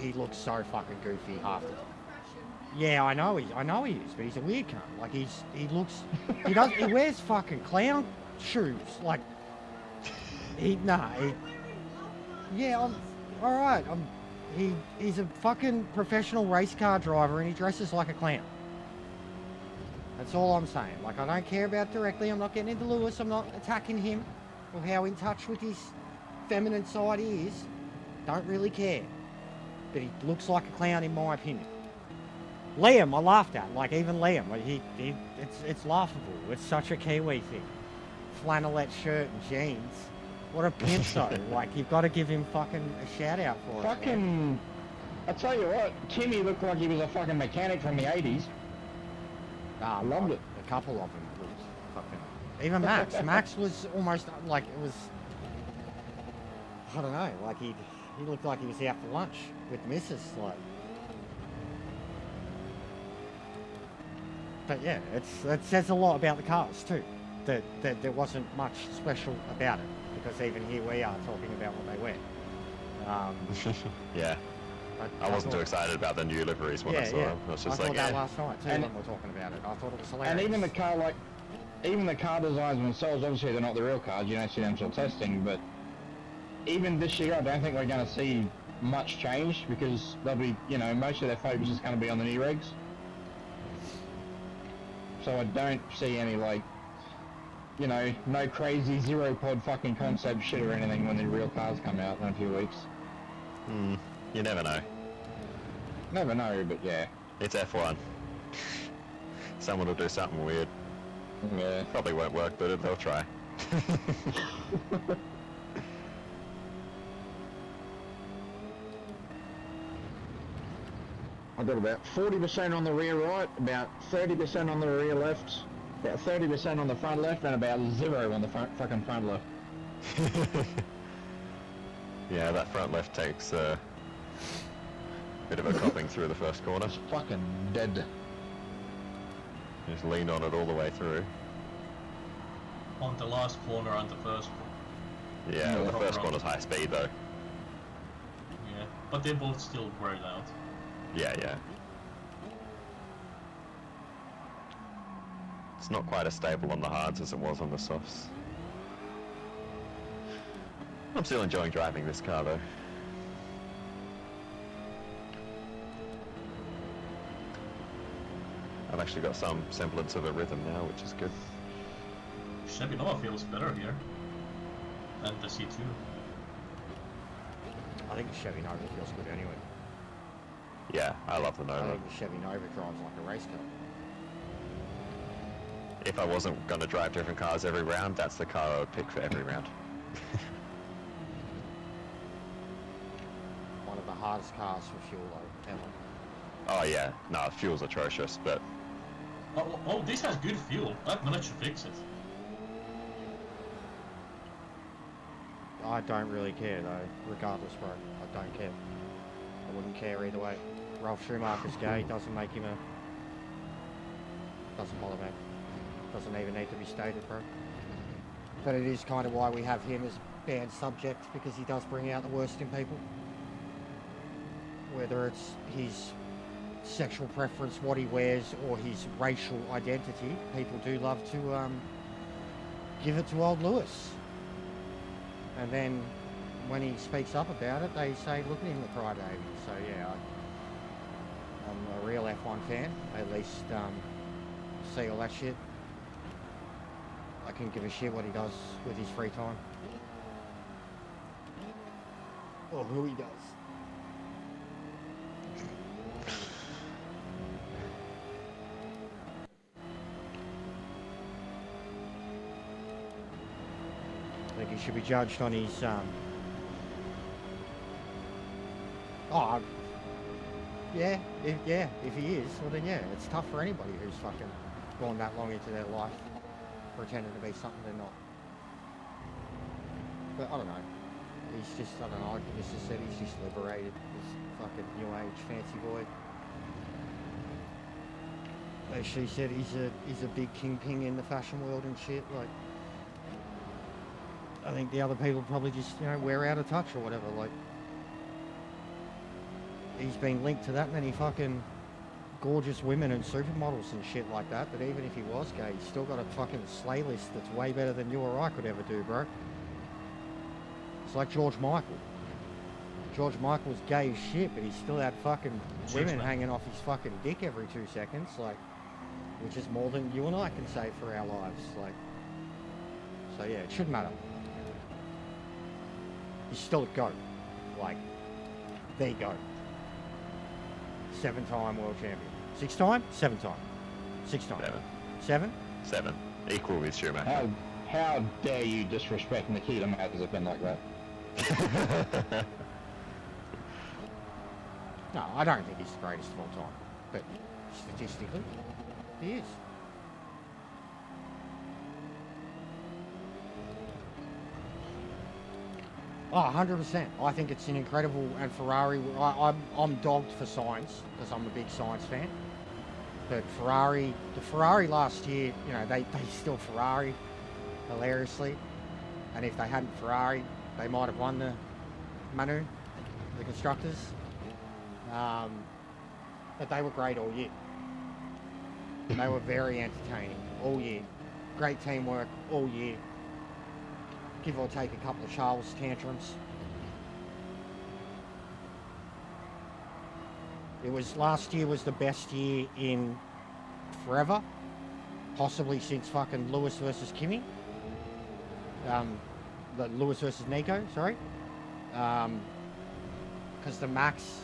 he looks so fucking goofy half the time. Yeah, I know he is, but he's a weird cunt. Like he wears fucking clown shoes. Like yeah, all right. He's a fucking professional race car driver and he dresses like a clown. That's all I'm saying. Like, I don't care about directly. I'm not getting into Lewis. I'm not attacking him or how in touch with his feminine side he is. Don't really care. But he looks like a clown in my opinion. Liam, I laughed at. Like, even Liam, like, it's laughable. It's such a Kiwi thing. Flannelette shirt and jeans. What a pimp though. Like, you've got to give him fucking a shout out for it. Fucking... I tell you what, Timmy looked like he was a fucking mechanic from the 80s. I loved it. A couple of them was fucking... Even Max. Max was almost like, it was... I don't know, like he looked like he was out for lunch with the missus, like... But yeah, it says a lot about the cars too, that there wasn't much special about it, because even here we are talking about what they wear. Yeah. I wasn't too excited about the new liveries when I saw them. I was just I like, thought that last night too when we were talking about it. I thought it was hilarious. And even the car, like, even the car designs themselves, obviously they're not the real cars, you don't see them till testing, but even this year I don't think we're going to see much change, because they'll be, you know, most of their focus is going to be on the new regs. So I don't see any, like, you know, no crazy zero pod fucking concept shit or anything when the real cars come out in a few weeks. You never know. Never know, but yeah. It's F1. Someone will do something weird. Yeah. Probably won't work, but they'll try. I've got about 40% on the rear right, about 30% on the rear left, about 30% on the front left, and about 0 on the fucking front left. Yeah, that front left takes a bit of a copping through the first corner. It's fucking dead. Just lean on it all the way through. On the last corner and the first one. Yeah, well, the proper first road. corner's high speed though. Yeah, but they're both still very loud. Yeah, yeah. It's not quite as stable on the hards as it was on the softs. I'm still enjoying driving this car though. I've actually got some semblance of a rhythm now, which is good. Chevy Nova feels better here. And the C2. I think the Chevy Nova feels good anyway. Yeah, I love the I Nova. think the Chevy Nova drives like a race car. If I wasn't going to drive different cars every round, that's the car I would pick for every round. One of the hardest cars for fuel though, ever. Oh yeah, no, fuel's atrocious, but Oh, this has good fuel. I've managed to fix it. I don't really care though, regardless bro. I don't care. I wouldn't care either way. Ralph Schumacher's gay, doesn't make him a... Doesn't bother me. Doesn't even need to be stated, bro. But it is kind of why we have him as banned subject, because he does bring out the worst in people. Whether it's his sexual preference, what he wears, or his racial identity, people do love to give it to old Lewis. And then when he speaks up about it, they say, look at him, the crybaby. So yeah, I'm a real F1 fan. At least see all that shit. I can give a shit what he does with his free time. Or who he does. I think he should be judged on his yeah, if he is, well then yeah, it's tough for anybody who's fucking gone that long into their life pretending to be something they're not. But I don't know. He's just, I don't know, like Mr. said, he's just liberated. This fucking new age fancy boy. As she said, he's a big kingpin in the fashion world and shit. Like, I think the other people probably just, you know, wear out of touch or whatever. Like, he's been linked to that many fucking gorgeous women and supermodels and shit like that, that even if he was gay, he's still got a fucking slay list that's way better than you or I could ever do, bro. It's like George Michael. George Michael's gay as shit, but he still had fucking women hanging off his fucking dick every 2 seconds, like, which is more than you and I can say for our lives, like. So yeah, it shouldn't matter. He's still a GOAT. Like, the GOAT. 7-time world champion. 6-time? 7-time. 6-time. 7. 7? 7. Equal with Schumacher. How dare you disrespect Nikita Mazepin like that? No, I don't think he's the greatest of all time, but statistically, he is. Oh, 100%. I think it's an incredible, and Ferrari, I'm dogged for science, because I'm a big science fan. But Ferrari, the Ferrari last year, you know, they still Ferrari, hilariously. And if they hadn't Ferrari, they might have won the Manu, the constructors. But they were great all year. They were very entertaining all year. Great teamwork all year. Give or take a couple of Charles tantrums. Last year was the best year in forever. Possibly since fucking Lewis versus Kimi. The Lewis versus Nico, sorry. Because the Max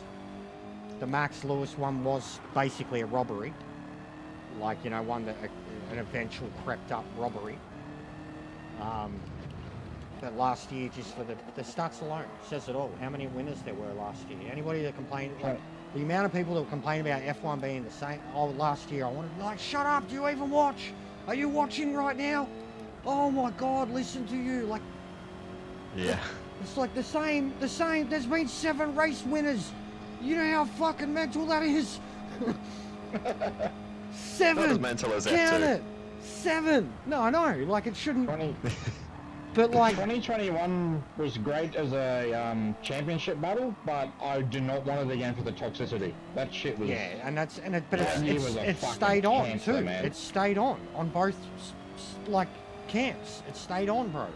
Lewis one was basically a robbery. Like, you know, an eventual crept up robbery. But last year, just for the stats alone, says it all. How many winners there were last year? Anybody that complained, like, the amount of people that complain about F1 being the same. Oh, last year I wanted, like, shut up, do you even watch? Are you watching right now? Oh my God, listen to you. Like, Yeah. it's like the same, there's been 7 race winners. You know how fucking mental that is? 7! Not as mental as Count F2. it! 7! No, I know, like it shouldn't, 20, but like... 2021 was great as a championship battle, but I do not want it again for the toxicity. That shit was... Yeah, and That year was a it's fucking stayed on cancer, too. man. It stayed on both like camps. It stayed on, bro.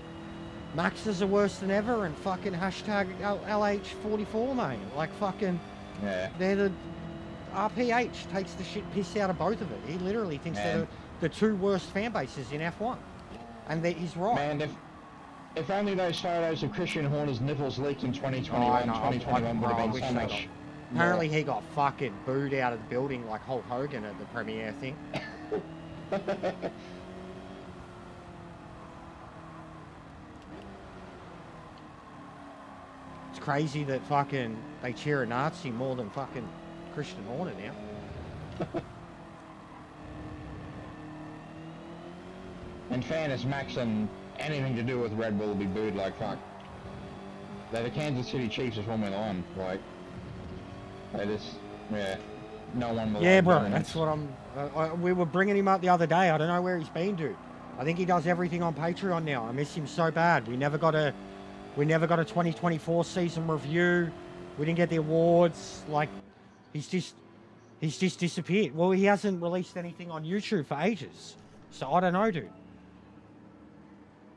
Maxes are worse than ever, and fucking hashtag LH44, mate. Like fucking, Yeah. they're the RPH takes the shit piss out of both of it. He literally thinks they're the 2 worst fan bases in F1, and he's right. Man, if only those photos of Christian Horner's nipples leaked in 2021, 2021 would have been so much. Apparently he got fucking booed out of the building like Hulk Hogan at the premiere thing. It's crazy that fucking they cheer a Nazi more than fucking Christian Horner now. In fairness, Max and anything to do with Red Bull will be booed like fuck. They're the Kansas City Chiefs of Formula 1, like, they just, yeah, no one will. Yeah, bro, that's what we were bringing him up the other day. I don't know where he's been, dude. I think he does everything on Patreon now. I miss him so bad. We never got a 2024 season review. We didn't get the awards. Like, he's just disappeared. Well, he hasn't released anything on YouTube for ages. So I don't know, dude.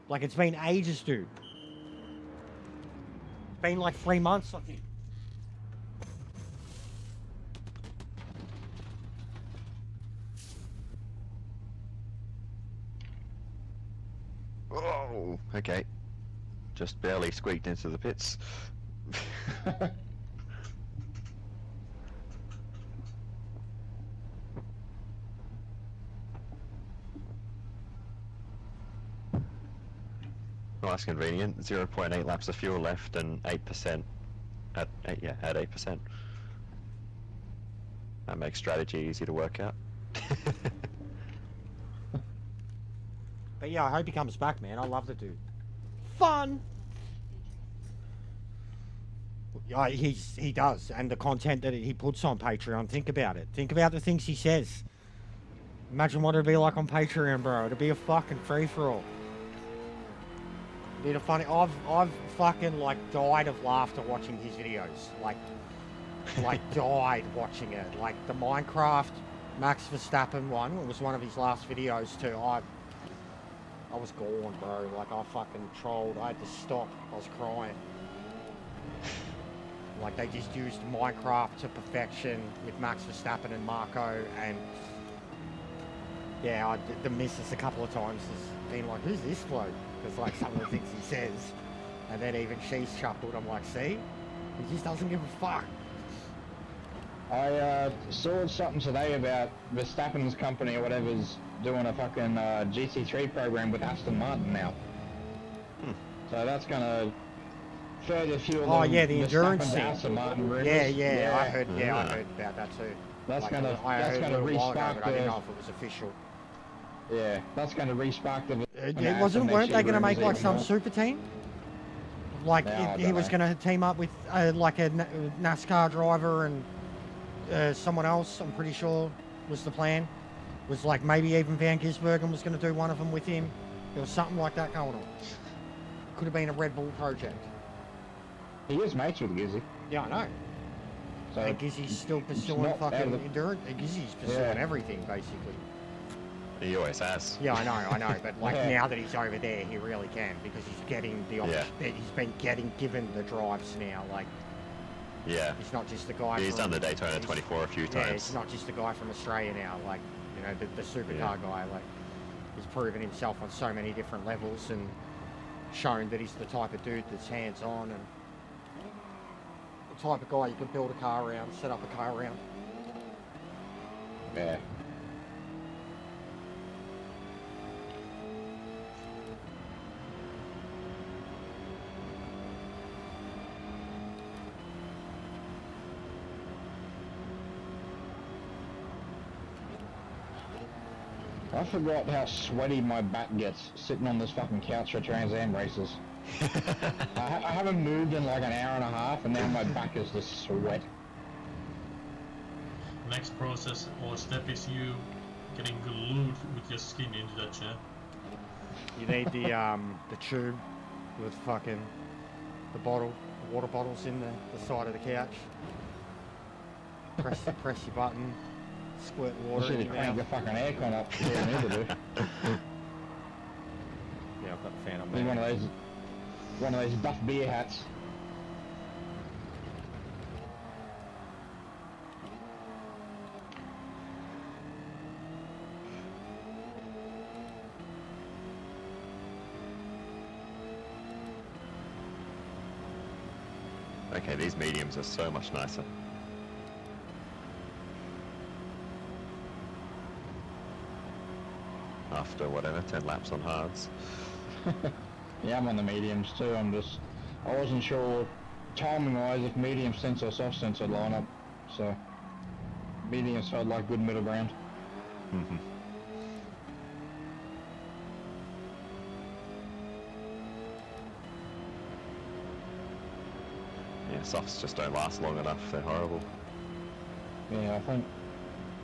Like, it's been ages, dude. It's been like 3 months, I think. Oh, okay. Just barely squeaked into the pits. Well, that's convenient. 0.8 laps of fuel left and 8% at 8%. That makes strategy easy to work out. But yeah, I hope he comes back, man. I love the dude. Fun! Yeah, he does. And the content that he puts on Patreon, think about it. Think about the things he says. Imagine what it'd be like on Patreon, bro. It'd be a fucking free-for-all. It'd be funny. I've fucking, like, died of laughter watching his videos. Like died watching it. Like, the Minecraft Max Verstappen one was one of his last videos, too. I was gone, bro. Like, I fucking trolled. I had to stop. I was crying. Like, they just used Minecraft to perfection with Max Verstappen and Marco, and yeah, the missus a couple of times has been like, who's this bloke? Because, like, some of the things he says, and then even she's chuckled. I'm like, see? He just doesn't give a fuck. I saw something today about Verstappen's company or whatever's doing a fucking GT3 program with Aston Martin now. So that's gonna further fuel. Oh yeah, the endurance Verstappen's thing. Aston Martin rumors. I heard. Yeah, I Ah. heard about that too. That's Like, gonna I that's heard gonna a little while ago, respark but I didn't the know if it was official. yeah. That's gonna respark the. It wasn't. Weren't they going to make like some super team? Like No, I he don't was know. going to team up with like a NASCAR driver and someone else. I'm pretty sure was the plan. Was like maybe even Van Gisbergen was going to do one of them with him. There was something like that going on. Could have been a Red Bull project. He is mates with Gizzy. Yeah, I know. So And Gizzy's still pursuing not fucking out of the- endurance. Gizzy's pursuing Yeah. everything basically. He always has. Yeah, I know, but like Yeah. now that he's over there, he really can because he's getting the he's been given the drives now. Like Yeah. he's not just the guy. He's from, done the Daytona 24 a few Yeah, times. he's not just the guy from Australia now. Like you know, the supercar Yeah. guy. Like he's proven himself on so many different levels and shown that he's the type of dude that's hands on and the type of guy you can build a car around, set up a car around. yeah. I forgot how sweaty my back gets sitting on this fucking couch for Trans Am races. I haven't moved in like an hour and a half, and now my back is just sweat. Next process or step is you getting glued with your skin into that chair. You need the tube with fucking the bottle, the water bottles in the side of the couch. Press your button, squirt I water should in have your cranked the mouth. fucking aircon up before I need to do. Yeah, I've got the fan on Need there. one of those buff beer hats. Okay, these mediums are so much nicer. After whatever, 10 laps on hards. Yeah, I'm on the mediums too. I wasn't sure timing wise if medium stints or soft stints would line up. So mediums felt like good middle ground. Mhm. Yeah, softs just don't last long enough. They're horrible. Yeah, I think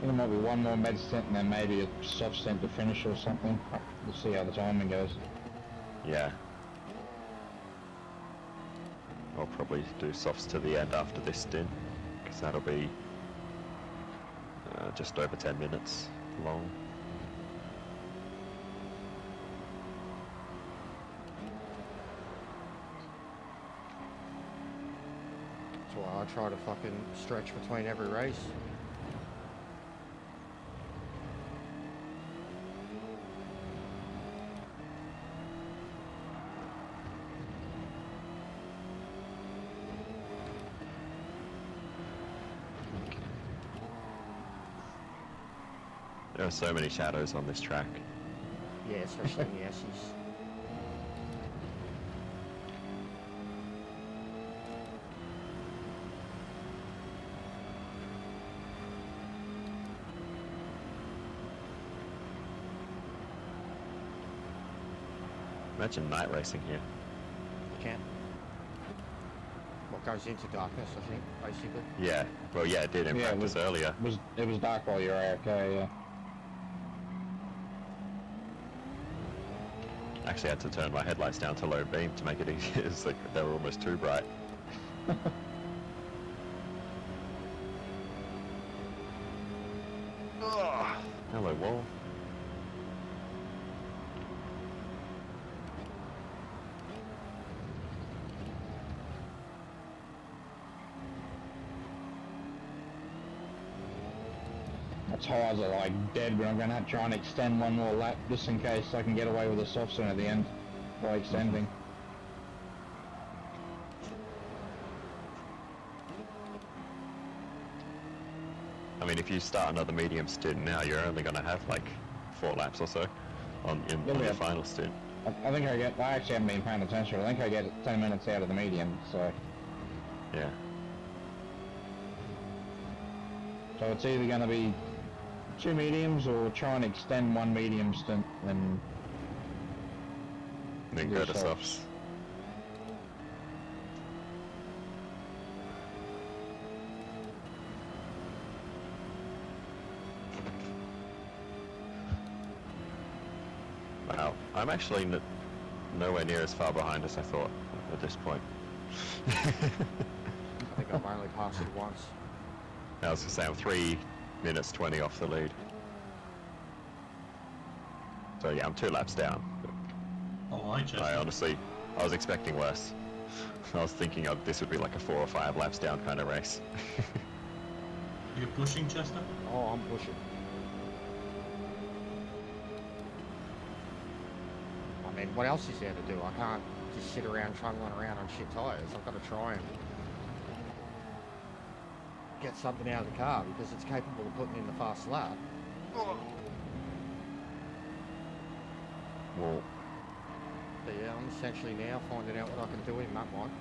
there might be one more med stint and then maybe a soft stint to finish or something. We'll see how the timing goes. Yeah. I'll probably do softs to the end after this stint, because that'll be just over 10 minutes long. That's why I try to fucking stretch between every race. There are so many shadows on this track. Yeah, especially in the Essies. Imagine night racing here. You can. What goes into darkness, I think, basically. Yeah, well, yeah, it did in Yeah, it practice was- earlier. It was dark while you were AFK, yeah. Actually, had to turn my headlights down to low beam to make it easier. It's like they were almost too bright. Ugh. Hello, wall. My tyres are like dead, but I'm going to have to try and extend one more lap just in case I can get away with a soft stint at the end by extending. I mean, if you start another medium stint now, you're only going to have like 4 laps or so on Yeah, the yeah. final stint. I think I actually haven't been paying attention. I think I get 10 minutes out of the medium, so Yeah. it's either going to be 2 mediums or try and extend 1 medium stint and Then do go to softs. softs. Wow, I'm actually nowhere near as far behind as I thought at this point. I think I've only passed it once. I was gonna say I'm 3 minutes 20 off the lead. So yeah, I'm 2 laps down. Oh, hi, Chester. I honestly, I was expecting worse. I was thinking this would be like a 4 or 5 laps down kind of race. You pushing, Chester? Oh, I'm pushing. I mean, what else is there to do? I can't just sit around trundling around on shit tyres. I've got to try and get something out of the car because it's capable of putting in the fast lap. Well, But yeah, I'm essentially now finding out what I can do in that one.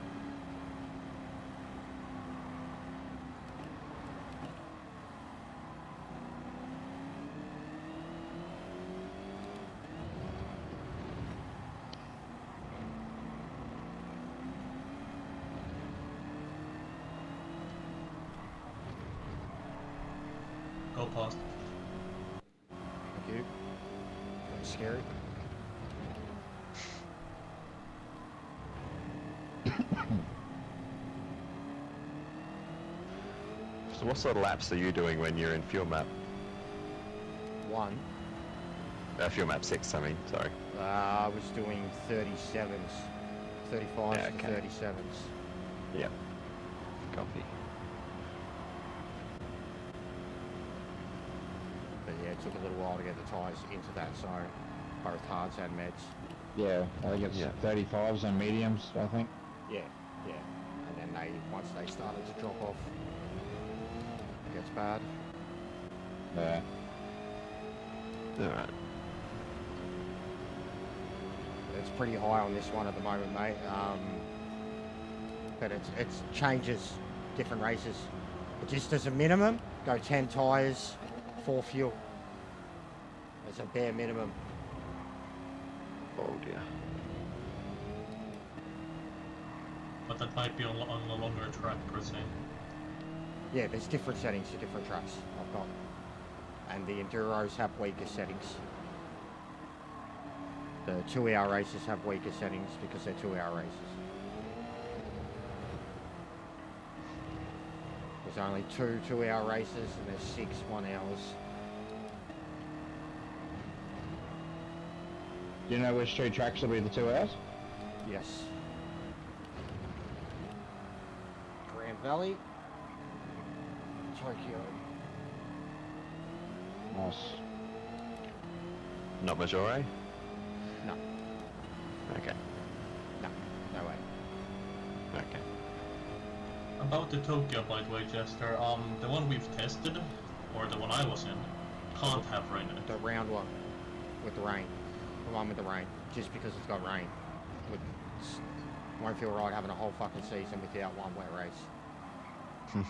Go past. Thank you. That was scary. so what sort of laps are you doing when you're in fuel map? One. Fuel map 6, I mean, sorry. I was doing 37s. 35s Yeah, to okay. 37s. Yep. Copy. But yeah, it took a little while to get the tyres into that, so both hards and meds. yeah, I think it's Yeah. 35s and mediums, I think. Yeah, yeah. And then once they started to drop off, it gets bad. Yeah. Alright. It's pretty high on this one at the moment, mate. But it's changes different races. But just as a minimum, go 10 tyres, 4 fuel. As a bare minimum. Oh dear. But that might be on a longer track, per se. Yeah, there's different settings for different tracks I've got. And the Enduros have weaker settings. The 2-hour races have weaker settings because they're 2-hour races. There's only 2 2-hour races and there's 6 1-hours. Do you know which 2 tracks will be the 2 hours? Yes. Grand Valley, Tokyo. Nice. Not Majore? No, Okay. no way. Okay. About the Tokyo, by the way, Chester, the one we've tested, or the one I was in, can't have rain in it. The round one with the rain. The one with the rain. Just because it's got rain. Won't feel right having a whole fucking season without one wet race. You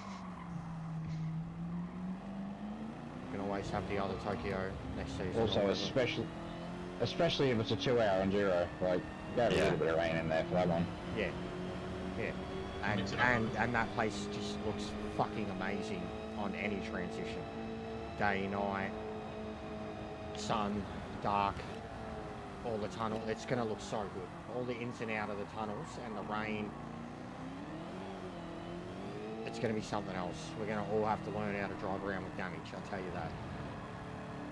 can always have the other Tokyo next season. or Also, whatever. especially if it's a 2-hour enduro, like, got a Yeah. little bit of rain in there for that one. Yeah. Yeah. Mix it up. And that place just looks fucking amazing on any transition. Day, night, sun, dark, all the tunnel. It's going to look so good. All the ins and out of the tunnels and the rain. It's going to be something else. We're going to all have to learn how to drive around with damage, I'll tell you that.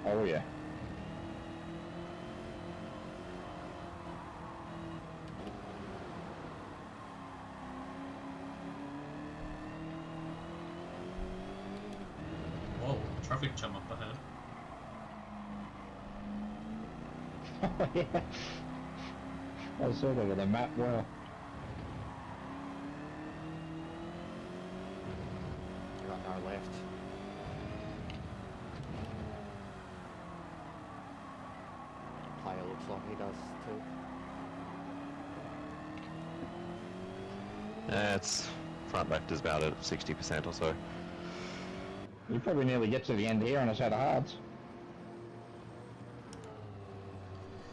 Oh yeah. Whoa, traffic jam up ahead. Oh yeah. I saw that with the map well. You got no left. looks like he does too. It's front left is about at 60% or so. You probably nearly get to the end here on a set of hards.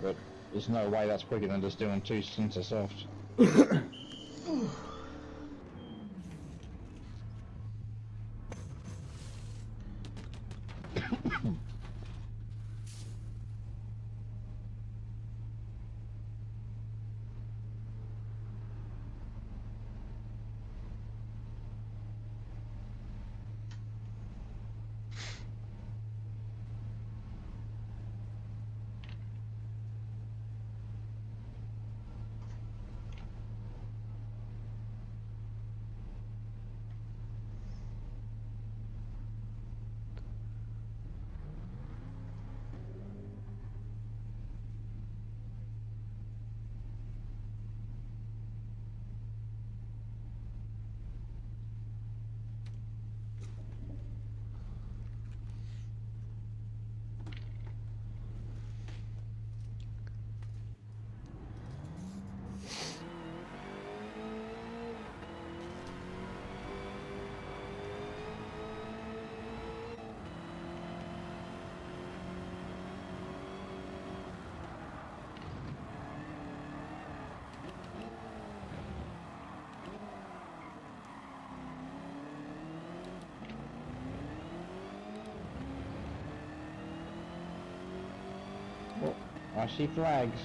But there's no way that's quicker than just doing 2 stints of soft. Oh, I see flags.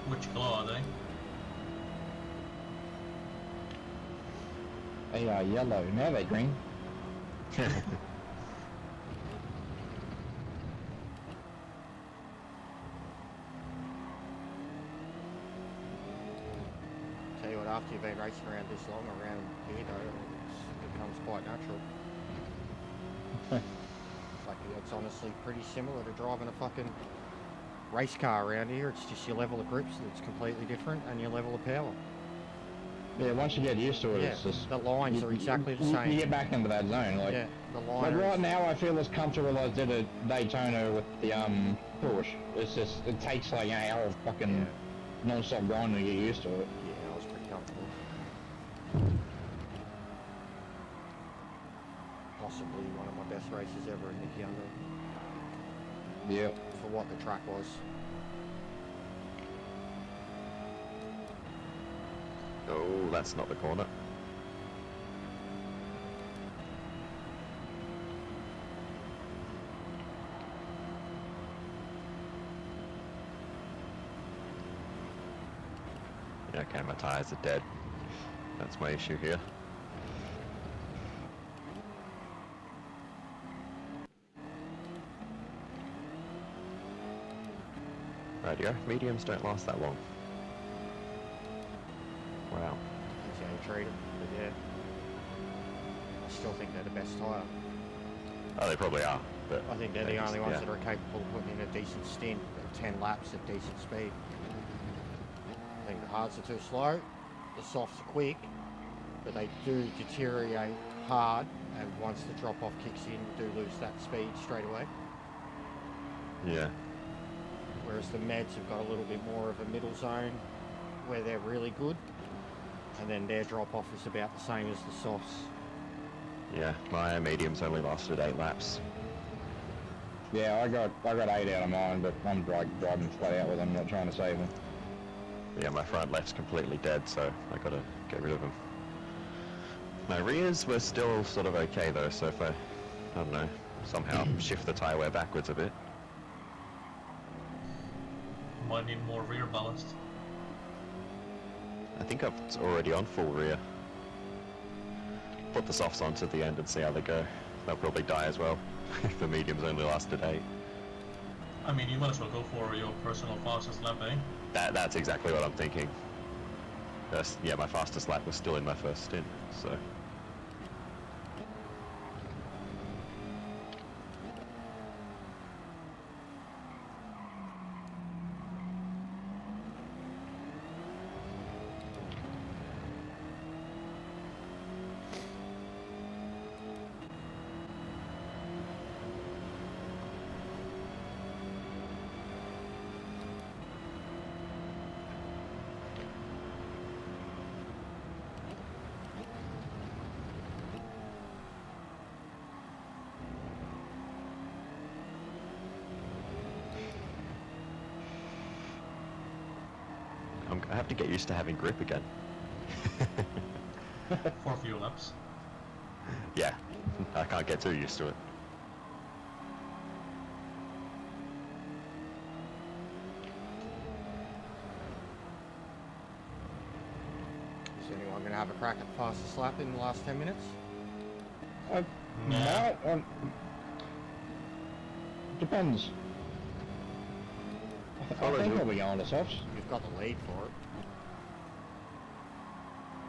Which colour are they? They are yellow, now they're green. Tell you what, after you've been racing around this long around here though, it becomes quite natural. Like, it's honestly pretty similar to driving a fucking race car around here. It's just your level of grips that's completely different and your level of power. Yeah, once you get used to it, Yeah, it's just... the lines are exactly the You same. get back into that zone, like... Yeah, the Like line. right now I feel as comfortable as I did at Daytona with the push. It's just, it takes like an hour of fucking non-stop grinding to get used to it. Yeah, I was pretty comfortable. Possibly one of my best races ever in Nick Younger Yep. for what the track was. Oh, that's not the corner. Yeah, okay, my tyres are dead. That's my issue here. Radio, mediums don't last that long. Wow. That's how you treat them, but yeah. I still think they're the best tyre. Oh, they probably are, but... I think they're they the just- only ones yeah. that are capable of putting in a decent stint of 10 laps at decent speed. I think the hards are too slow, the softs are quick, but they do deteriorate hard, and once the drop-off kicks in, you do lose that speed straight away. Yeah. Whereas the meds have got a little bit more of a middle zone where they're really good, and then their drop-off is about the same as the softs. Yeah, my mediums only lasted 8 laps. Yeah, I got 8 out of mine, but I'm driving flat out with them, not trying to save them. Yeah, my front left's completely dead, so I gotta get rid of them. My rears were still sort of okay though, so if I don't know, somehow shift the tyre wear backwards a bit. Might need more rear ballast. I think I'm already on full rear. Put the softs on to the end and see how they go. They'll probably die as well, if the mediums only lasted 8. I mean, you might as well go for your personal fastest lap, eh? That's exactly what I'm thinking. Yeah, my fastest lap was still in my first stint, so... I have to get used to having grip again. For a few laps. Yeah, I can't get too used to it. Is anyone going to have a crack at the fastest lap in the last 10 minutes? No, depends. I think I'll be going to softs. You've got the lead for it.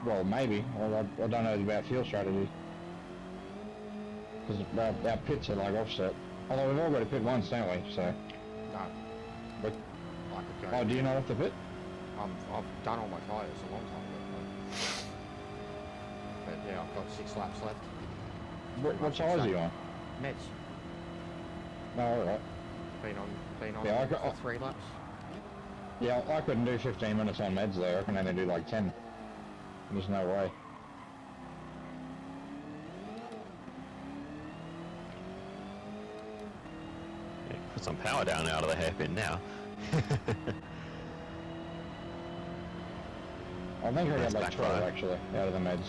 Well, maybe. Well, I don't know about fuel strategy. Because our pits are like offset. Although we've all got to pit once, don't we? So. No. But, I could go. oh, do you know off the pit? I've done all my tyres a long time ago. But yeah, I've got 6 laps left. What size are you on? Meds. No, alright. Been on Yeah, for 3 laps. Yeah, I couldn't do 15 minutes on meds there. I can only do like 10. There's no way. Yeah, put some power down out of the hairpin now. I think I got That's like 12 backfire. actually, out of the meds.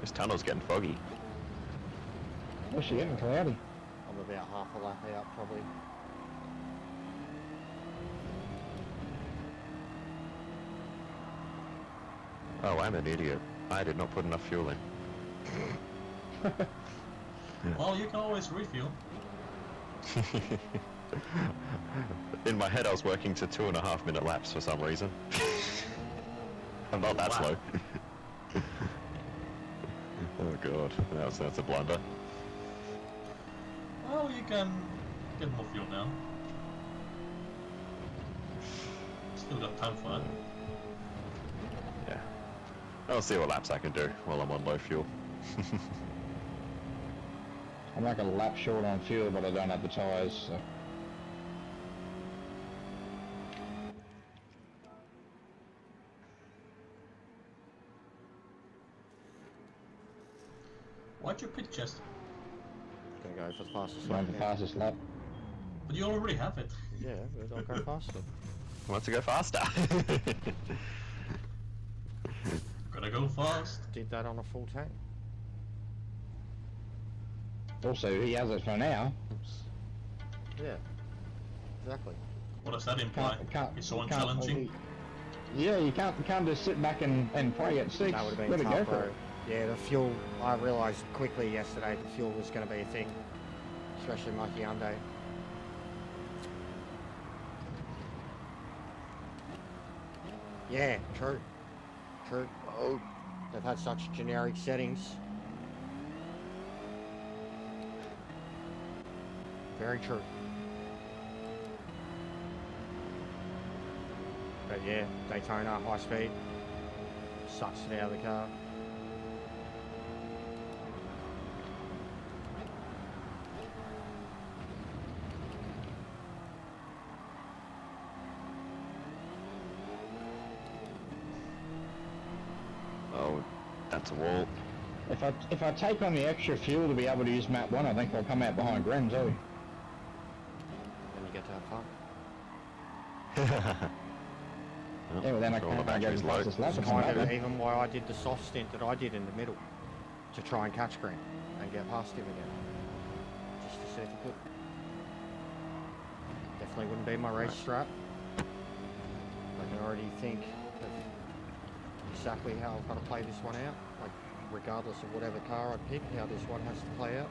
This tunnel's getting foggy. What's she getting cloudy? I'm about half a lap out probably. Oh, I'm an idiot. I did not put enough fuel in. Well, you can always refuel. In my head, I was working to 2.5 minute laps for some reason. I'm not that Wow. slow. Oh god, that's a blunder. Well, you can get more fuel now. Still got time for it. Yeah. I'll see what laps I can do while I'm on low fuel. I'm like a lap short on fuel, but I don't have the tyres, so. Why'd you pit Chester? Gonna go for the fastest Going lap. the now. fastest lap. But you already have it. Yeah, but I'll go faster. I want to go faster. Gotta go fast. Did that on a full tank. Also, he has it for now. Yeah. Exactly. What does that imply? It's so can't- unchallenging. Yeah, you can't just sit back and pray at 6. That would have Gotta been go tough, for bro. it. Yeah, the fuel, I realised quickly yesterday the fuel was going to be a thing. Especially my Hyundai. Yeah, true. True. Oh. They've had such generic settings. Very true. But yeah, Daytona, high speed. Sucks it out of the car. Oh, that's a wall. If I take on the extra fuel to be able to use map 1, I think I'll come out behind Gren too. Then you get to have fun. Oh, Yeah, well then I all the can't go batteries as low. fast as lap That's or something kind like of that. even why I did the soft stint that I did in the middle. To try and catch Green and get past him again. Just to see if I could. Definitely wouldn't be my race strat. I can already think of exactly how I've got to play this one out. Like, regardless of whatever car I pick, how this one has to play out.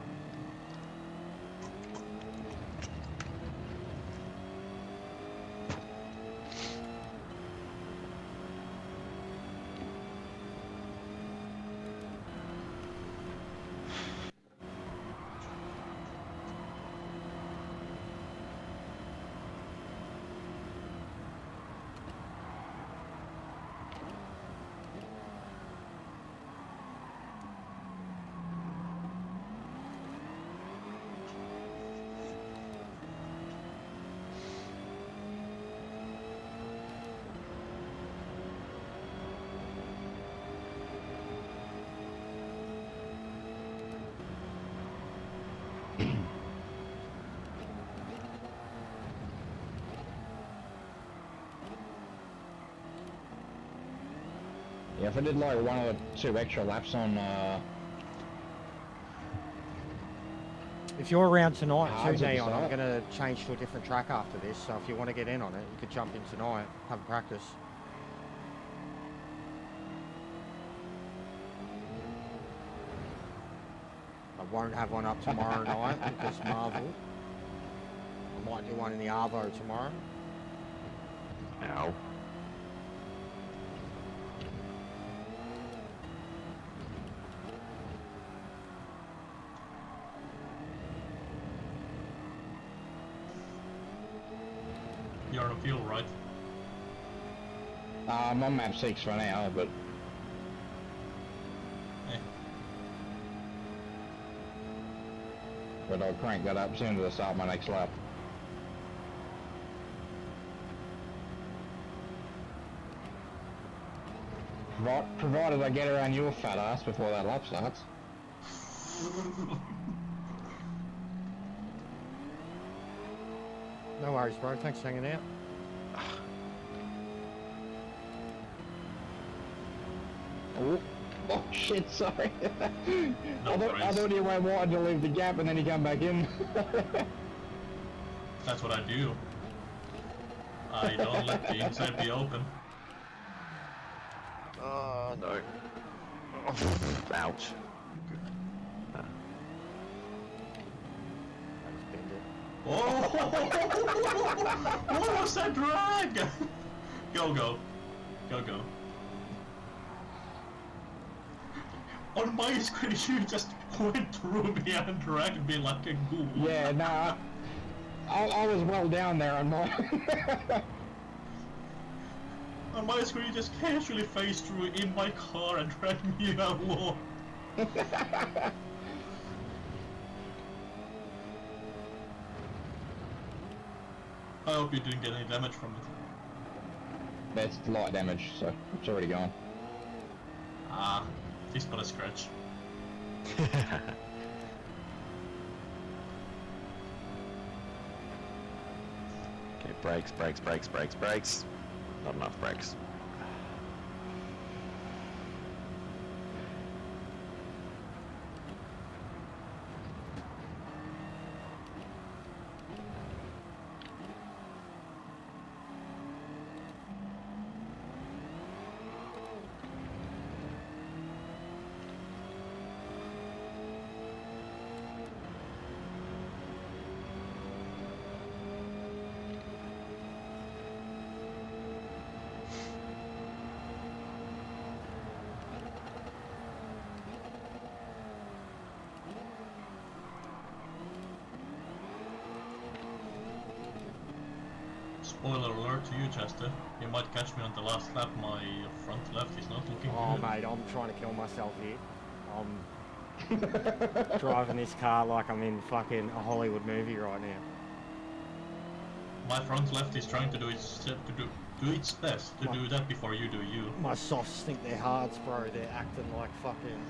Yeah, if I did like 1 or 2 extra laps on, If you're around tonight Hard too, at the Neon, I'm start. going to change to a different track after this, so if you want to get in on it, you could jump in tonight, have a practice. I won't have one up tomorrow night because Marvel. I might do one in the Arvo tomorrow. Ow. You're on fuel, right? I'm on map 6 for now, but Eh. I'll crank that up soon as I start my next lap. Provided I get around your fat ass before that lap starts. No worries, bro. Thanks for hanging out. Oh shit, sorry. No I worries. thought you went wide to leave the gap and then you come back in. That's what I do. I don't let the inside be open. Oh no. Ouch. I just binned it. Oh! What was that drag? Go, go. Go, go. On my screen, you just went through me and dragged me like a ghoul. Yeah, nah. I was well down there on mine. On my screen, you just casually phased through in my car and dragged me along. I hope you didn't get any damage from it. That's light damage, so it's already gone. Ah, he's got a scratch. Okay, brakes, brakes, brakes, brakes, brakes. Not enough brakes. Spoiler alert to you, Chester. You might catch me on the last lap. My front left is not looking Oh, good. mate, I'm trying to kill myself here. I'm driving this car like I'm in fucking a Hollywood movie right now. My front left is trying to do its best to do that before you do you. My softs think they're hards, bro. They're acting like fucking...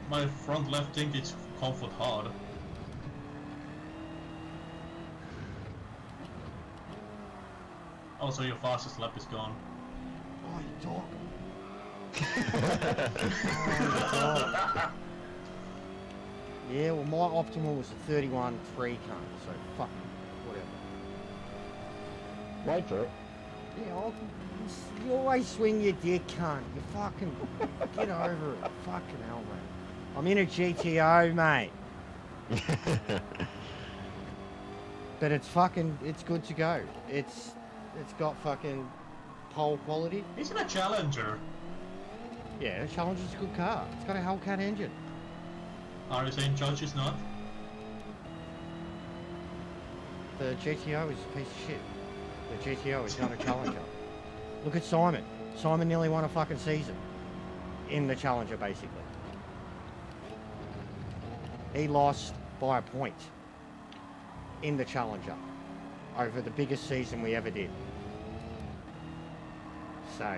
My front left think it's comfort hard. Also, your fastest lap is gone. Oh, you dog. Yeah, well, my optimal was a 31.3 cunt, so fuck whatever. Wait for it. Yeah, you always swing your dick, cunt. You fucking get over it. Fucking hell, mate. I'm in a GTO, mate. But it's good to go. It's got fucking pole quality. Isn't a Challenger? Yeah, the Challenger's a good car. It's got a Hellcat engine. Are you saying Judge is not? The GTO is a piece of shit. The GTO is not a Challenger. Look at Simon. Simon nearly won a fucking season. In the Challenger, basically. He lost by a point. In the Challenger. Over the biggest season we ever did. So...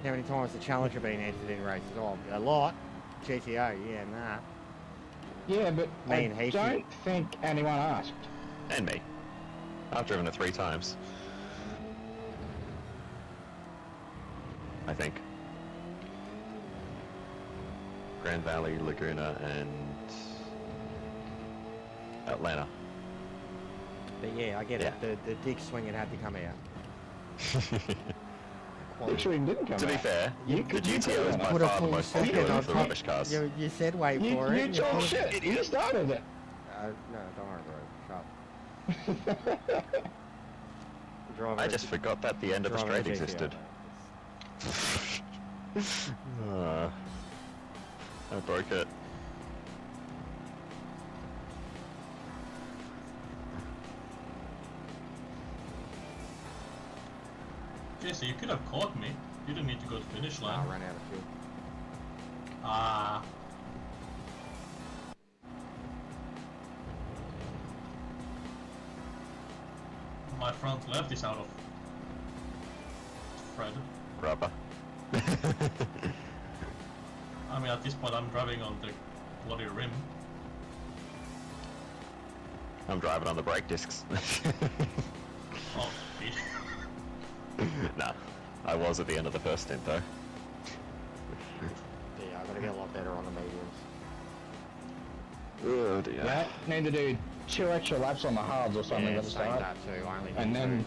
how many times has the Challenger been entered in races? Oh, a lot. GTO, yeah, nah. Yeah, but Me and I Heath. don't think anyone asked. And me. I've driven it 3 times. I think. Grand Valley, Laguna, and Atlanta. But yeah, I get Yeah. it. The dig swing it had to come out. Actually, it didn't come To be out. fair, You the could- GTO is by put a far the full most second popular on of the top. rubbish cars. You said wait for it. You talk put- shit. You started it. No, don't worry, bro. Shut up. I just forgot that the end of the Driving straight a GTO, existed. mate. I broke it. Jesse, you could have caught me. You didn't need to go to finish I line. ran out of fuel. Ah. My front left is out of thread. Rubber. I mean, at this point, I'm driving on the bloody rim. I'm driving on the brake discs. Oh, shit. Nah, I was at the end of the first stint though. Yeah, I gotta get a lot better on the mediums. Oh dear. Yeah, need to do 2 extra laps on the hards or something Yeah, at the saying start. that too. I only And did then, two.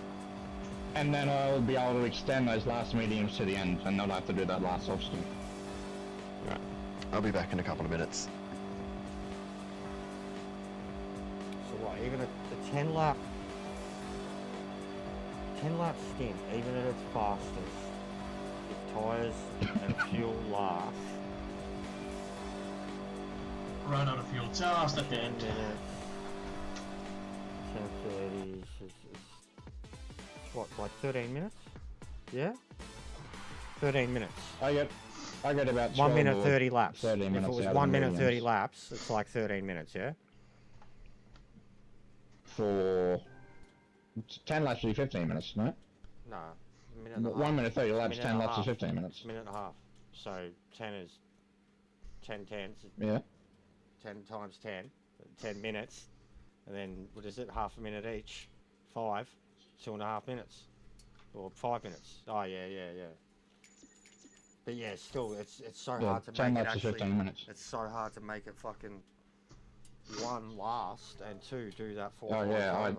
and then I'll be able to extend those last mediums to the end and not have to do that last off stint. Right. I'll be back in a couple of minutes. So what? Even a 10 lap stint, even at its fastest, if tyres and fuel last Ran out of fuel just at the 10 end. minutes, 10:30, it's what, like 13 minutes? Yeah? 13 minutes. I get about 1 12 minute or 30 laps. 30 If it minutes was out of 1 the minute 30 mediums. laps, it's like 13 minutes, yeah? For 10 laps would be 15 minutes, no? No. A minute and a half. 1 minute 30 laps, Minute 10 and a laps is half. 15 minutes. Minute and a half. So 10 is 10 tens, Yeah. 10 times 10, 10 minutes, and then what is it? Half a minute each. 5, 2.5 minutes, or 5 minutes. Oh yeah. But yeah, still, it's so Yeah, hard to 10 make it laps is actually. 15 minutes. It's so hard to make it fucking 1 last and 2 do that 4 Oh, times yeah,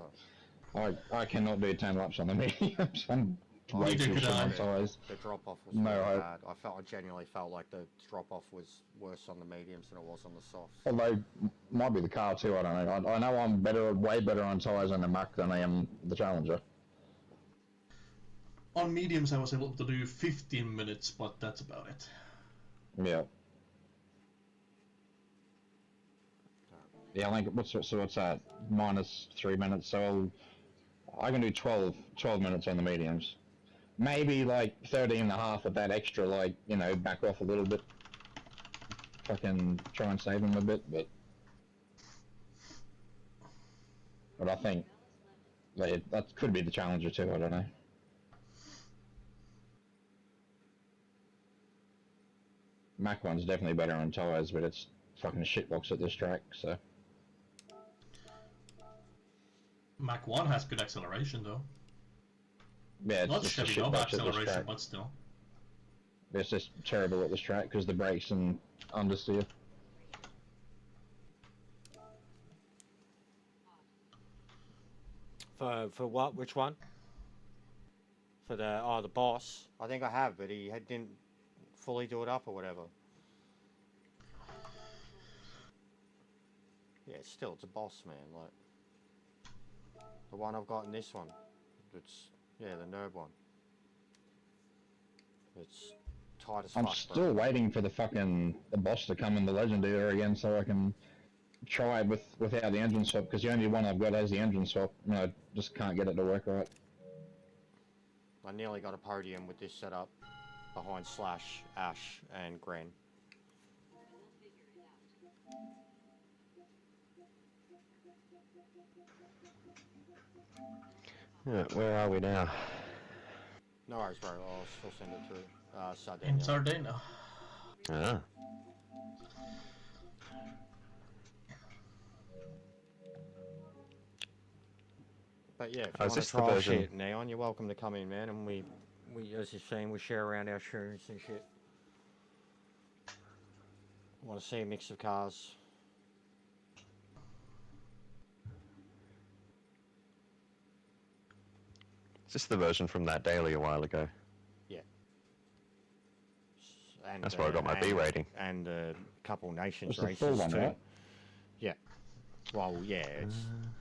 over. I cannot do 10 laps on the mediums. I'm way Neither too could short I. on tyres. The drop off was No, really I- bad. I genuinely felt like the drop off was worse on the mediums than it was on the softs. Although, might be the car too, I don't know. I know I'm way better on tyres on the Mack than I am the Challenger. On mediums, I was able to do 15 minutes, but that's about it. Yeah. Yeah, I think, what's that? Minus 3 minutes, so I can do 12 minutes on the mediums. Maybe like 13 and a half with that extra, like, you know, back off a little bit. Fucking try and save them a bit, but I think that could be the Challenger too, I don't know. Mac one's definitely better on tyres, but it's fucking shitbox at this track, so. Mach 1 has good acceleration though. Yeah, it's Not just a Chevy Nova shitbox at this acceleration, track. but still. It's just terrible at this track because the brakes and understeer. For what? Which one? For the boss. I think I have, but he didn't fully do it up or whatever. Yeah, still, it's a boss, man. Like the one I've got in this one. It's the nerd one. It's tight as I'm fuck, still waiting for the boss to come in the Legendary again so I can try it without the engine swap, because the only one I've got has the engine swap and I just can't get it to work right. I nearly got a podium with this setup behind Slash, Ash, and Gren. Yeah, where are we now? No worries, bro. I'll still send it through. Sardinia. In Sardinia. Ah. But yeah, if you Oh, is want to this the try version- shit, Neon, you're welcome to come in, man, and we we, as you've seen, we share around our shoes and shit. Want to see a mix of cars. Is this the version from that daily a while ago? And, That's where I got my B rating. And a couple nations It's the races full one, too. right? Yeah. Well, yeah,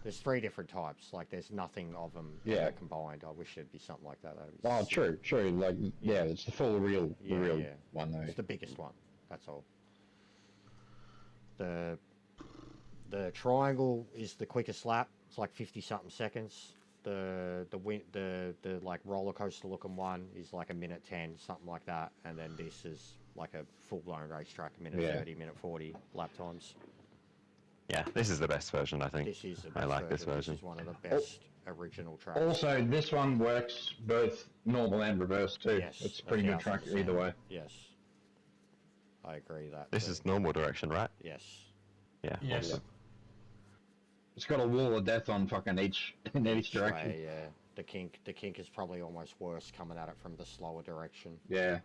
there's 3 different types. Like, there's nothing of them Yeah. combined. I wish there'd be something like that. That'd be Oh, sick. true. Like, yeah, it's the full real, Yeah, the real yeah. one though. It's the biggest one. That's all. The triangle is the quickest lap. It's like 50 something seconds. The like roller coaster looking one is like 1:10, something like that. And then this is like a full blown racetrack, 1:30, 1:40 lap times. Yeah, this is the best version, I think. This is the I best like this version. This is one of the best original tracks. Also, this one works both normal and reverse too. Yes, It's a pretty good track 1000%. either way. Yes. I agree that. This too. is normal direction, right? Yes. Yeah. Yes. Awesome. It's got a wall of death on fucking each in each direction. Way, yeah. The kink is probably almost worse coming at it from the slower direction. Yeah.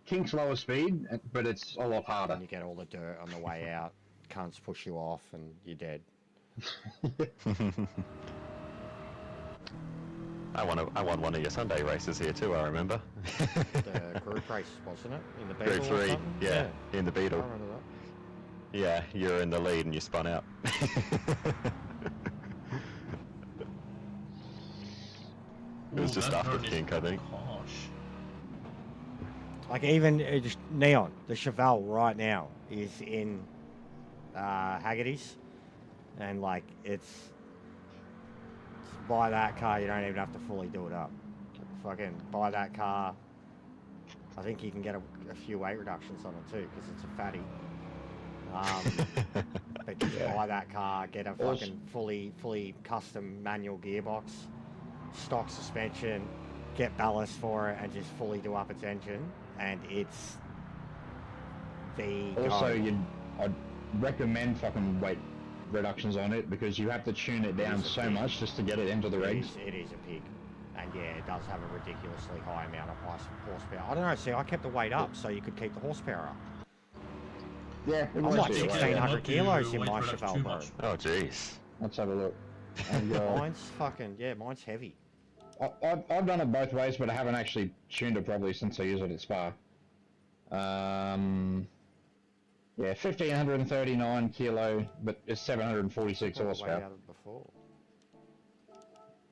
Kink's lower speed, but it's a lot harder. And you get all the dirt on the way out. Cunts push you off and you're dead. I won one of your Sunday races here too, I remember. The group race, wasn't it? In the Beetle Group or 3, something? yeah, in the I Beetle. remember that. Yeah, you're in the lead and you spun out. It was just that after turn is Kink, I think. harsh. Like even Neon, the Chevelle right now is in Haggerty's, and like it's buy that car, you don't even have to fully do it up. Fucking buy that car. I think you can get a few weight reductions on it too because it's a fatty. But just buy that car, get a fucking fully custom manual gearbox, stock suspension, get ballast for it, and just fully do up its engine, and it's the Also, go. I'd recommend fucking weight reductions on it because you have to tune it down so much just to get it into the regs. It is a pig. And yeah, it does have a ridiculously high amount of horsepower. I don't know, see, I kept the weight up so you could keep the horsepower up. Yeah, it I'm might like be, right? 1600 kilos in weight my reduction Chevelle, too bro. much. Oh, jeez. Let's have a look. And, Mine's fucking, yeah, mine's heavy. I've done it both ways, but I haven't actually tuned it properly since I used it at Spa. Yeah, 1539 kilo, but it's 746 Got way horsepower. out of before.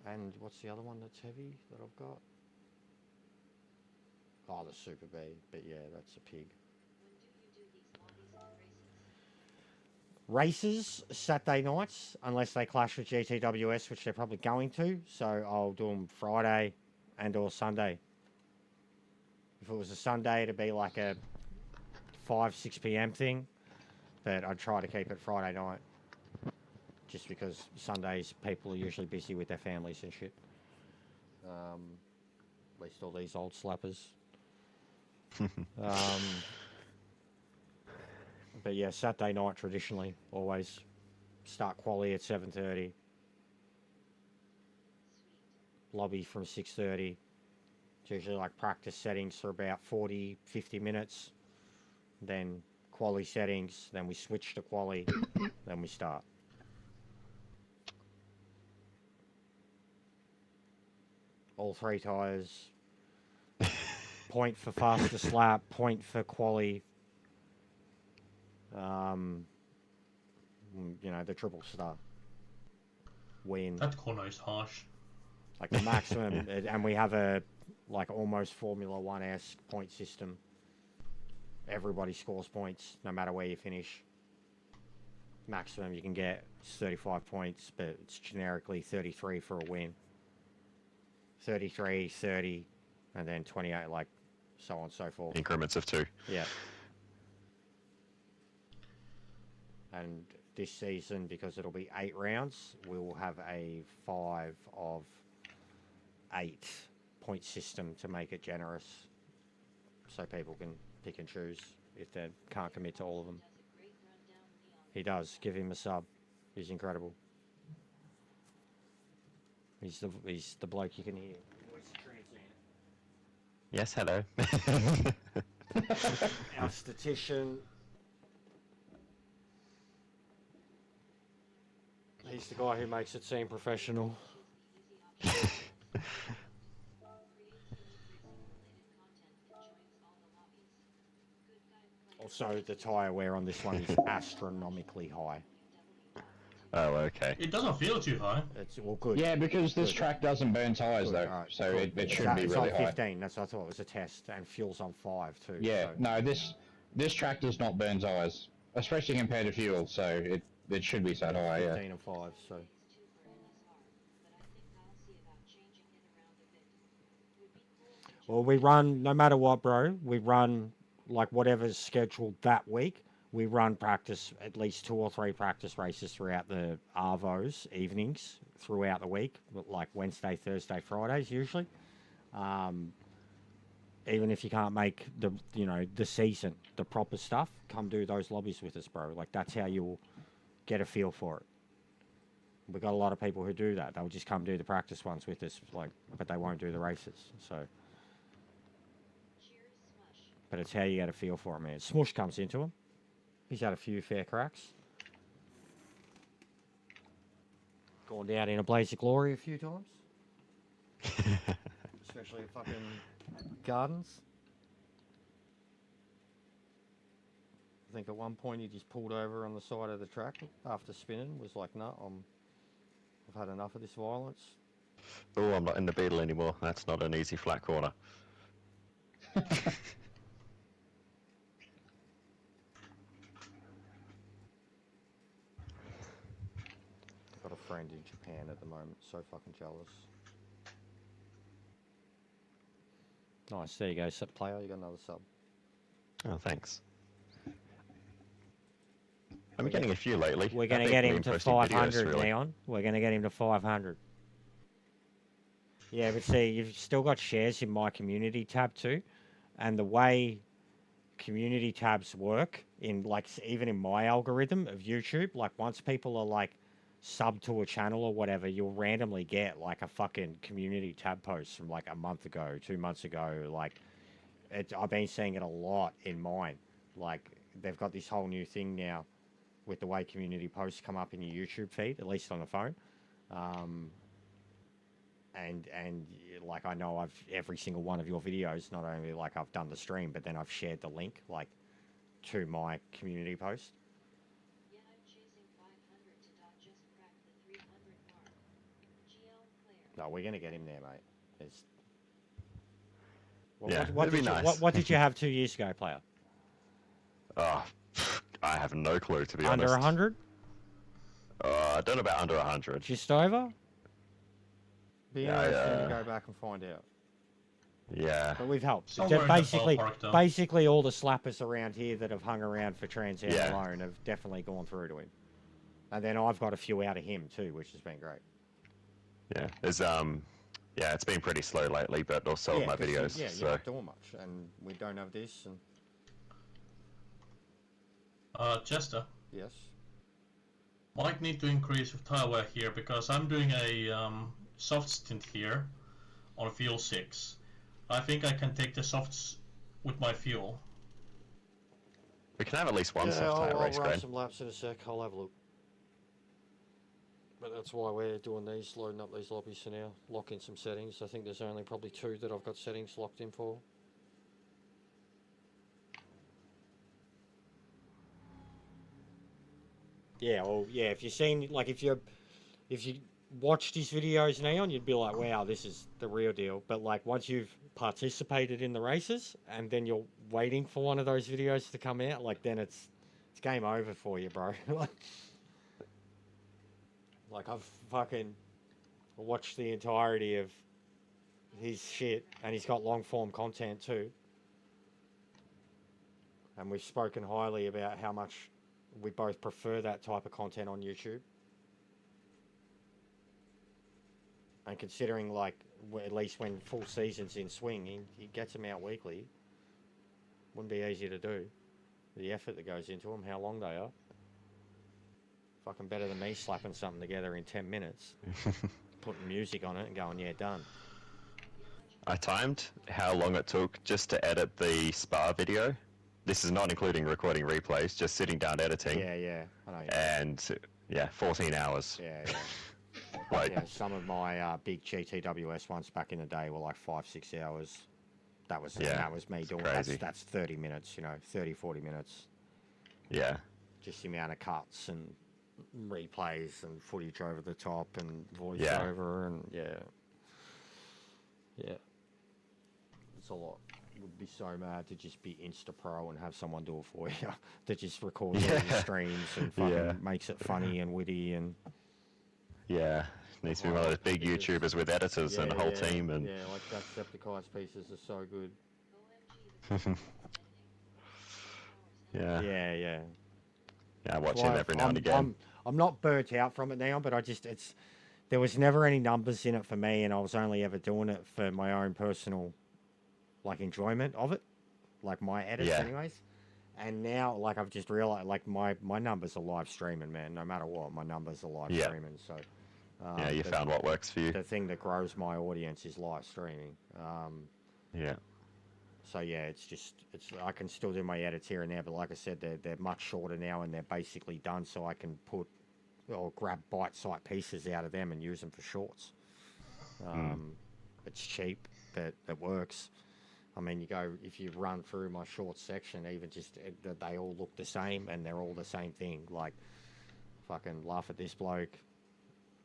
And what's the other one that's heavy that I've got? Oh, the Super B, but yeah, that's a pig. Races Saturday nights, unless they clash with GTWS, which they're probably going to. So I'll do them Friday and or Sunday. If it was a Sunday, it'd be like a 6 p.m. thing, but I'd try to keep it Friday night, just because Sundays people are usually busy with their families and shit. At least all these old slappers. But yeah, Saturday night traditionally always start quali at 7:30. Lobby from 6:30. It's usually like practice settings for about 40, 50 minutes. Then quali settings. Then we switch to quali. Then we start. All 3 tyres. Point for fastest lap. Point for quali. You know, the triple star win. That corner is harsh. Like the maximum, and we have a like almost Formula 1-esque point system. Everybody scores points no matter where you finish. Maximum you can get is 35 points, but it's generically 33 for a win. 33, 30, and then 28, like so on and so forth. Increments of 2. Yeah. And this season, because it'll be 8 rounds, we will have a 5 of 8 point system to make it generous, so people can pick and choose if they can't commit to all of them. He does. Give him a sub. He's incredible. He's the bloke you can hear. Voice of TransAm. Yes, hello. Our statistician. He's the guy who makes it seem professional. Also, the tyre wear on this one is astronomically high. Oh, okay. It doesn't feel too high. It's well good. Yeah, because this Good. track doesn't burn tyres Good, though, alright, so cool. it It's should be it's really on high. 15. That's what I thought it was a test, and fuel's on 5 too. Yeah, so. no, this track does not burn tyres, especially compared to fuel, so it should be so high. 15 Yeah. and 5. So. Well, we run no matter what, bro. We run like whatever's scheduled that week. We run practice, at least 2 or 3 practice races throughout the Arvos evenings throughout the week, like Wednesday, Thursday, Fridays usually. Even if you can't make the season, the proper stuff, come do those lobbies with us, bro. Like that's how you'll get a feel for it. We've got a lot of people who do that. They'll just come do the practice ones with us, but they won't do the races. So, but it's how you get a feel for it, man. Smush comes into him. He's had a few fair cracks. Gone down in a blaze of glory a few times. Especially at fucking Gardens. I think at one point he just pulled over on the side of the track after spinning. Was like, no, I've had enough of this violence. Oh, I'm not in the Beetle anymore. That's not an easy flat corner. Got a friend in Japan at the moment. So fucking jealous. Nice. There you go, sub player. You got another sub. Oh, thanks. I'm getting a few lately. We're going to get him to 500, Neon. We're going to get him to 500. Yeah, but see, you've still got shares in my community tab too. And the way community tabs work in even in my algorithm of YouTube, like once people are like sub to a channel or whatever, you'll randomly get like a fucking community tab post from like a month ago, 2 months ago. Like I've been seeing it a lot in mine. Like they've got this whole new thing now with the way community posts come up in your YouTube feed, at least on the phone. And like I know every single one of your videos, not only like I've done the stream, but then I've shared the link like to my community post. No, we're gonna get him there, mate. It'd be nice. What did you have 2 years ago, player? Oh, I have no clue, to be Under honest. 100? I don't know about under 100. Just over? Be Yeah, interesting to go back and find out. Yeah. But we've helped. Somewhere in the Basically, ballpark, though. basically all the slappers around here that have hung around for TransAm Yeah. alone have definitely gone through to him. And then I've got a few out of him too, which has been great. Yeah. It's been pretty slow lately, but also my 'cause videos. you're So not doing much, and we don't have this. And Chester, yes, might need to increase with tire wear here because I'm doing a soft stint here on fuel 6. I think I can take the softs with my fuel. we can have at least one yeah, soft tire I'll race run going. some laps in a sec. I'll have a look. But that's why we're doing these, loading up these lobbies for now, lock in some settings. I think there's only probably 2 that I've got settings locked in for. Yeah, well, yeah. If you've seen, like, if you watched his videos, Neon, you'd be like, wow, this is the real deal. But like, once you've participated in the races, and then you're waiting for one of those videos to come out, like, then it's game over for you, bro. Like, I've fucking watched the entirety of his shit, and he's got long form content too. And we've spoken highly about how much we both prefer that type of content on YouTube. And considering, like, at least when full season's in swing, he gets them out weekly. Wouldn't be easy to do. The effort that goes into them, how long they are. Fucking better than me slapping something together in 10 minutes. Putting music on it and going, yeah, done. I timed how long it took just to edit the Spa video. This is not including recording replays, just sitting down editing. Yeah, I know. And yeah, 14 hours. Yeah. Like, Yeah, some of my big GTWS ones back in the day were like 5-6 hours. That was me doing crazy. that's 30 minutes, 30-40 minutes. Yeah. Just the amount of cuts and replays and footage over the top and voiceover and yeah. It's a lot. Would be so mad to just be Insta Pro and have someone do it for you. That just records all your streams and fucking makes it funny and witty and yeah. Needs to be one of those big YouTubers with editors and a whole team and yeah, like Jacksepticeye's pieces are so good. yeah. Yeah. Yeah, I watch him every now and again. I'm not burnt out from it now, but there was never any numbers in it for me, and I was only ever doing it for my own personal, like, enjoyment of it, like my edits, anyways. And now, like, I've just realized, like, my numbers are live streaming, man. No matter what, my numbers are live streaming. So, yeah, you found what works for you. The thing that grows my audience is live streaming. Yeah. So yeah, I can still do my edits here and there, but like I said, they're much shorter now and they're basically done, so I can grab bite-sized pieces out of them and use them for shorts. It's cheap, but it works. I mean, if you run through my short section, even they all look the same and they're all the same thing. Like, fucking laugh at this bloke,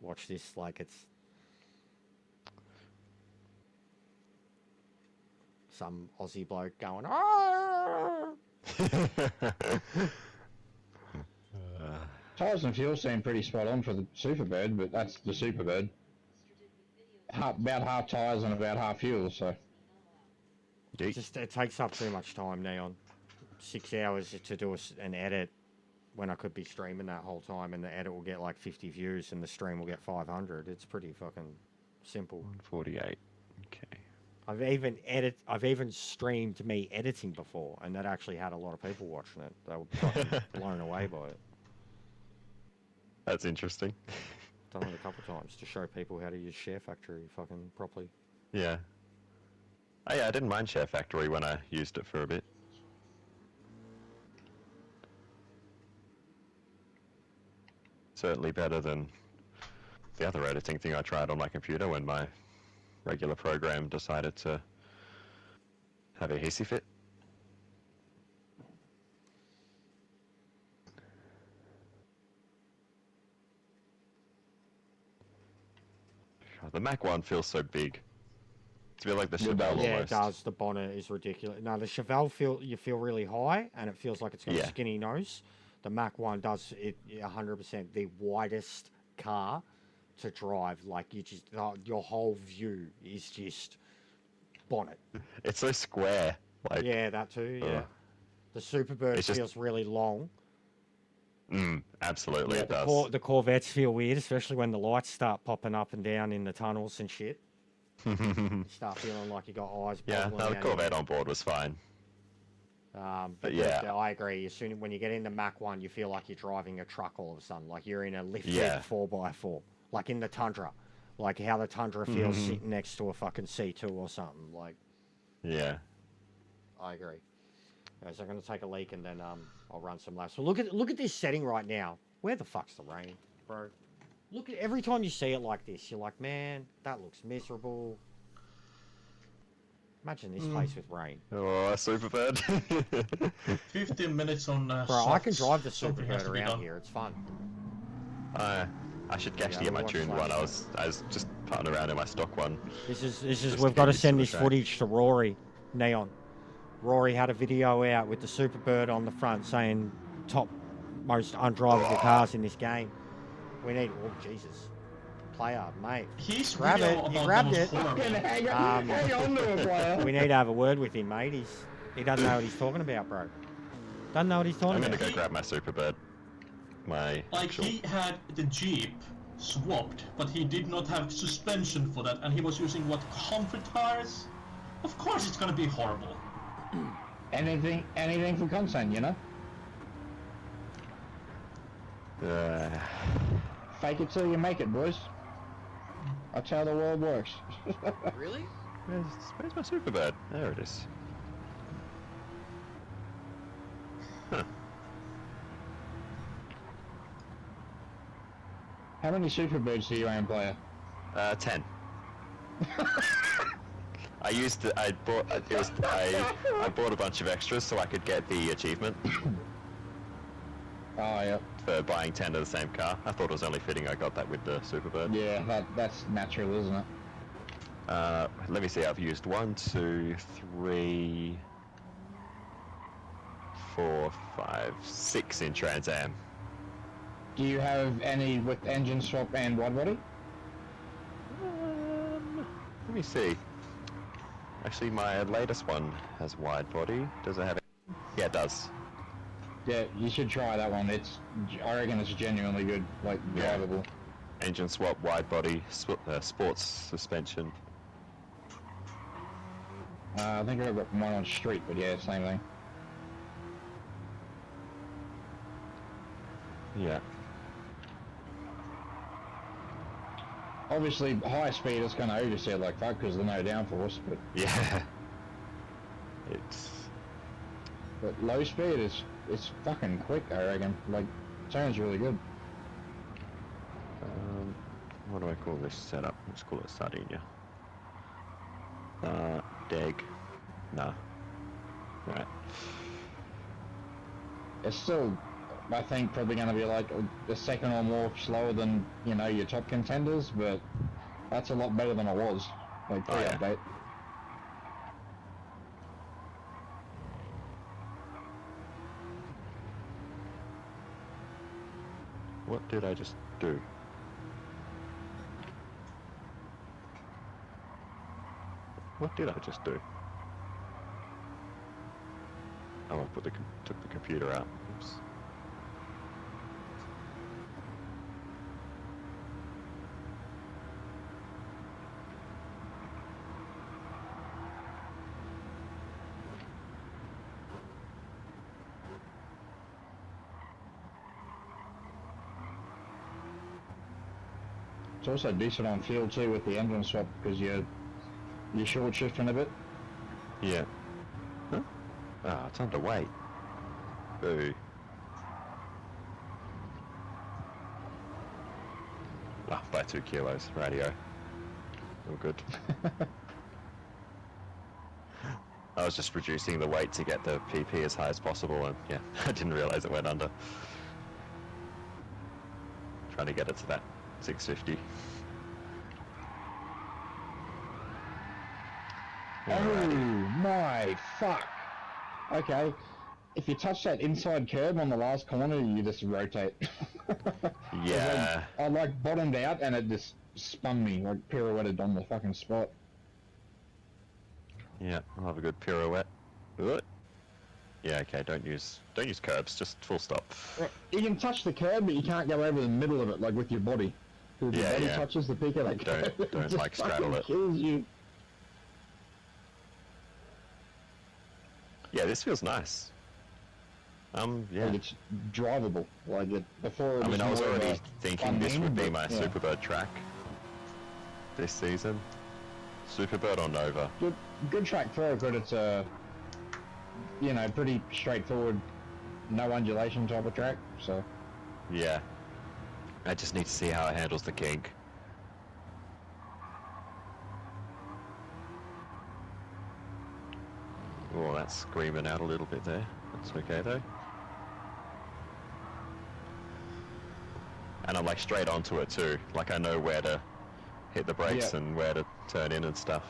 watch this, like it's some Aussie bloke going, Tyres and fuel seem pretty spot on for the Superbird, but that's the Superbird. About half tyres and about half fuel, so. It takes up too much time, Neon. 6 hours to do an edit when I could be streaming that whole time, and the edit will get like 50 views and the stream will get 500. It's pretty fucking simple. 148. Okay. I've even streamed me editing before, and that actually had a lot of people watching it. They were fucking blown away by it. That's interesting. Done it a couple of times to show people how to use Share Factory fucking properly. Yeah. Oh yeah, I didn't mind Share Factory when I used it for a bit. Certainly better than the other editing thing I tried on my computer when my regular program decided to have a hissy fit. God, the Mac one feels so big. It's a bit like the Chevelle Yeah, almost. it does. The bonnet is ridiculous. No, the Chevelle you feel really high, and it feels like it's got a skinny nose. The Mac one does it 100% the widest car to drive. Like your whole view is just bonnet. It's so square. Like, yeah, that too. Yeah, the Superbird feels really long. Absolutely, it does. The Corvettes feel weird, especially when the lights start popping up and down in the tunnels and shit. You start feeling like you got eyes. Yeah, no, the Corvette on board was fine. But yeah, I agree. When you get in the Mach 1, you feel like you're driving a truck all of a sudden, like you're in a lifted 4x4, like in the Tundra, like how the Tundra feels sitting next to a fucking C2 or something. Like, yeah, I agree. Okay, so I'm gonna take a leak and then I'll run some laps. So look at this setting right now. Where the fuck's the rain, bro? Look at every time you see it like this, you're like, man, that looks miserable. Imagine this place with rain. Oh, Superbird. 15 minutes on Bro, I can drive the Superbird around here. It's fun. I should actually get my tuned one. I was just putting around in my stock one. This is we've got to send this footage to Rory, Neon. Rory had a video out with the Superbird on the front saying top most undrivable cars in this game. We need, oh Jesus, player, mate. He's grab it. He grabbed it. Hang on to it, player. We need to have a word with him, mate. He doesn't know what he's talking about, bro. Doesn't know what he's talking about. I'm gonna go grab my Superbird. He had the Jeep swapped, but he did not have suspension for that, and he was using comfort tires. Of course, it's gonna be horrible. Anything for content, you know. Fake it till you make it, boys. That's how the world works. Really? Where's my Superbird? There it is. Huh. How many Superbirds do you own, player? 10. I bought a bunch of extras so I could get the achievement Oh, yeah. for buying 10 of the same car. I thought it was only fitting I got that with the Superbird. Yeah, that's natural, isn't it? Let me see, I've used 1, 2, 3, 4, 5, 6 in TransAm. Do you have any with engine swap and wide body? Let me see. Actually, my latest one has wide body. Does it have it? Yeah, it does. Yeah, you should try that one. I reckon it's genuinely good, like Yeah. drivable. Engine swap, wide body, sports suspension. I think I've got one on street, but yeah, same thing. Yeah. Obviously, high speed is going to overset like fuck because there's no downforce, but Yeah. but low speed it's fucking quick. I reckon. Like, sounds really good. What do I call this setup? Let's call it Sardinia. Deg. Nah. Right. It's still, I think, probably going to be like a second or more slower than, you know, your top contenders, but that's a lot better than it was, like Oh, yeah. pre-update. What did I just do? What did I just do? Oh, I took the computer out. Oops. It's also decent on fuel too with the engine swap because you're short shifting a bit. Yeah. Huh? Ah, it's underweight. Boo. Ah, by 2 kilos. Radio. All good. I was just reducing the weight to get the PP as high as possible, and yeah, I didn't realize it went under. Trying to get it to that 650. Oh my fuck! Okay, if you touch that inside curb on the last corner, you just rotate. Yeah. I like bottomed out and it just spun me, like pirouetted on the fucking spot. Yeah, I'll have a good pirouette. Ugh. Yeah, okay, don't use curbs, just full stop. Right, you can touch the curb, but you can't go over the middle of it, like with your body. 'Cause if your body Yeah. touches the peak of that curb, it Don't just like straddle fucking it. kills you. Yeah, this feels nice. Yeah. Like it's drivable. Like before. I mean, I was more of already a thinking this would be unnamed, my but, yeah. Superbird track this season. Superbird or Nova? Good track throw, but it's a, you know, pretty straightforward, no undulation type of track. So Yeah. I just need to see how it handles the kink. Oh, that's screaming out a little bit there. That's okay though. And I'm like straight onto it too. Like I know where to hit the brakes Yeah. and where to turn in and stuff.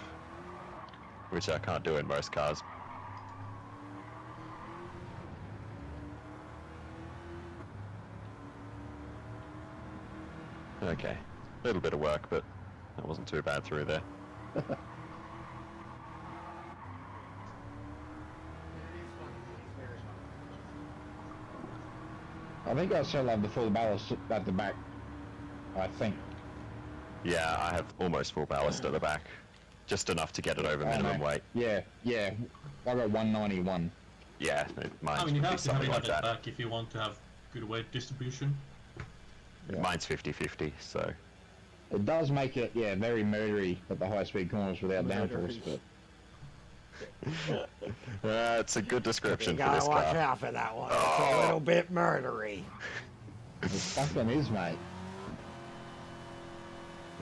Which I can't do in most cars. Okay. A little bit of work, but that wasn't too bad through there. I think I still have the full ballast at the back. I think. Yeah, I have almost full ballast at the back. Just enough to get it over minimum weight. Yeah. I got 191. Yeah, mine's I mean, you would be have to have something it like at the that. back if you want to have good weight distribution. Yeah. Mine's 50-50, so It does make it, yeah, very murdery at the high-speed corners without downforce, but... It's a good description You for gotta this watch car. out for that one. It's a little bit murdery. It fucking is, mate.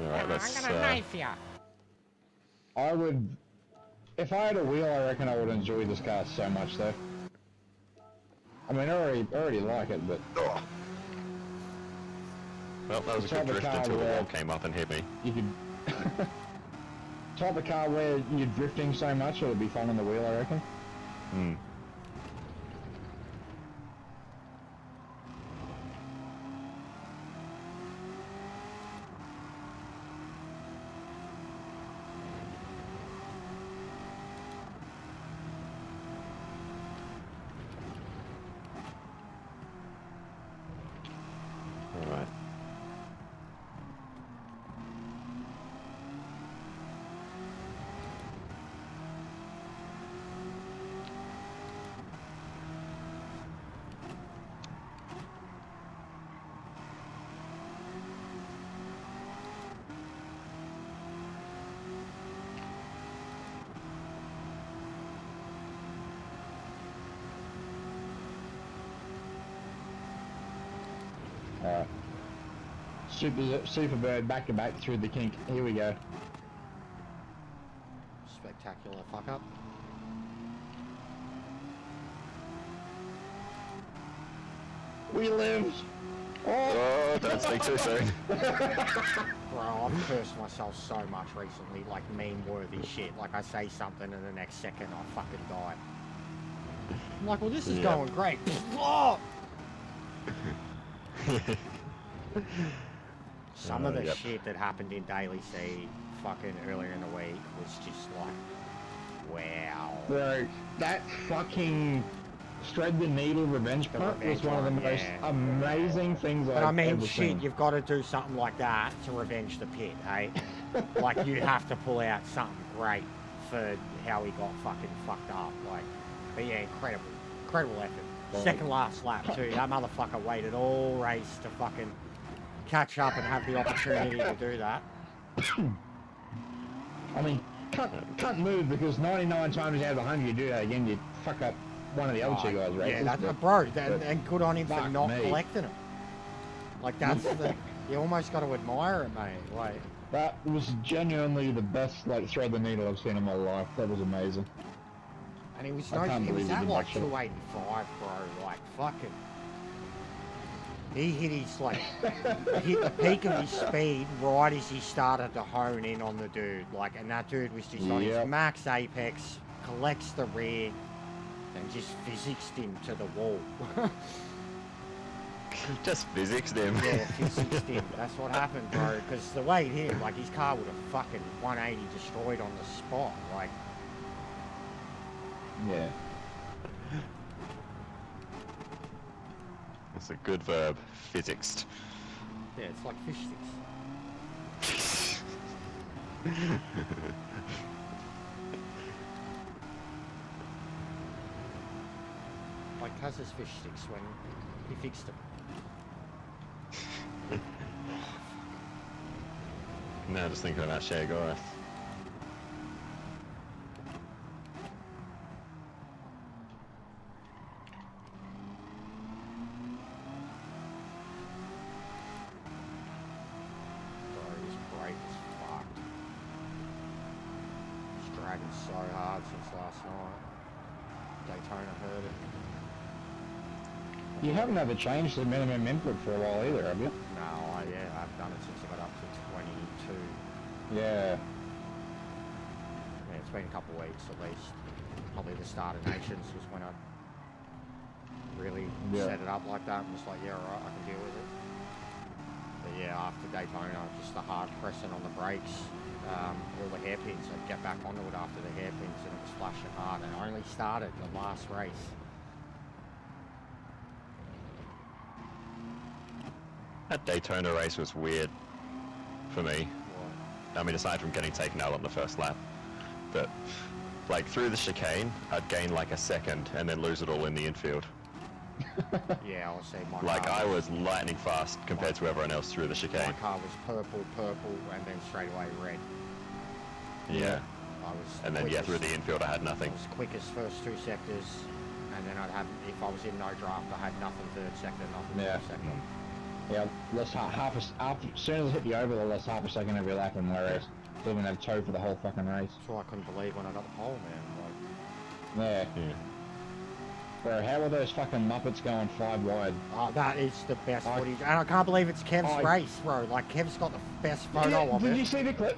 Alright, let's... I'm gonna knife ya. I would... If I had a wheel, I reckon I would enjoy this car so much, though. I mean, I already like it, but... Well, that was a good drift until the wall came up and hit me. You could... type of car where you're drifting so much, it would be fun on the wheel, I reckon. Hmm. Alright. Alright. Superbird back to back through the kink. Here we go. Spectacular fuck up. We lived! Oh, don't speak too soon. Bro, I've cursed myself so much recently, like meme-worthy shit. Like I say something and the next second I fucking die. I'm like, well this is going great. Oh! Some of the shit that happened in Daily C fucking earlier in the week was just like, wow. Bro, that fucking Thread the Needle revenge part was one of the most amazing things But I've I mean, ever shit, seen. you've got to do something like that to revenge the pit, hey? Like, you have to pull out something great for how he got fucking fucked up. Like, but yeah, incredible effort. Second last lap too. That motherfucker waited all race to fucking catch up and have the opportunity to do that. I mean, can't move because 99 times out of 100 you do that again, you fuck up one of the other two guys' races. Yeah, and good on him for not collecting it. Like, that's the... You almost got to admire it, mate. Like, that was genuinely the best, like, Thread the Needle I've seen in my life. That was amazing. and he was I can't he was believe he at did like that shit. 285, bro. Like, fucking... He hit his, like, hit the peak of his speed right as he started to hone in on the dude. Like, and that dude was just on his max apex, collects the rear, and just physicsed him to the wall. Just physicsed him. Yeah, physicsed him. That's what happened, bro. Because the way it hit him, like, his car would have fucking 180 destroyed on the spot. Like, Yeah. It's a good verb. Physicsed. yeah, it's like fish sticks. Like Kaz's fish sticks when he fixed them. Now just thinking about Shea Gorath. Bro, his brake is fucked. He's dragging so hard since last night. Daytona heard it. You haven't ever changed the minimum input for a while either, have you? No, I've done it since I got up to 22. Yeah. Yeah, it's been a couple of weeks at least. Probably the start of Nations was when I really set it up like that and was like, yeah, alright, I can deal with it. But yeah, after Daytona, just the hard pressing on the brakes, all the hairpins, I'd get back onto it after the hairpins and it was flashing hard, and I only started the last race. That Daytona race was weird for me. What? I mean, aside from getting taken out on the first lap, but like through the chicane, I'd gain like a second and then lose it all in the infield. Yeah, I'll say my Like, car I was lightning fast compared to everyone else through the my chicane. car was purple, and then straight away red. Yeah. I was And then, yeah, through the infield I had I nothing. was quickest first 2 sectors, and then I'd have, if I was in no draft, I had nothing third sector, nothing Yeah. fourth sector. Yeah, less half as soon as I hit the oval, I lost half a second every lap, and whereas didn't have toe for the whole fucking race. That's why I couldn't believe when I got the pole, man. Yeah. Yeah. Bro, how are those fucking Muppets going 5 wide? That is the best footage, and I can't believe it's Kev's race, bro. Like, Kev's got the best photo of Did it. you see the clip?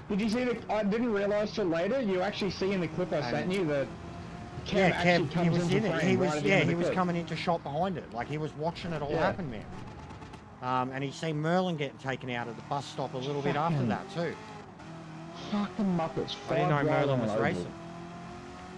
Did you see the? I didn't realise till later. You actually see in the clip I sent you that Kev Yeah, actually Kev, comes he was into in it. frame He right was, at the yeah, end of he the was clip. coming into shot behind it. Like, he was watching it all Yeah. happen, man. And he seen Merlin getting taken out at the bus stop a little bit after Fucking that too. Fucking Muppets. I didn't know 5 wide Merlin on was an oval. racing.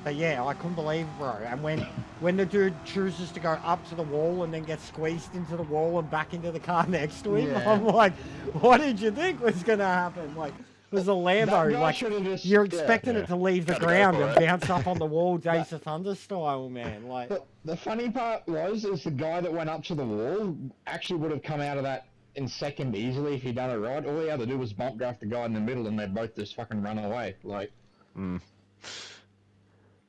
But yeah, I couldn't believe, bro. And when the dude chooses to go up to the wall and then gets squeezed into the wall and back into the car next to him, Yeah. I'm like, what did you think was gonna happen? Like, it was a That Lambo. guy Like, should've just- you're yeah. expecting it to leave the Gotta go ground for and it. bounce up on the wall, Days of Thunder style, man. Like, But the funny part is the guy that went up to the wall actually would have come out of that in second easily if he'd done it right. All he had to do was bump draft the guy in the middle, and they'd both just fucking run away. Like.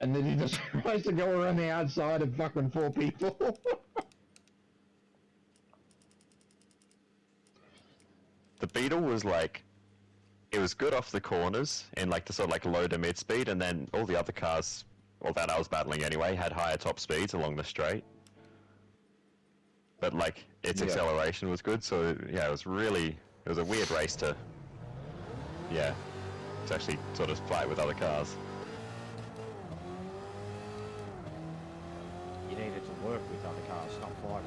And then he just tries to go around the outside of fucking 4 people. The Beetle was like, it was good off the corners in like the sort of like low to mid speed, and then all the other cars, all that I was battling anyway, had higher top speeds along the straight. But like its Yeah. acceleration was good, so yeah, it was a weird race to, yeah, to actually sort of fight with other cars. you needed to work with other cars, not fight.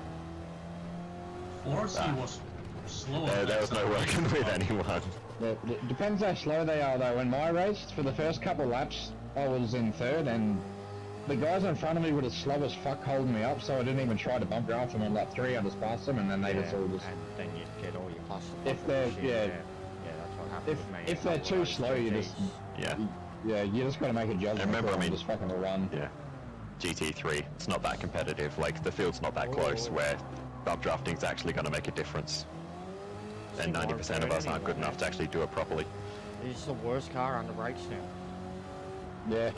Florsey was slower. There was no working with anyone. It depends how slow they are though. In my race, for the first couple of laps, I was in third, and the guys in front of me were as slow as fuck holding me up, so I didn't even try to bump draft them on lap 3. I just passed them, and then they just all just... And then you get all your plus. If they're- shit, yeah. yeah, that's what happened with me. If they're too slow, you just... Yeah. Yeah, you just gotta make a judgment remember, call I and mean- just fucking run. Yeah. GT3, it's not that competitive. Like the field's not that close where bump drafting's actually going to make a difference. And 90% of us aren't good enough to actually do it properly. This is the worst car under brakes now. Yeah,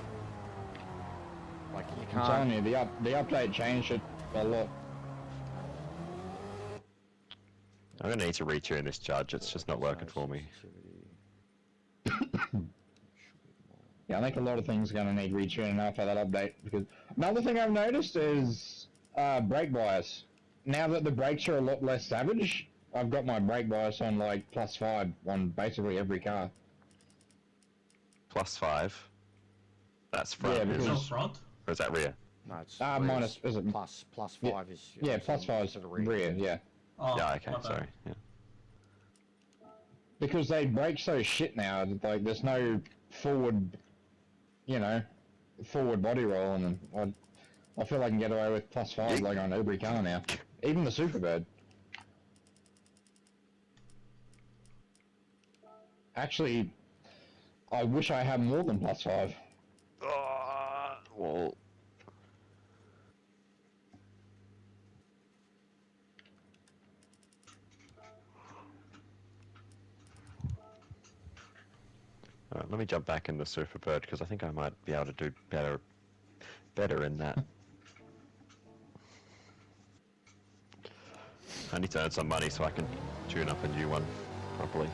Like, you I'm telling can't. you, the update changed it a lot. I'm going to need to retune this judge, it's just not working for me. Yeah, I think a lot of things are going to need retuning after that update, because another thing I've noticed is brake bias. Now that the brakes are a lot less savage, I've got my brake bias on like +5 on basically every car. +5. That's front, Yeah, isn't because- it? No front. Or is that rear? No, it's minus, is it? plus Yeah. 5 is. Yeah, obviously +5 is to the rear, yeah. Oh, Yeah, okay, my bad. sorry. Yeah. Because they brake so shit now, like there's no forward, you know, forward body roll, and I feel I can get away with +5 like on every car now. Even the Superbird. Actually, I wish I had more than +5. Well, alright, let me jump back in the Superbird because I think I might be able to do better in that. I need to earn some money so I can tune up a new one properly.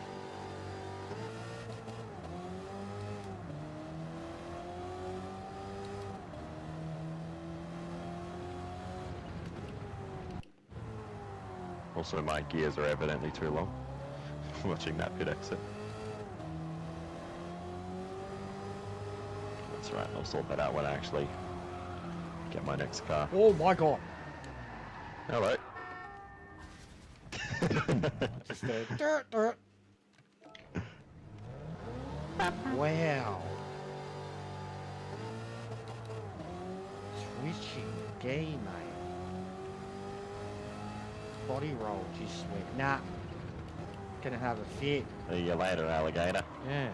Also, my gears are evidently too long. Watching that pit exit. That's right, I'll sort that out when I actually get my next car. Oh my god. Hello. Just a dirt, dirt. Wow. Switching game, mate. Body roll, just sweet. Nah. Gonna have a fit. See you later, alligator. Yeah.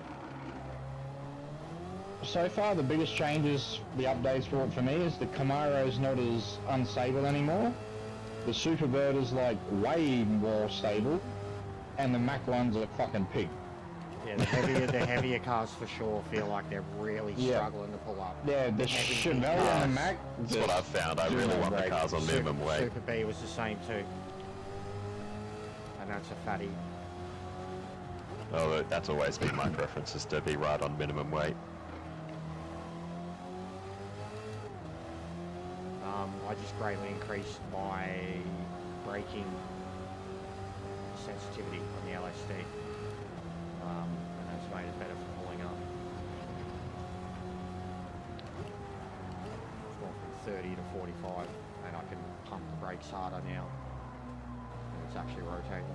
So far, the biggest changes the updates brought for me is the Camaro's not as unstable anymore. The Superbird is like way more stable, and the Mac ones are fucking pig. Yeah, the heavier cars for sure feel like they're really struggling to pull up. Yeah, the Chevelle and the Mac. That's what I've found. I really want the cars on minimum weight. Super B was the same too. And that's a fatty. Oh, that's always been my preference, is to be right on minimum weight. I just greatly increased my braking sensitivity on the LSD. And that's made it better for pulling up. It's gone from 30 to 45, and I can pump the brakes harder now. And it's actually rotating.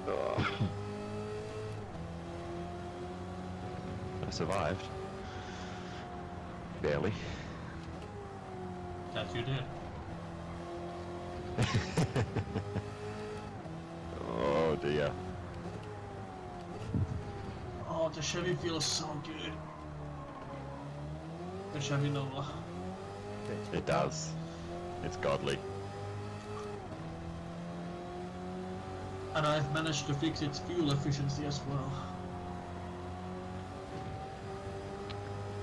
Oh. I survived. Barely. That you did. Oh dear. Oh, the Chevy feels so good. The Chevy Nova. It does. It's godly. And I've managed to fix its fuel efficiency as well.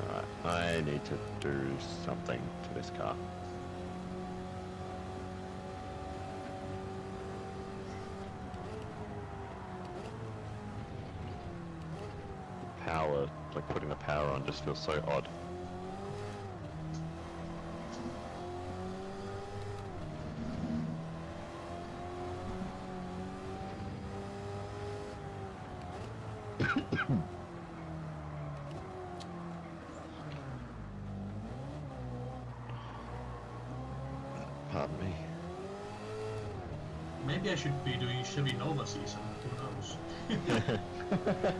Alright, I need to do something to this car. Power, like putting the power on just feels so odd. Pardon me. Maybe I should be doing Chevy Nova season, who knows?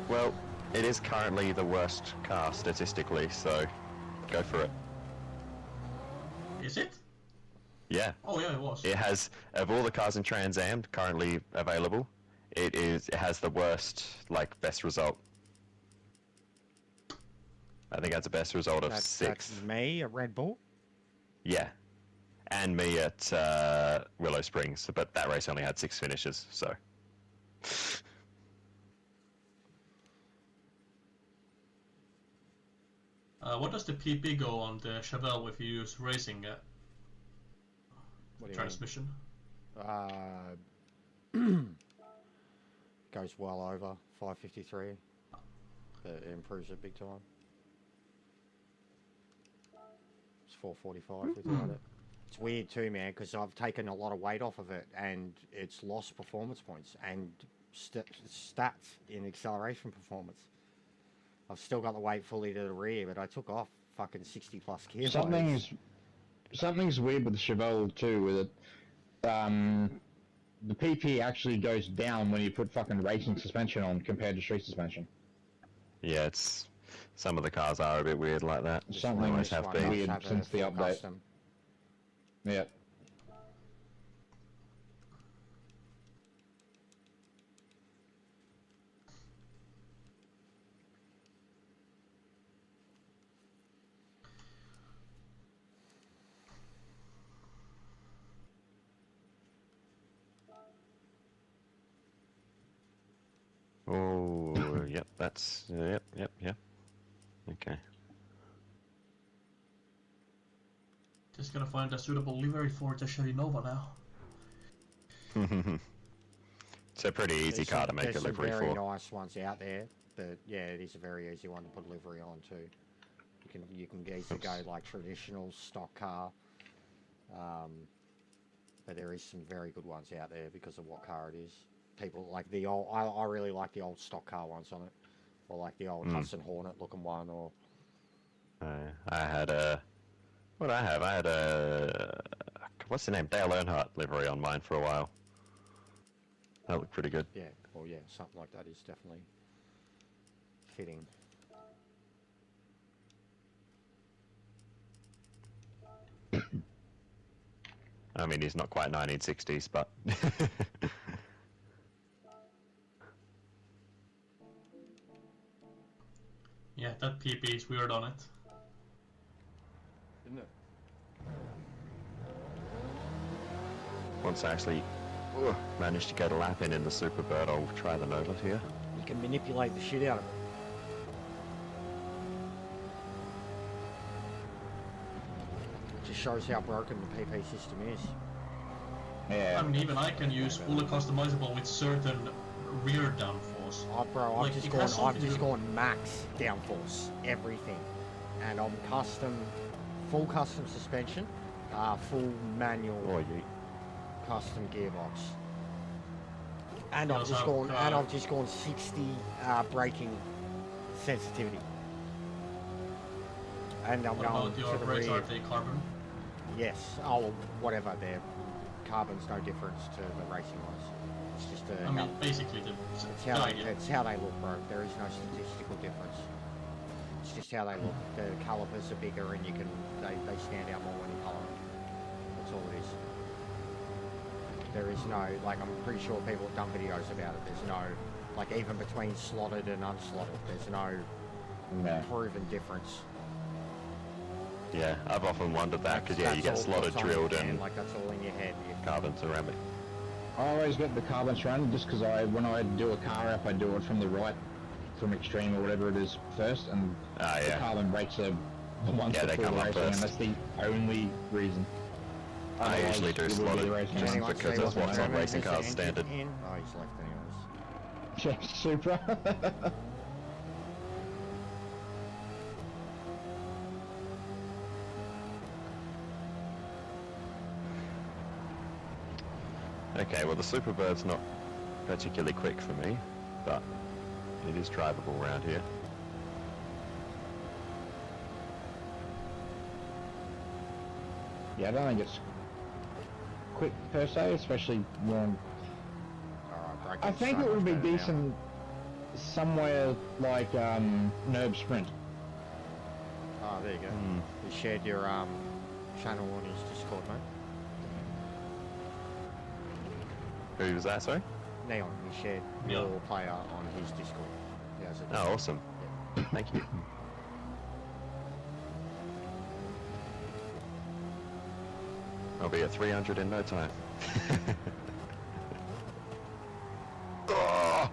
Well, it is currently the worst car statistically, so go for it. Is it? Yeah. Oh yeah, it was. It has, of all the cars in TransAm currently available, it has the worst, like, best result. I think that's a best result of 6. That's me, a Red Bull. Yeah. And me at Willow Springs, but that race only had 6 finishes, so. What does the PP go on the Chevelle if you use racing What do you transmission? Goes well over 553. It improves it big time. It's 445 without it. It's weird too, man, because I've taken a lot of weight off of it and it's lost performance points and stats in acceleration performance. I've still got the weight fully to the rear, but I took off fucking 60 plus kilos. Something's weird with the Chevelle too, with it. The PP actually goes down when you put fucking racing suspension on compared to street suspension. Yeah, it's, some of the cars are a bit weird like that. Something Always have been. weird since the update. Custom. Yeah. Oh, yep, that's, yep. Okay. Just gotta find a suitable livery for the Chevy Nova now. It's a pretty easy car to make a livery There's some very for. nice ones out there, but yeah, it is a very easy one to put a livery on too. You can easily go like traditional stock car, but there is some very good ones out there because of what car it is. People like the old. I really like the old stock car ones on it, or like the old Hudson Hornet looking one, or. I had a, what I have? I had a, what's the name? Dale Earnhardt livery on mine for a while. That looked pretty good. Yeah, well, yeah, something like that is definitely fitting. I mean, he's not quite 1960s, but. Yeah, that PP is weird on it. Isn't it? Once I actually manage to get a lap in the Superbird, I'll try the Nova here. You can manipulate the shit out of it. Just shows how broken the PP system is. Yeah. I mean, even I can use fully customizable with certain rear downforce. Oh, bro, Like, it has I've something just to- gone max downforce, everything, and I'm full custom suspension, full manual Oh, you. custom gearbox, and You I've also just have, gone 60 braking sensitivity, and I'm What going about your to the brakes? rear. Are they carbon? Yes, oh whatever, their carbon's no difference to the racing ones. It's just a. I mean, basically It's how they look, bro. There is no statistical difference. It's just how they look. The calipers are bigger and they stand out more when you colour them. That's all it is. There is no, like, I'm pretty sure people have done videos about it. There's no, like, even between slotted and unslotted, there's no No. proven difference. Yeah, I've often wondered that because yeah, you get That's all slotted that's on your drilled hand, and like that's all in your head. carbon ceramic. I always get the carbon surrounded just because when I do a car up, I do it from the right, from extreme or whatever it is first, and the Yeah. carbon brakes are the ones Yeah, that they pull come the up racing, first. and that's the only reason. I Otherwise, usually do it would be slotted the racing just line. Anyone because see that's what what's the on German racing has cars the standard. engine in? Oh, he's left anyways. Yeah, Supra. Okay, well the Superbird's not particularly quick for me, but it is drivable around here. Yeah, I don't think it's quick per se, especially when Alright, I think it would be decent somewhere like Nerve Sprint. Oh, there you go. You shared your channel on his Discord, mate. Who was that, sorry? Neon, he shared Yeah. your player on his Discord. Yeah, so Oh, awesome. Thank you. I'll be at 300 in no time. Oh,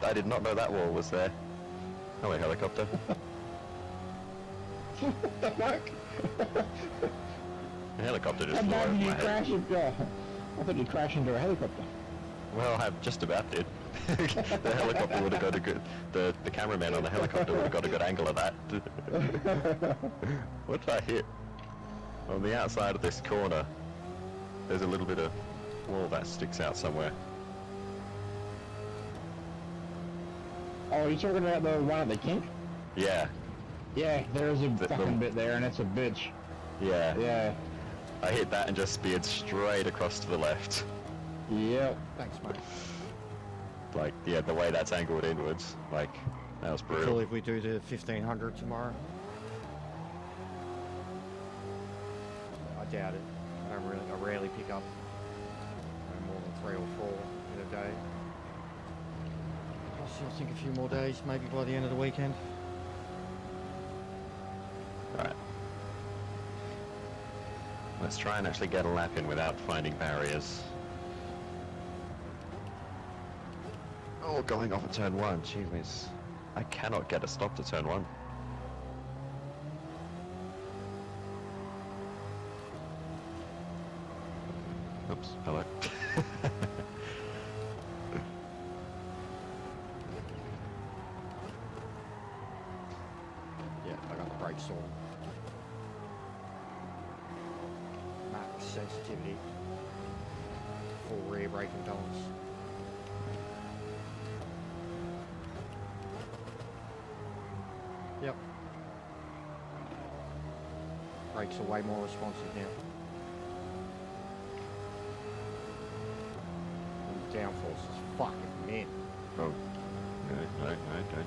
I did not know that wall was there. Oh, a helicopter. What the fuck? A helicopter just How flew bad over did my you head. crash it? I thought you crashed into a helicopter. Well, I just about did. The helicopter would have got a good... The cameraman on the helicopter would have got a good angle of that. What did I hit? On the outside of this corner, there's a little bit of wall that sticks out somewhere. Oh, you're talking about the one at the kink? Yeah, Yeah, there's a The- fucking bit there, and it's a bitch. yeah. Yeah. I hit that and just speared straight across to the left. Yep. Thanks, mate. Like, yeah, the way that's angled inwards, like, that was Cool brutal. if we do the 1500 tomorrow. I doubt it. I rarely pick up no more than 3 or 4 in a day. I'll still think a few more days, maybe by the end of the weekend. Alright. Let's try and actually get a lap in without finding barriers. Oh, going off at turn 1, gee whiz. I cannot get a stop to turn 1. Oops, hello. Yeah, I got the brakes on. Max sensitivity. Full rear braking tolerance. Yep. Brakes are way more responsive now. And downforce is fucking mint. Oh. No, don't.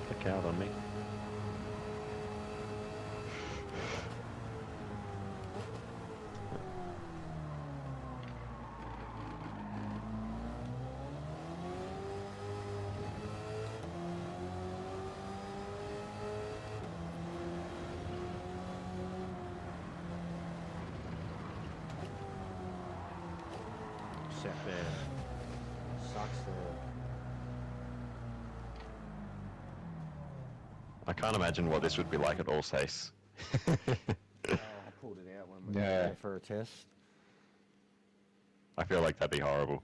Click out on me. set there. Sucks for. I can't imagine what this would be like at Alsace. Oh, I pulled it out when we went Yeah. there for a test. I feel like that'd be horrible.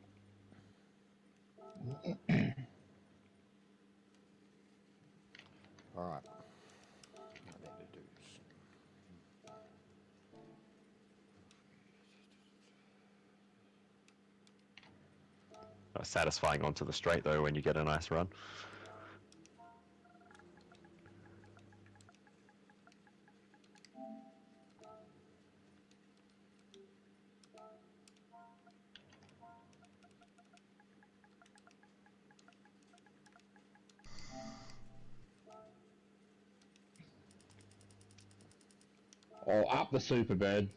Alright. I need to do some. Satisfying onto the straight though when you get a nice run. Oh, up the superbird.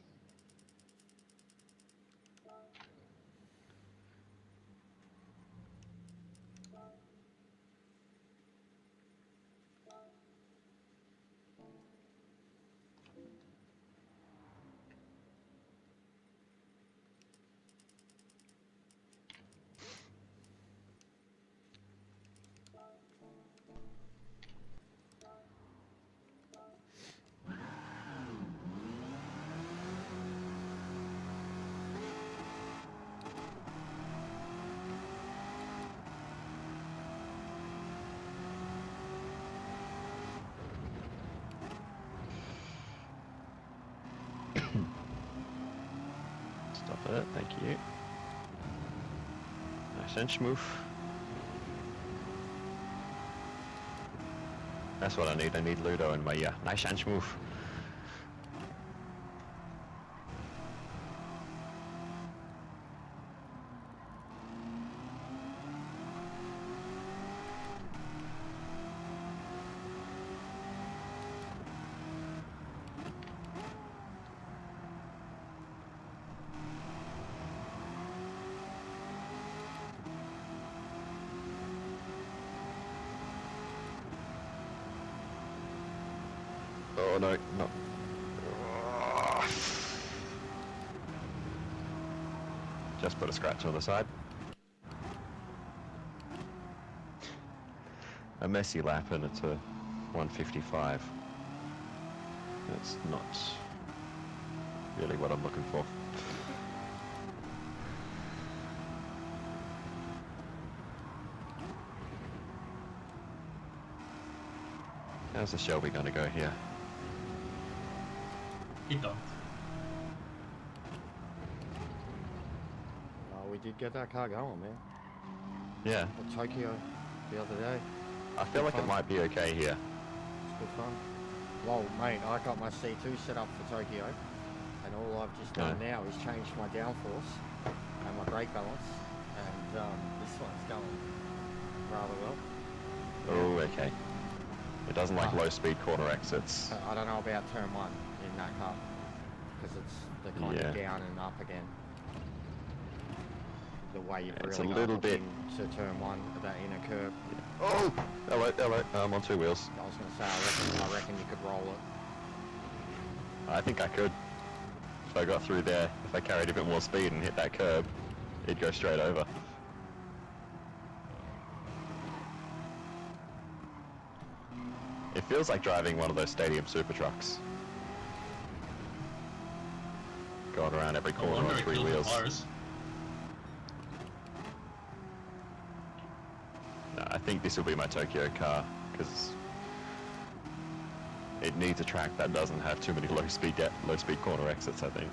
Stop it, thank you. Nice and smooth. That's what I need. I need Ludo in my nice and smooth. Oh no, no. Just put a scratch on the side. A messy lap and it's a 155. That's not really what I'm looking for. How's the Shelby gonna go here? He don't. Oh, we did get that car going, man. Yeah, At Tokyo the other day. I feel like it fun. might be okay here. It's good fun. Well, mate, I got my C2 set up for Tokyo, and all I've just done now is change my downforce and my brake balance, and this one's going rather well. Oh, okay. It doesn't like low-speed corner exits. I don't know about turn one in that car, because they're kind of Yeah. down and up again. The way you've It's really a got little to bit- to turn one, that inner curve. Oh! Hello, hello. I'm on two wheels. I was going to say, I reckon you could roll it. I think I could. If I got through there, if I carried a bit more speed and hit that curb, it'd go straight over. It feels like driving one of those stadium super trucks. Going around every No corner wonder on it three killed the wheels. cars. No, I think this will be my Tokyo car, because it needs a track that doesn't have too many low-speed corner exits, I think.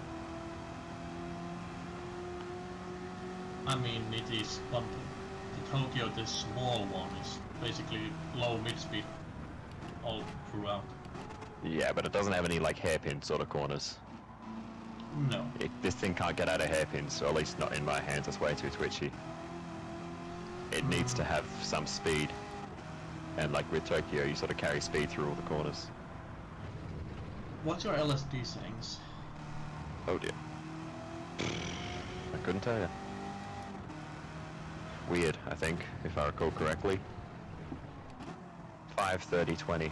I mean, it is one. The Tokyo, the small one, is basically low mid-speed all throughout. Yeah, but it doesn't have any, like, hairpin sort of corners. No. This thing can't get out of hairpins, or at least not in my hands. It's way too twitchy. It needs to have some speed. And like with Tokyo, you sort of carry speed through all the corners. What's your LSD settings? Oh dear. I couldn't tell you. Weird, I think, if I recall correctly. 530/20.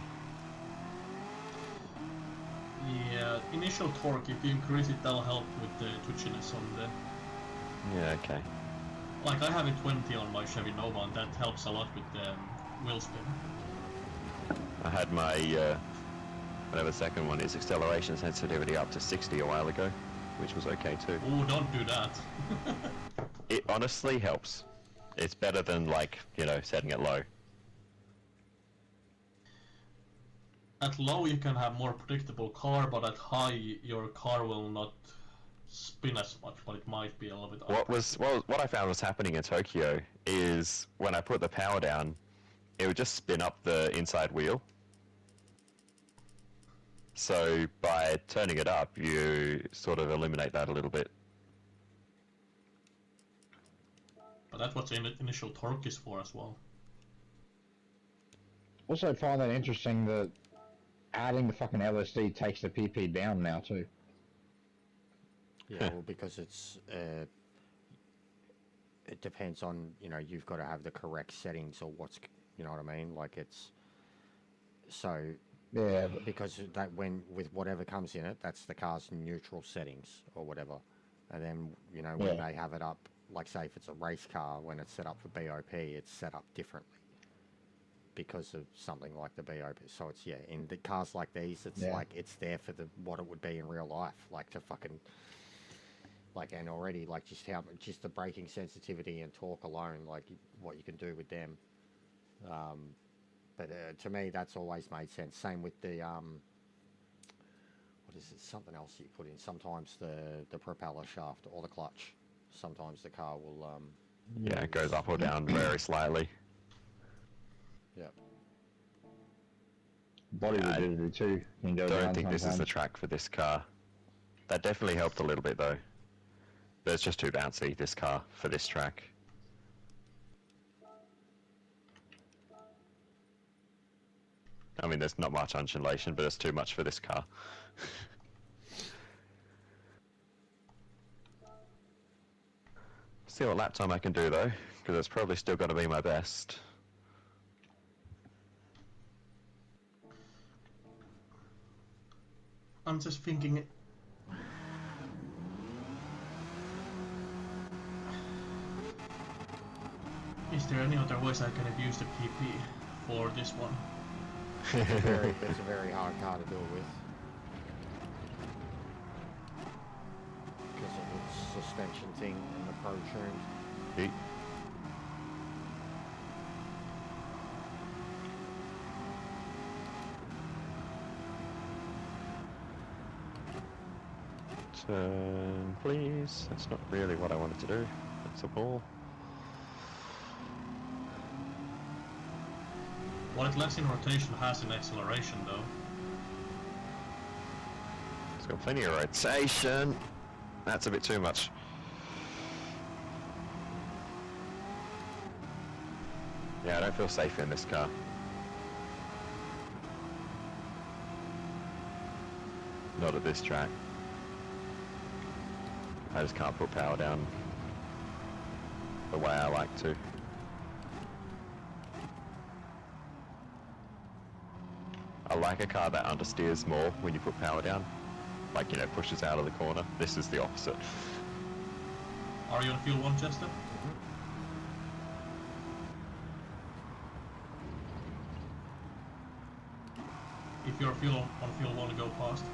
Yeah, initial torque, if you increase it, that'll help with the twitchiness on the... Yeah, okay. Like I have a 20 on my Chevy Nova, and that helps a lot with the wheel spin. I had my, whatever the second one is, acceleration sensitivity up to 60 a while ago, which was okay too. Oh, don't do that. It honestly helps. It's better than, like, you know, setting it low. At low you can have more predictable car, but at high your car will not spin as much, but it might be a little bit What I found was happening in Tokyo is when I put the power down, it would just spin up the inside wheel. So by turning it up, you sort of eliminate that a little bit. But that's what the initial torque is for as well. Also find that interesting that adding the fucking LSD takes the PP down now too. Yeah, well, because it's it depends on, you know, you've got to have the correct settings or what's, you know what I mean? Like it's so Yeah. because that when with whatever comes in it, that's the car's neutral settings or whatever, and then you know when they have it up, like say if it's a race car, when it's set up for BOP, it's set up differently because of something like the BOP. So it's in the cars like these, it's like it's there for the what it would be in real life, like to fucking. Like, and already, like, just the braking sensitivity and torque alone, like, what you can do with them. But to me, that's always made sense. Same with the, what is it, something else you put in. Sometimes the propeller shaft or the clutch. Sometimes the car will, Yeah, it goes up or down very slightly. Yeah. Body rigidity too. Can go I down don't think this is the sometimes. track for this car. That definitely helped a little bit though. But it's just too bouncy, this car, for this track. I mean, there's not much undulation, but it's too much for this car. See what lap time I can do though, because it's probably still going to be my best. I'm just thinking. Is there any other ways I can abuse the PP for this one? It's a very hard car to do it with. Because of its suspension thing and the Pro Tunes. Yeet. Turn, please. That's not really what I wanted to do. That's a ball. What it lacks in rotation has in acceleration though. It's got plenty of rotation. That's a bit too much. Yeah, I don't feel safe in this car. Not at this track. I just can't put power down the way I like to. I like a car that understeers more when you put power down. Like, you know, pushes out of the corner. This is the opposite. Are you on fuel 1, Chester? If you're on fuel 1, go past.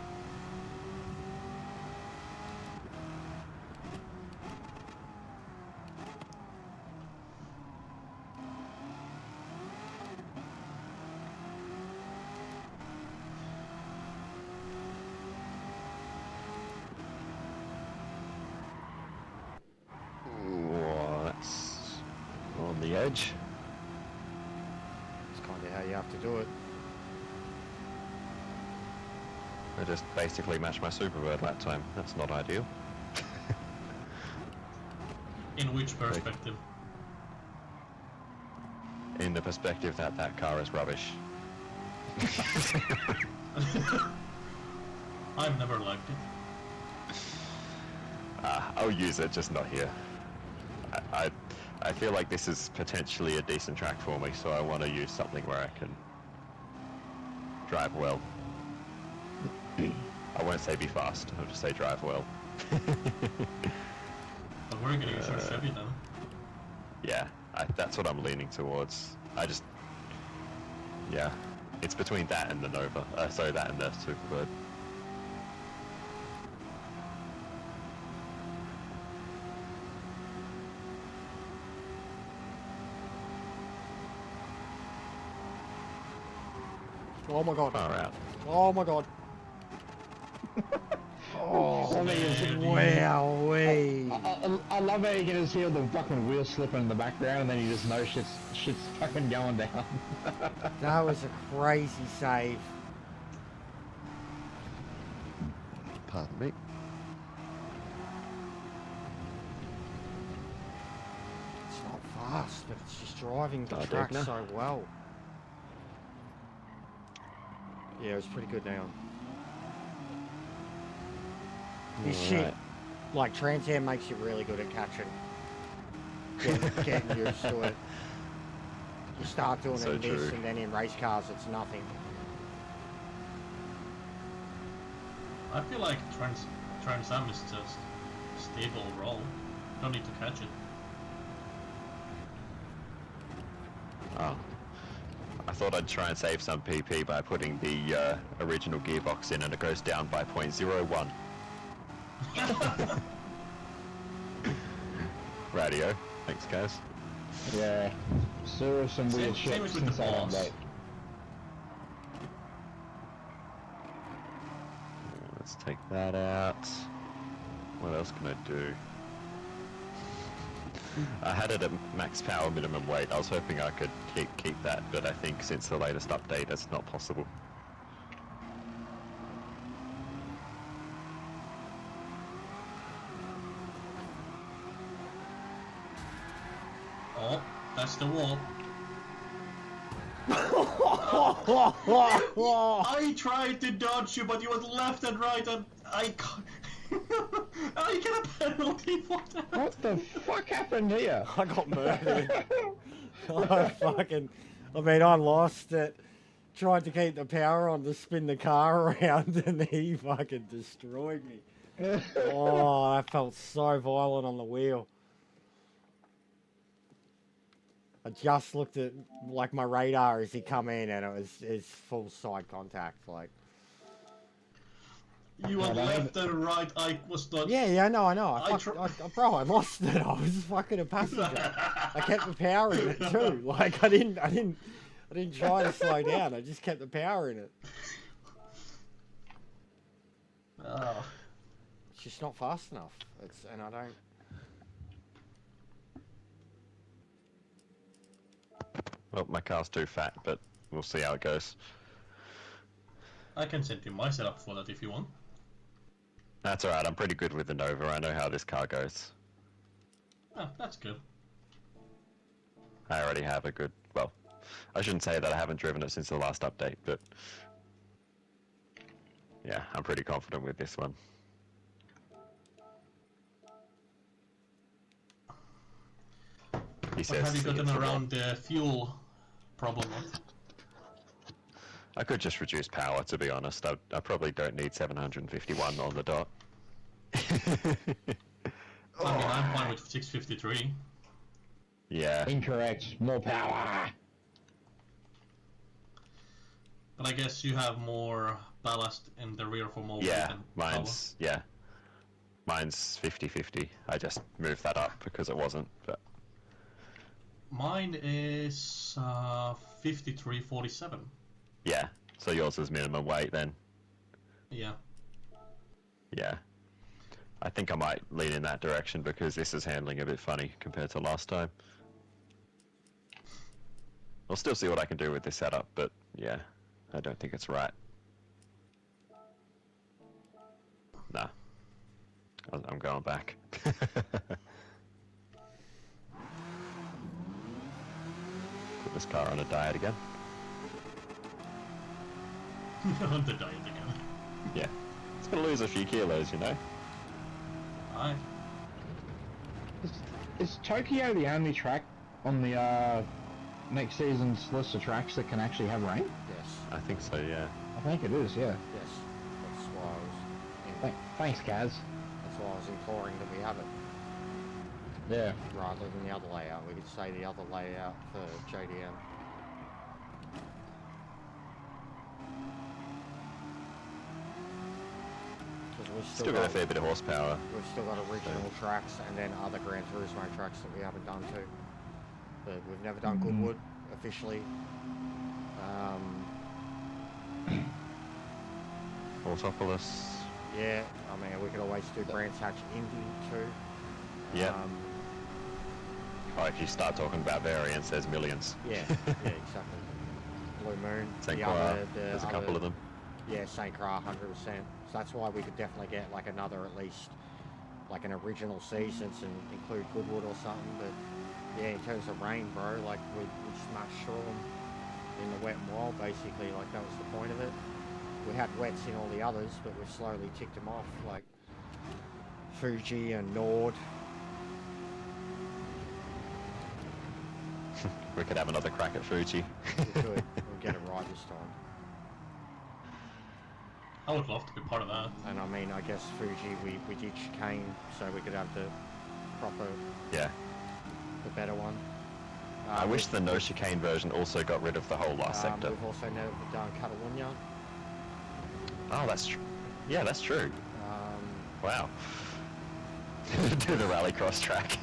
Ooh, that's on the edge. It's kind of how you have to do it. I just basically matched my Superbird lap time. That's not ideal. In which perspective? In the perspective that that car is rubbish. I've never liked it. I'll use it, just not here. I feel like this is potentially a decent track for me, so I want to use something where I can drive well. I won't say be fast, I'll just say drive well. But we're gonna use our Chevy then. Yeah, that's what I'm leaning towards. Yeah, it's between that and the Nova. Sorry, that and the Superbird. Oh my god. Far out. Oh my god. Oh, wowee. I love how you can just hear the fucking wheel slipping in the background, and then you just know shit's fucking going down. That was a crazy save. Pardon me. It's not fast, but it's just driving the Oh, track Degner. so well. Yeah, it was pretty good now. This shit, Alright. like TransAm makes you really good at catching. Getting used to it. You start doing So it in this, true. and then in race cars it's nothing. I feel like TransAm is just stable roll. Don't need to catch it. Oh. I thought I'd try and save some PP by putting the original gearbox in, and it goes down by 0.01. Radio. Thanks, guys. Yeah, so some weird Same shit as with since the that boss. update. Let's take that out. What else can I do? I had it at max power minimum weight. I was hoping I could keep that, but I think since the latest update, that's not possible. Oh, that's the wall. I tried to dodge you, but you went left and right, and I get a penalty for that. What the fuck happened here? I got murdered. I lost it. Tried to keep the power on to spin the car around, and he fucking destroyed me. Oh, I felt so violent on the wheel. I just looked at like my radar as he come in, and it's full side contact. Like, You went left and right. I was not. yeah, I know. Bro, I lost it. I was fucking a passenger. I kept the power in it too. Like, I didn't try to slow down. I just kept the power in it. Oh. It's just not fast enough. And I don't. Well, my car's too fat, but we'll see how it goes. I can send you my setup for that if you want. That's alright, I'm pretty good with the Nova. I know how this car goes. Oh, that's good. I already have a good... Well, I shouldn't say that I haven't driven it since the last update, but... Yeah, I'm pretty confident with this one. He But says have you gotten it's a lot. around the fuel problem? I could just reduce power, to be honest. I probably don't need 751 on the dot. I mean, I'm fine with 653. Yeah. Incorrect. More power. But I guess you have more ballast in the rear for more weight Yeah, than mine's 50-50. I just moved that up because it wasn't, but... Mine is 53.47. Yeah, so yours is minimum weight then. Yeah. Yeah. I think I might lean in that direction because this is handling a bit funny compared to last time. I'll still see what I can do with this setup, but yeah, I don't think it's right. Nah. I'm going back. Put this car on a diet again. On the diet again. Yeah. It's gonna lose a few kilos, you know? Aye. Is Tokyo the only track on the next season's list of tracks that can actually have rain? Yes. I think so, yeah. I think it is, yeah. Yes. That's why I was. Thanks, Kaz. That's why I was imploring that we have it. Yeah. rather than the other layout. We could say the other layout for JDM. Because we've Still got a fair bit of horsepower. we've still got original tracks and then other Gran Turismo tracks that we haven't done too. But we've never done Goodwood officially. Autopolis. Yeah, I mean, we could always do Brands Hatch Indy too. Yeah. Oh, if you start talking about variants, there's millions. Yeah, yeah, exactly. Blue Moon. St. the Croix, other- the there's a couple other- of them. Yeah, St. Croix, 100%. So that's why we could definitely get like another, at least, like an original seasons and include Goodwood or something. But yeah, in terms of rain, bro, like we smashed through them in the wet and wild, basically. Like that was the point of it. We had wets in all the others, but we've slowly ticked them off, like Fuji and Nord. We could have another crack at Fuji. We could. We'll get it right this time. I would love to be part of that. And I mean, I guess Fuji, we did chicane, so we could have the proper, Yeah. the better one. I wish the no chicane version also got rid of the whole last sector. We've also never done Catalunya. Oh, that's true. Yeah, that's true. Um, Wow. Do the rallycross track.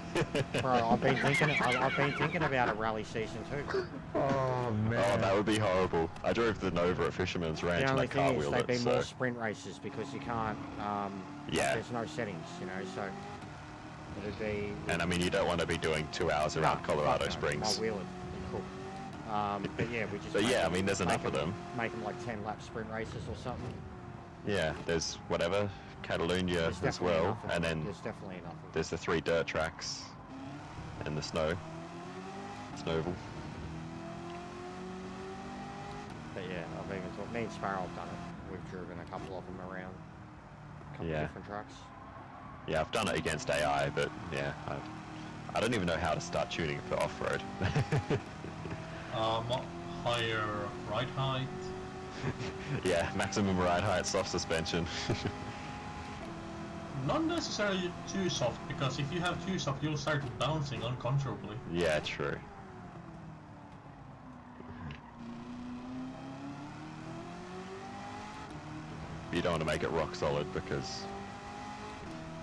bro, I've been thinking about a rally season too. Oh man. Oh, that would be horrible. I drove the Nova at Fisherman's Ranch The and I only thing is cartwheeled they'd it, be so... more sprint races because you can't, Yeah. there's no settings, you know, so it'd be... And I mean, you don't want to be doing 2 hours around Colorado fuck no, Springs. I'll wheel it, be cool. But yeah, we just... But make yeah, I them- mean, there's enough make of them. Make them like 10 lap sprint races or something. Yeah, there's whatever, Catalunya There's as definitely well, enough of and them. then There's definitely enough of them. there's the 3 dirt tracks and the snow. Snowval. But yeah, I've even thought, me and Sparrow have done it. We've driven a couple of them around. A couple Yeah. of different trucks. Yeah, I've done it against AI, but yeah, I don't even know how to start tuning for off-road. Higher ride height. Yeah, maximum ride height, soft suspension. Not necessarily too soft, because if you have too soft, you'll start bouncing uncontrollably. Yeah, true. You don't want to make it rock solid because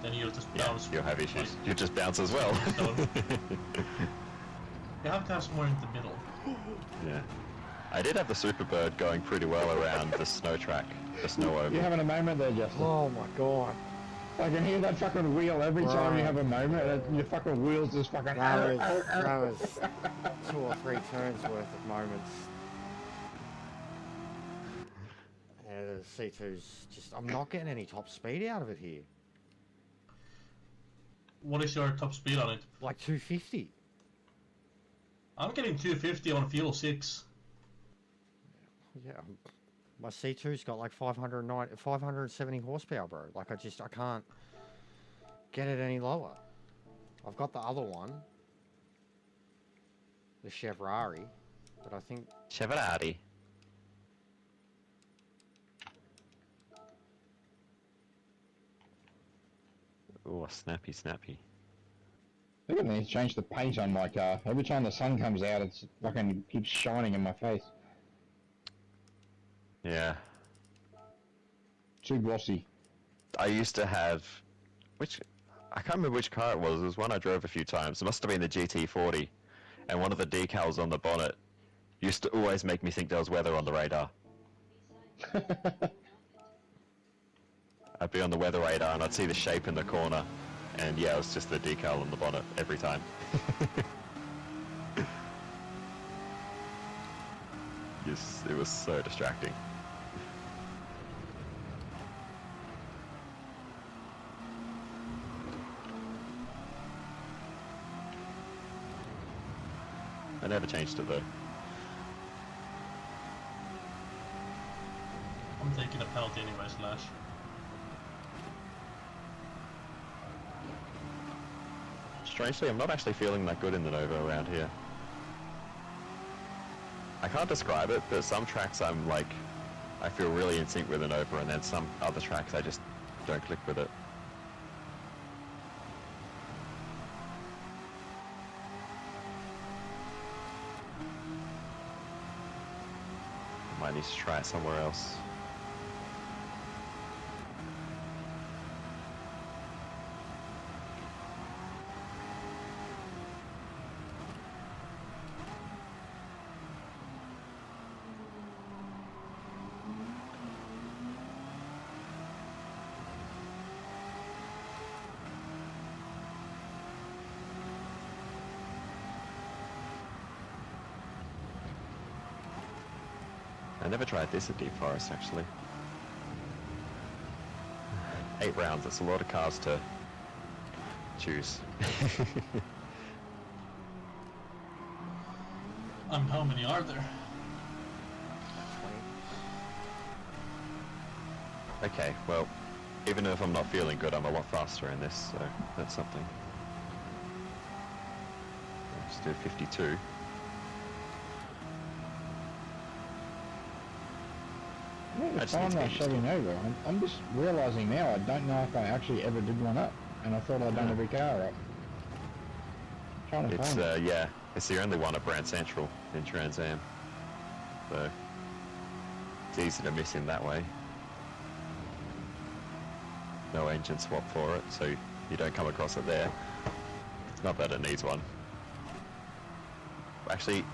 Then you'll just yeah, bounce. you'll have issues. like You just bounce as well. stone. You have to have somewhere in the middle. Yeah. I did have the Superbird going pretty well around the snow track, the snow oval. You're having a moment there, Justin. Oh my god. I can hear that fucking wheel every time Right. you have a moment. Your fucking wheels just fucking... That was 2 or 3 turns worth of moments. Yeah, the C2's just, I'm not getting any top speed out of it here. What is your top speed on it? Like 250. I'm getting 250 on Fuel 6. Yeah, my C2's got like 570 horsepower, bro. Like I can't get it any lower. I've got the other one, the Chevrolet, but I think Chevrolet. Oh, snappy, snappy. I think they need to change the paint on my car. Every time the sun comes out, it's fucking keeps shining in my face. Yeah. Too glossy. I used to have, I can't remember which car it was. It was one I drove a few times. It must have been the GT40. And one of the decals on the bonnet used to always make me think there was weather on the radar. I'd be on the weather radar and I'd see the shape in the corner. And yeah, it was just the decal on the bonnet every time. Yes, it was so distracting. I never changed it though. I'm taking a penalty anyway, Slash. Strangely, I'm not actually feeling that good in the Nova around here. I can't describe it, but some tracks I'm like, I feel really in sync with the Nova, and then some other tracks I just don't click with it. Might need to try it somewhere else. I never tried this at Deep Forest, actually. 8 rounds, that's a lot of cars to choose. How many are there? 20. Okay, well, even if I'm not feeling good, I'm a lot faster in this, so that's something. Let's do 52. Really I just need fine to that get used to Chevy it. Nova. I'm just realising now I don't know if I actually ever did one up, and I thought I'd done every car up. Trying to It's, find it. yeah, it's the only one at Brand Central in TransAm. So, it's easy to miss in that way. No engine swap for it, so you don't come across it there. Not that it needs one. Actually,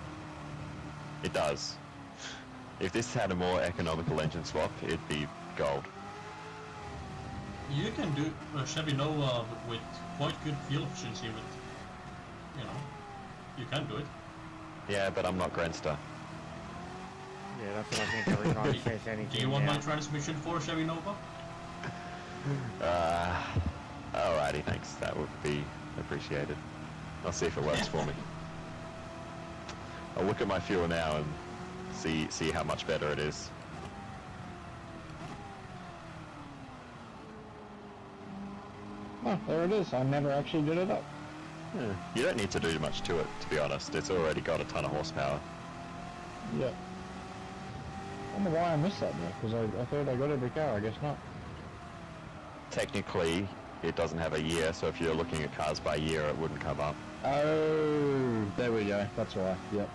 it does. If this had a more economical engine swap, it'd be gold. You can do a Chevy Nova with quite good fuel efficiency with, you know, you can do it. Yeah, but I'm not Grenster. Yeah, that's what I think every time he says anything. Do you want now. my transmission for a Chevy Nova? Alrighty, thanks. That would be appreciated. I'll see if it works for me. I'll look at my fuel now and see how much better it is. Oh, there it is. I never actually did it up. Yeah. You don't need to do much to it, to be honest. It's already got a ton of horsepower. Yeah. I wonder why I missed that though, because I thought I got every car. I guess not. Technically, it doesn't have a year, so if you're looking at cars by year, it wouldn't come up. Oh, there we go. That's why. Yep.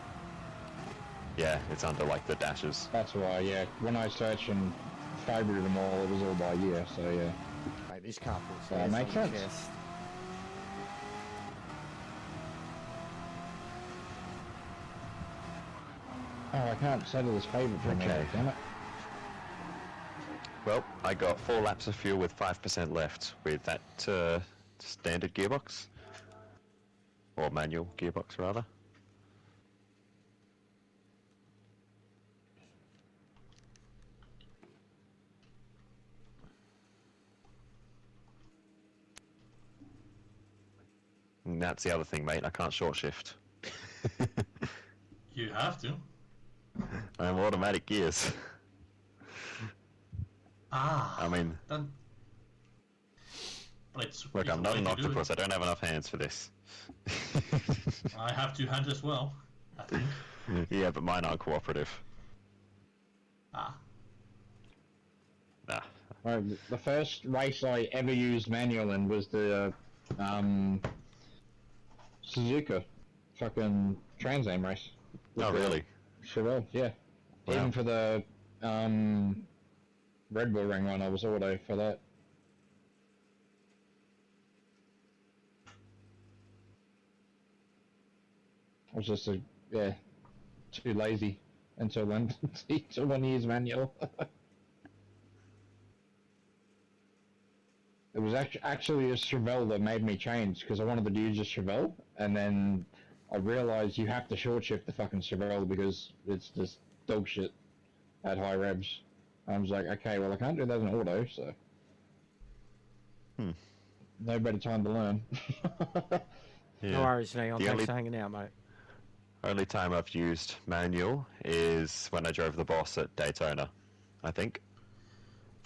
Yeah, it's under like the dashes. That's why. Yeah. When I searched and favoured them all, it was all by year. So yeah. Mate, this car puts That hairs makes on the sense. chest. Oh, I can't settle this favourite for a Okay. minute, damn it. Well, I got 4 laps of fuel with 5% left with that standard gearbox. Or manual gearbox, rather. And that's the other thing, mate. I can't short shift. You have to. I'm automatic gears. Ah. I mean, Then. But it's look, it's I'm a not way an to do it. octopus. I don't have enough hands for this. I have 2 hands as well, I think. Yeah, but mine aren't cooperative. Ah. Nah. Well, the first race I ever used manual in was the Suzuka fucking TransAm race. With Oh, the really? Chevelle, yeah. Wow. Even for the Red Bull Ring one, I was auto for that. I was just too lazy until one to one use manual. It was actually a Chevelle that made me change because I wanted to use a Chevelle, and then I realised you have to short shift the fucking Chevelle because it's just dog shit at high revs. I was like, okay, well I can't do that in auto, so no better time to learn. No Yeah. worries, Neon. The Thanks only- for hanging out, mate. Only time I've used manual is when I drove the Boss at Daytona, I think,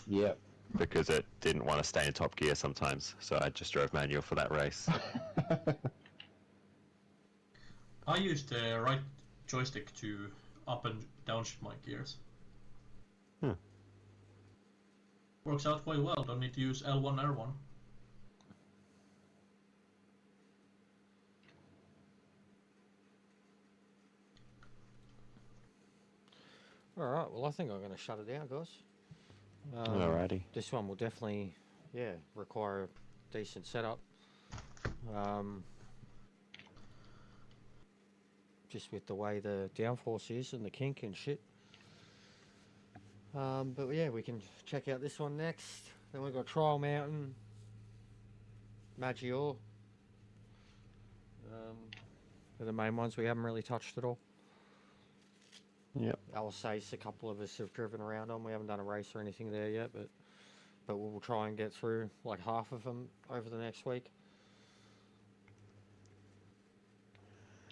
Yep. because it didn't want to stay in top gear sometimes, so I just drove manual for that race. I use the right joystick to up and downshift my gears. Hmm. Works out quite well, don't need to use L1, R1. Alright, well I think I'm going to shut it down, guys. Alrighty. This one will definitely, yeah, require a decent setup. Just with the way the downforce is and the kink and shit. But yeah, we can check out this one next. Then we've got Trial Mountain, Maggiore. They're the main ones we haven't really touched at all. Yep. Alisace, a couple of us have driven around on. We haven't done a race or anything there yet, but we'll try and get through like half of them over the next week.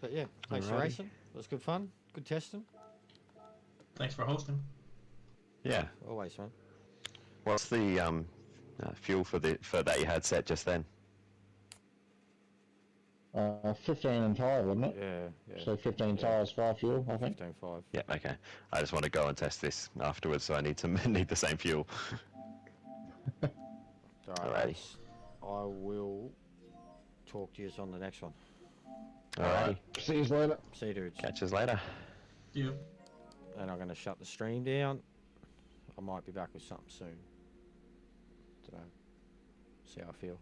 But yeah, thanks for Alrighty. racing. It was good fun, good testing. Thanks for hosting. Yeah. Always, man. What's the fuel for that you had set just then? 15 in tyre, wasn't it? Yeah. So 15 tyres, 5 fuel, I think. 15.5. Yeah. Okay. I just want to go and test this afterwards, so I need to need the same fuel. Alright, I will talk to you on the next one. Alrighty. See you later. See you, dudes. Catch us later. You. And I'm going to shut the stream down. I might be back with something soon. Dunno. See how I feel.